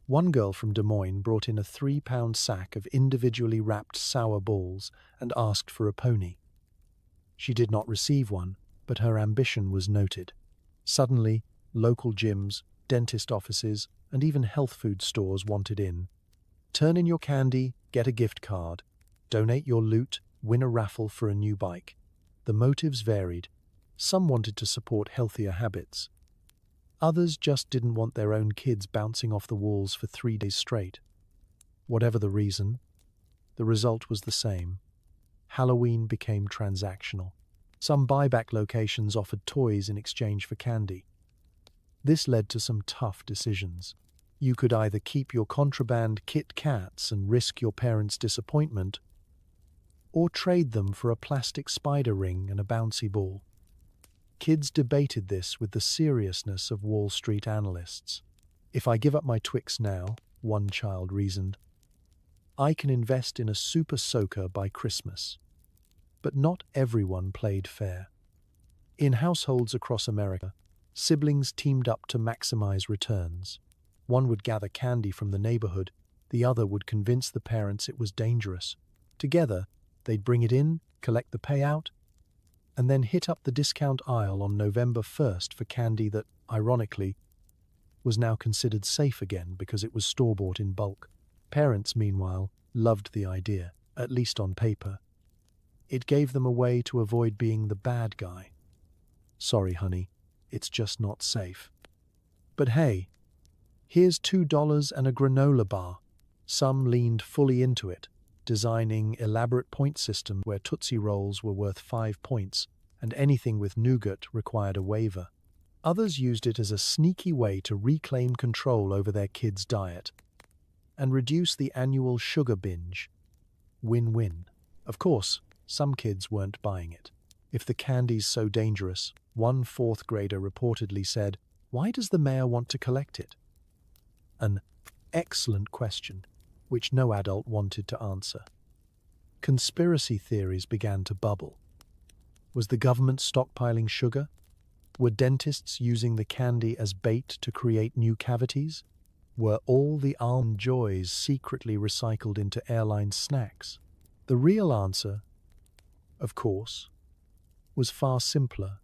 One girl from Des Moines brought in a 3-pound sack of individually wrapped sour balls and asked for a pony. She did not receive one, but her ambition was noted. Suddenly, local gyms, dentist offices, and even health food stores wanted in. Turn in your candy, get a gift card. Donate your loot, win a raffle for a new bike. The motives varied. Some wanted to support healthier habits. Others just didn't want their own kids bouncing off the walls for 3 days straight. Whatever the reason, the result was the same. Halloween became transactional. Some buyback locations offered toys in exchange for candy. This led to some tough decisions. You could either keep your contraband Kit Kats and risk your parents' disappointment, or trade them for a plastic spider ring and a bouncy ball. Kids debated this with the seriousness of Wall Street analysts. If I give up my Twix now, one child reasoned, I can invest in a super soaker by Christmas. But not everyone played fair. In households across America, siblings teamed up to maximize returns. One would gather candy from the neighborhood, the other would convince the parents it was dangerous. Together, they'd bring it in, collect the payout, and then hit up the discount aisle on November 1st for candy that, ironically, was now considered safe again because it was store-bought in bulk. Parents, meanwhile, loved the idea, at least on paper. It gave them a way to avoid being the bad guy. Sorry, honey, it's just not safe. But hey, here's $2 and a granola bar. Some leaned fully into it, designing elaborate point systems where Tootsie Rolls were worth 5 points, and anything with nougat required a waiver. Others used it as a sneaky way to reclaim control over their kids' diet and reduce the annual sugar binge. Win-win. Of course, some kids weren't buying it. If the candy's so dangerous, one 4th grader reportedly said, "Why does the mayor want to collect it?" An excellent question, which no adult wanted to answer. Conspiracy theories began to bubble. Was the government stockpiling sugar? Were dentists using the candy as bait to create new cavities? Were all the almond joys secretly recycled into airline snacks? The real answer, of course, was far simpler.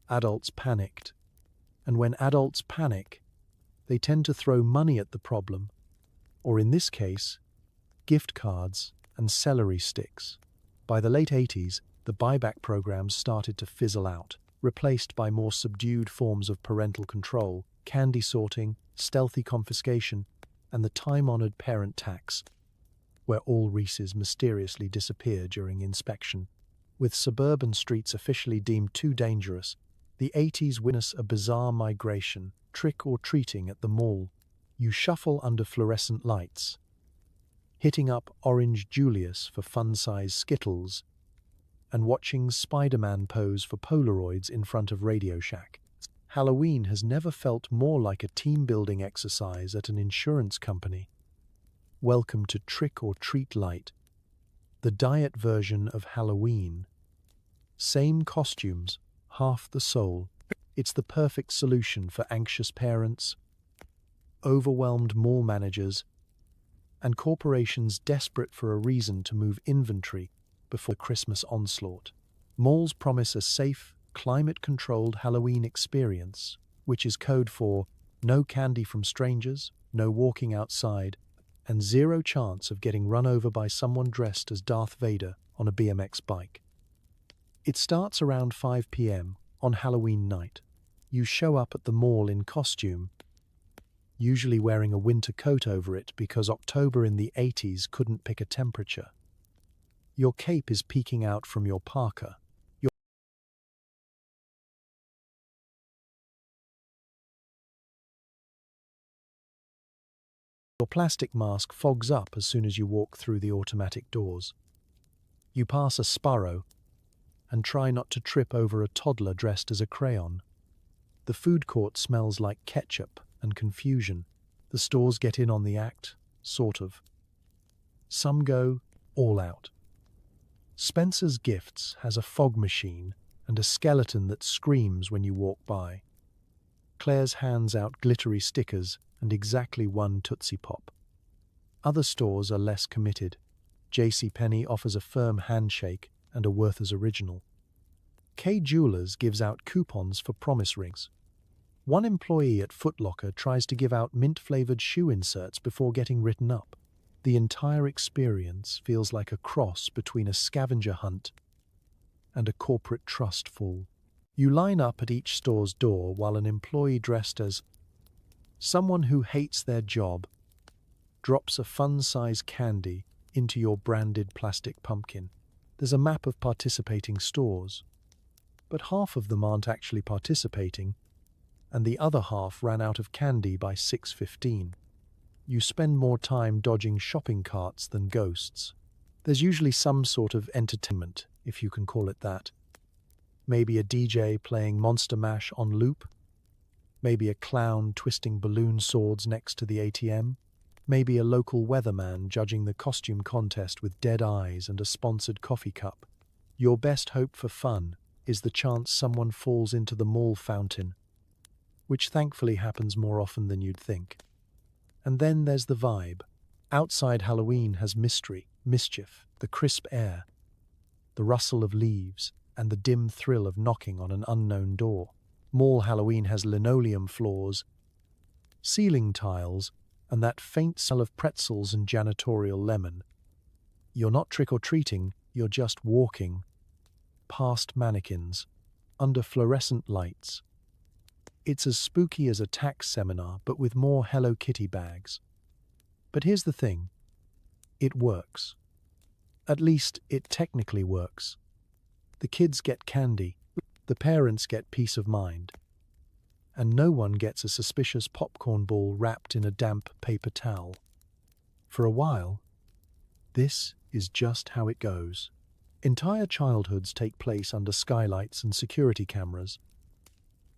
Adults panicked. And when adults panic, they tend to throw money at the problem, or in this case, gift cards and celery sticks. By the late 80s, the buyback programs started to fizzle out, replaced by more subdued forms of parental control, candy sorting, stealthy confiscation, and the time-honored parent tax, where all Reese's mysteriously disappear during inspection. With suburban streets officially deemed too dangerous, The 80s witness a bizarre migration, trick-or-treating at the mall. You shuffle under fluorescent lights, hitting up Orange Julius for fun-size Skittles, and watching Spider-Man pose for Polaroids in front of Radio Shack. Halloween has never felt more like a team-building exercise at an insurance company. Welcome to Trick or Treat Light, the diet version of Halloween. Same costumes, half the soul. It's the perfect solution for anxious parents, overwhelmed mall managers, and corporations desperate for a reason to move inventory before the Christmas onslaught. Malls promise a safe, climate-controlled Halloween experience, which is code for no candy from strangers, no walking outside, and zero chance of getting run over by someone dressed as Darth Vader on a BMX bike. It starts around 5 p.m. on Halloween night. You show up at the mall in costume, usually wearing a winter coat over it because October in the 80s couldn't pick a temperature. Your cape is peeking out from your parka. Your plastic mask fogs up as soon as you walk through the automatic doors. You pass a sparrow and try not to trip over a toddler dressed as a crayon. The food court smells like ketchup and confusion. The stores get in on the act, sort of. Some go all out. Spencer's Gifts has a fog machine and a skeleton that screams when you walk by. Claire's hands out glittery stickers and exactly one Tootsie Pop. Other stores are less committed. JCPenney offers a firm handshake and a Werther's Original. Kay Jewelers gives out coupons for promise rings. One employee at Foot Locker tries to give out mint-flavored shoe inserts before getting written up. The entire experience feels like a cross between a scavenger hunt and a corporate trust fall. You line up at each store's door while an employee dressed as someone who hates their job drops a fun-size candy into your branded plastic pumpkin. There's a map of participating stores, but half of them aren't actually participating, and the other half ran out of candy by 6:15. You spend more time dodging shopping carts than ghosts. There's usually some sort of entertainment, if you can call it that. Maybe a DJ playing Monster Mash on loop. Maybe a clown twisting balloon swords next to the ATM. Maybe a local weatherman judging the costume contest with dead eyes and a sponsored coffee cup. Your best hope for fun is the chance someone falls into the mall fountain, which thankfully happens more often than you'd think. And then there's the vibe. Outside Halloween has mystery, mischief, the crisp air, the rustle of leaves, and the dim thrill of knocking on an unknown door. Mall Halloween has linoleum floors, ceiling tiles, and that faint smell of pretzels and janitorial lemon. You're not trick-or-treating, you're just walking past mannequins, under fluorescent lights. It's as spooky as a tax seminar, but with more Hello Kitty bags. But here's the thing. It works. At least, it technically works. The kids get candy, the parents get peace of mind, and no one gets a suspicious popcorn ball wrapped in a damp paper towel. For a while, this is just how it goes. Entire childhoods take place under skylights and security cameras,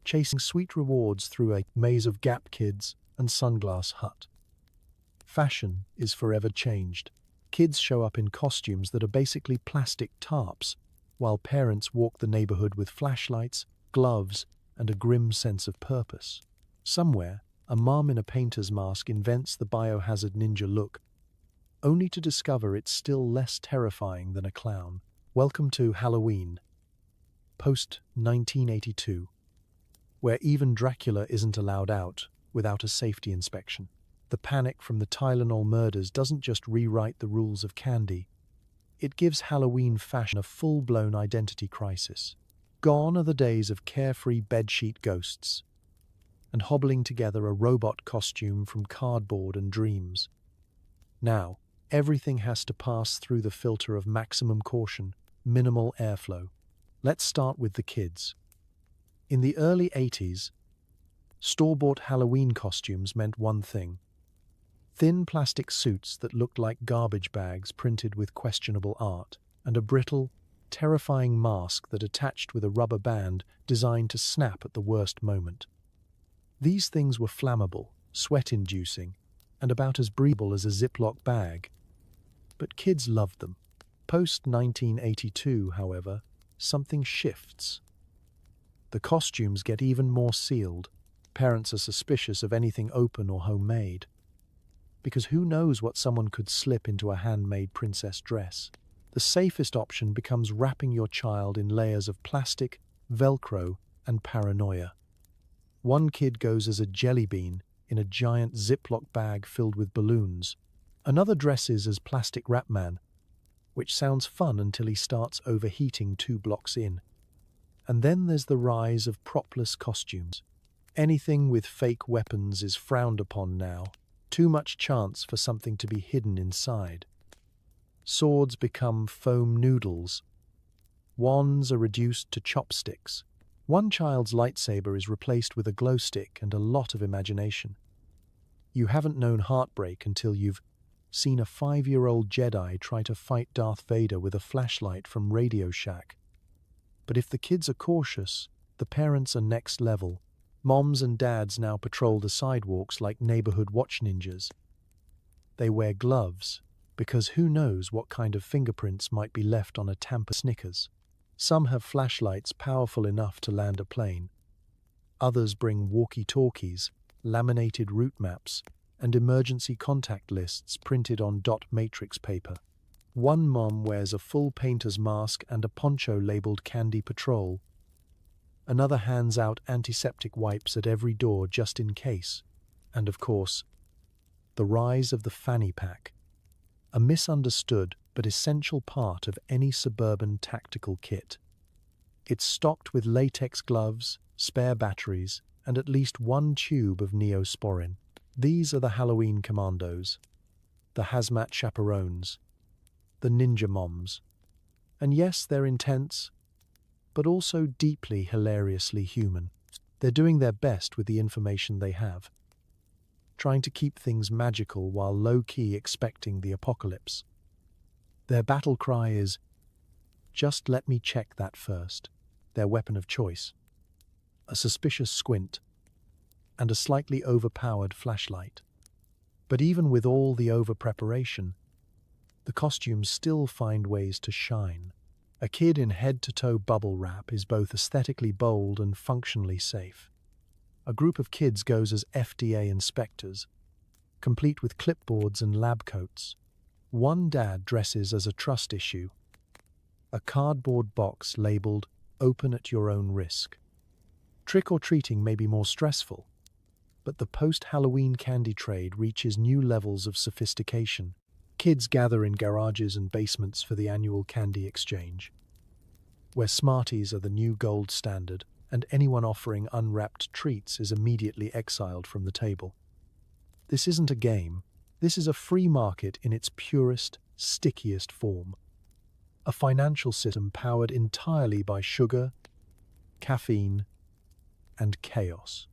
chasing sweet rewards through a maze of Gap Kids and Sunglass Hut. Fashion is forever changed. Kids show up in costumes that are basically plastic tarps, while parents walk the neighborhood with flashlights, gloves, and a grim sense of purpose. Somewhere, a mom in a painter's mask invents the biohazard ninja look, only to discover it's still less terrifying than a clown. Welcome to Halloween, post-1982, where even Dracula isn't allowed out without a safety inspection. The panic from the Tylenol murders doesn't just rewrite the rules of candy, it gives Halloween fashion a full-blown identity crisis. Gone are the days of carefree bedsheet ghosts and hobbling together a robot costume from cardboard and dreams. Now, everything has to pass through the filter of maximum caution, minimal airflow. Let's start with the kids. In the early 80s, store-bought Halloween costumes meant one thing: thin plastic suits that looked like garbage bags printed with questionable art, and a brittle, terrifying mask that attached with a rubber band designed to snap at the worst moment. These things were flammable, sweat-inducing, and about as breathable as a Ziploc bag. But kids loved them. Post-1982, however, something shifts. The costumes get even more sealed. Parents are suspicious of anything open or homemade. Because who knows what someone could slip into a handmade princess dress? The safest option becomes wrapping your child in layers of plastic, Velcro, and paranoia. One kid goes as a jelly bean in a giant Ziploc bag filled with balloons. Another dresses as Plastic Wrap Man, which sounds fun until he starts overheating 2 blocks in. And then there's the rise of propless costumes. Anything with fake weapons is frowned upon now. Too much chance for something to be hidden inside. Swords become foam noodles. Wands are reduced to chopsticks. One child's lightsaber is replaced with a glow stick and a lot of imagination. You haven't known heartbreak until you've seen a 5-year-old Jedi try to fight Darth Vader with a flashlight from Radio Shack. But if the kids are cautious, the parents are next level. Moms and dads now patrol the sidewalks like neighborhood watch ninjas. They wear gloves, because who knows what kind of fingerprints might be left on a Tampa Snickers. Some have flashlights powerful enough to land a plane. Others bring walkie-talkies, laminated route maps, and emergency contact lists printed on dot matrix paper. One mom wears a full painter's mask and a poncho labeled Candy Patrol. Another hands out antiseptic wipes at every door just in case. And of course, the rise of the fanny pack, a misunderstood but essential part of any suburban tactical kit. It's stocked with latex gloves, spare batteries, and at least 1 tube of Neosporin. These are the Halloween commandos, the hazmat chaperones, the ninja moms. And yes, they're intense, but also deeply hilariously human. They're doing their best with the information they have, trying to keep things magical while low-key expecting the apocalypse. Their battle cry is, "Just let me check that first." Their weapon of choice: a suspicious squint and a slightly overpowered flashlight. But even with all the over-preparation, the costumes still find ways to shine. A kid in head-to-toe bubble wrap is both aesthetically bold and functionally safe. A group of kids goes as FDA inspectors, complete with clipboards and lab coats. One dad dresses as a trust issue, a cardboard box labeled "Open at your own risk." Trick-or-treating may be more stressful, but the post-Halloween candy trade reaches new levels of sophistication. Kids gather in garages and basements for the annual candy exchange, where Smarties are the new gold standard, and anyone offering unwrapped treats is immediately exiled from the table. This isn't a game. This is a free market in its purest, stickiest form. A financial system powered entirely by sugar, caffeine, and chaos.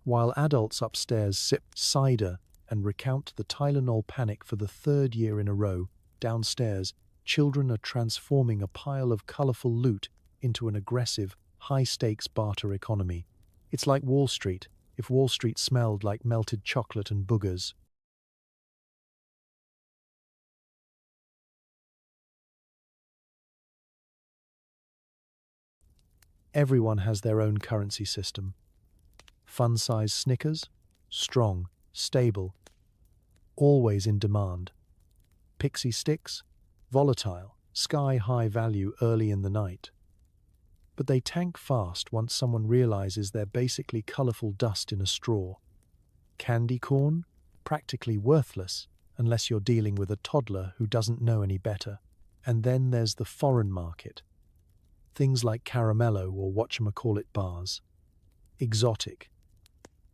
While adults upstairs sip cider and recount the Tylenol panic for the 3rd year in a row, downstairs, children are transforming a pile of colorful loot into an aggressive, high-stakes barter economy. It's like Wall Street, if Wall Street smelled like melted chocolate and boogers. Everyone has their own currency system. Fun-size Snickers, strong, stable, always in demand. Pixie sticks, volatile, sky-high value early in the night. But they tank fast once someone realizes they're basically colorful dust in a straw. Candy corn, practically worthless unless you're dealing with a toddler who doesn't know any better. And then there's the foreign market. Things like caramello or whatchamacallit bars. Exotic,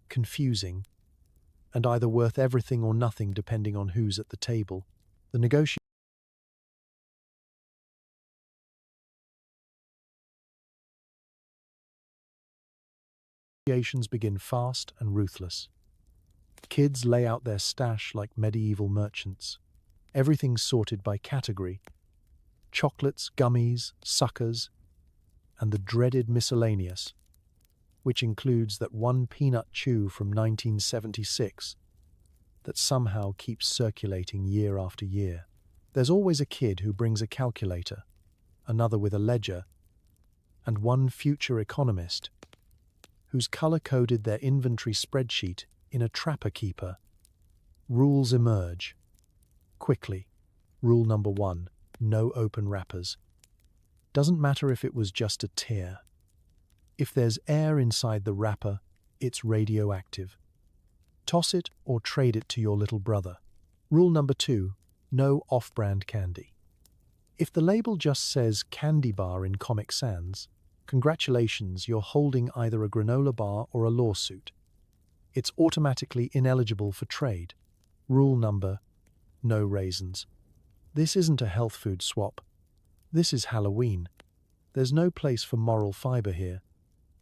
confusing, and either worth everything or nothing depending on who's at the table. The negotiation Negotiations begin fast and ruthless. Kids lay out their stash like medieval merchants. Everything's sorted by category: chocolates, gummies, suckers, and the dreaded miscellaneous, which includes that one peanut chew from 1976 that somehow keeps circulating year after year. There's always a kid who brings a calculator, another with a ledger, and one future economist who's color-coded their inventory spreadsheet in a trapper keeper. Rules emerge quickly. Rule number 1, no open wrappers. Doesn't matter if it was just a tear. If there's air inside the wrapper, it's radioactive. Toss it or trade it to your little brother. Rule number 2, no off-brand candy. If the label just says candy bar in Comic Sans, congratulations, you're holding either a granola bar or a lawsuit. It's automatically ineligible for trade. Rule number, no raisins. This isn't a health food swap. This is Halloween. There's no place for moral fiber here.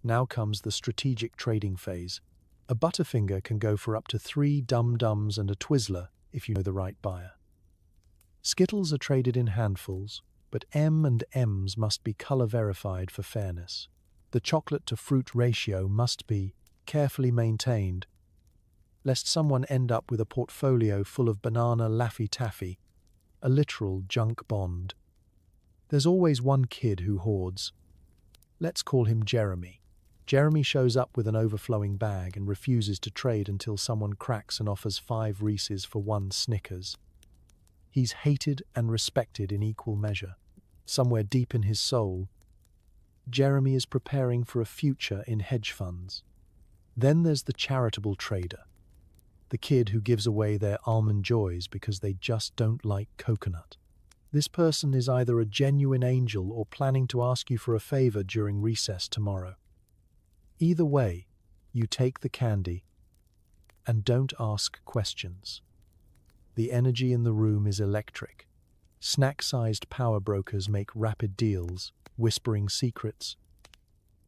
Now comes the strategic trading phase. A Butterfinger can go for up to 3 Dum-Dums and a Twizzler if you know the right buyer. Skittles are traded in handfuls, but M&Ms must be color verified for fairness. The chocolate-to-fruit ratio must be carefully maintained, lest someone end up with a portfolio full of banana Laffy Taffy, a literal junk bond. There's always one kid who hoards. Let's call him Jeremy. Jeremy shows up with an overflowing bag and refuses to trade until someone cracks and offers 5 Reese's for 1 Snickers. He's hated and respected in equal measure. Somewhere deep in his soul, Jeremy is preparing for a future in hedge funds. Then there's the charitable trader, the kid who gives away their almond joys because they just don't like coconut. This person is either a genuine angel or planning to ask you for a favor during recess tomorrow. Either way, you take the candy and don't ask questions. The energy in the room is electric. Snack-sized power brokers make rapid deals, whispering secrets,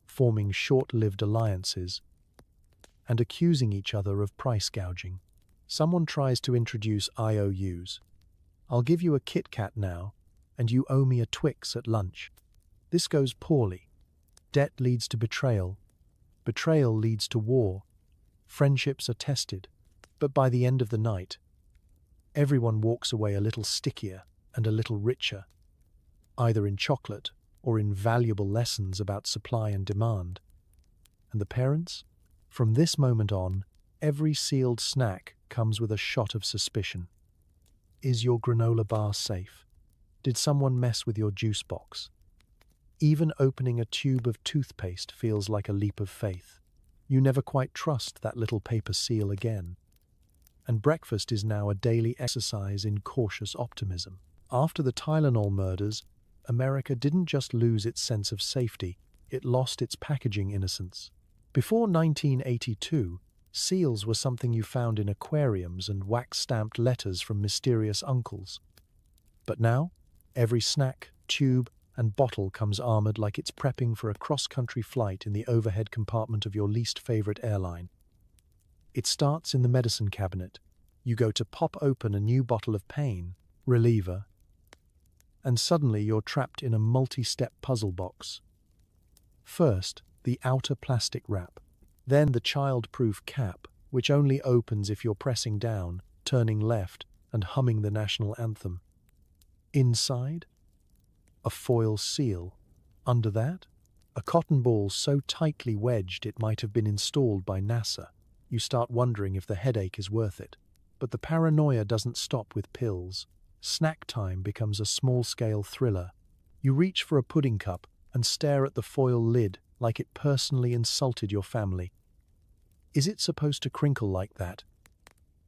forming short-lived alliances, and accusing each other of price gouging. Someone tries to introduce IOUs. I'll give you a Kit Kat now, and you owe me a Twix at lunch. This goes poorly. Debt leads to betrayal. Betrayal leads to war. Friendships are tested. But by the end of the night, everyone walks away a little stickier and a little richer, either in chocolate or in valuable lessons about supply and demand. And the parents? From this moment on, every sealed snack comes with a shot of suspicion. Is your granola bar safe? Did someone mess with your juice box? Even opening a tube of toothpaste feels like a leap of faith. You never quite trust that little paper seal again. And breakfast is now a daily exercise in cautious optimism. After the Tylenol murders, America didn't just lose its sense of safety, it lost its packaging innocence. Before 1982, seals were something you found in aquariums and wax-stamped letters from mysterious uncles. But now, every snack, tube, and bottle comes armored like it's prepping for a cross-country flight in the overhead compartment of your least favorite airline. It starts in the medicine cabinet. You go to pop open a new bottle of pain reliever, and suddenly you're trapped in a multi-step puzzle box. First, the outer plastic wrap. Then the child-proof cap, which only opens if you're pressing down, turning left, and humming the national anthem. Inside, a foil seal. Under that, a cotton ball so tightly wedged it might have been installed by NASA. You start wondering if the headache is worth it. But the paranoia doesn't stop with pills. Snack time becomes a small-scale thriller. You reach for a pudding cup and stare at the foil lid like it personally insulted your family. Is it supposed to crinkle like that?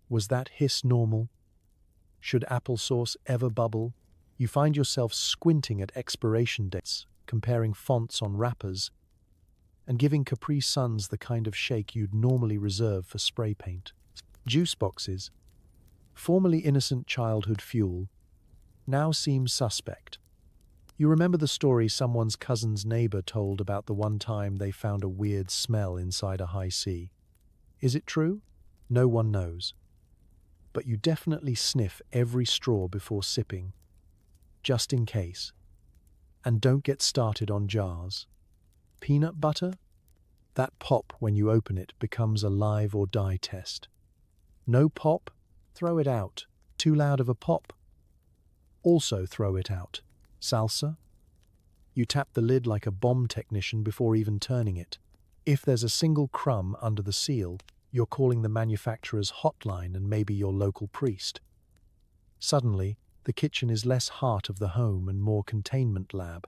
Was that hiss normal? Should applesauce ever bubble? You find yourself squinting at expiration dates, comparing fonts on wrappers, and giving Capri Suns the kind of shake you'd normally reserve for spray paint. Juice boxes, formerly innocent childhood fuel, now seem suspect. You remember the story someone's cousin's neighbor told about the one time they found a weird smell inside a high C? Is it true? No one knows. But you definitely sniff every straw before sipping, just in case. And don't get started on jars. Peanut butter? That pop when you open it becomes a live or die test. No pop? Throw it out. Too loud of a pop? Also throw it out. Salsa? You tap the lid like a bomb technician before even turning it. If there's a single crumb under the seal, you're calling the manufacturer's hotline and maybe your local priest. Suddenly, the kitchen is less heart of the home and more containment lab.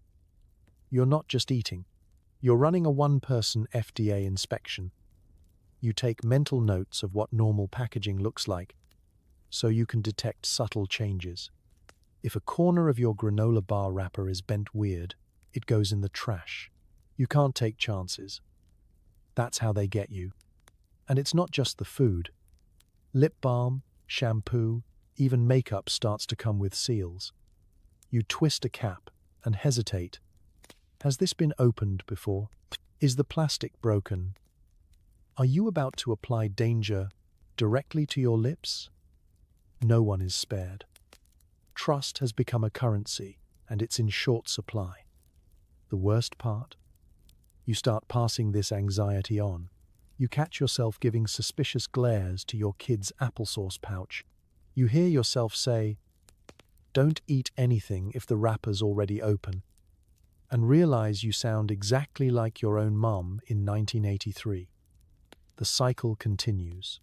You're not just eating. You're running a one-person FDA inspection. You take mental notes of what normal packaging looks like, so you can detect subtle changes. If a corner of your granola bar wrapper is bent weird, it goes in the trash. You can't take chances. That's how they get you. And it's not just the food. Lip balm, shampoo, even makeup starts to come with seals. You twist a cap and hesitate. Has this been opened before? Is the plastic broken? Are you about to apply danger directly to your lips? No one is spared. Trust has become a currency, and it's in short supply. The worst part? You start passing this anxiety on. You catch yourself giving suspicious glares to your kid's applesauce pouch. You hear yourself say, "Don't eat anything if the wrapper's already open," and realize you sound exactly like your own mom in 1983. The cycle continues.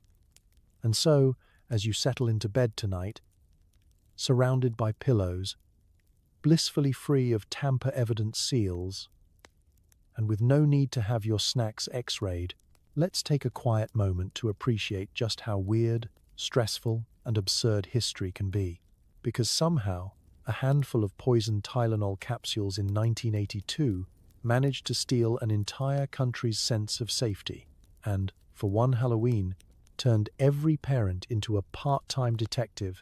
And so, as you settle into bed tonight, surrounded by pillows, blissfully free of tamper-evident seals, and with no need to have your snacks x-rayed, let's take a quiet moment to appreciate just how weird, stressful, and absurd history can be. Because somehow, a handful of poisoned Tylenol capsules in 1982 managed to steal an entire country's sense of safety, and, for one Halloween, turned every parent into a part-time detective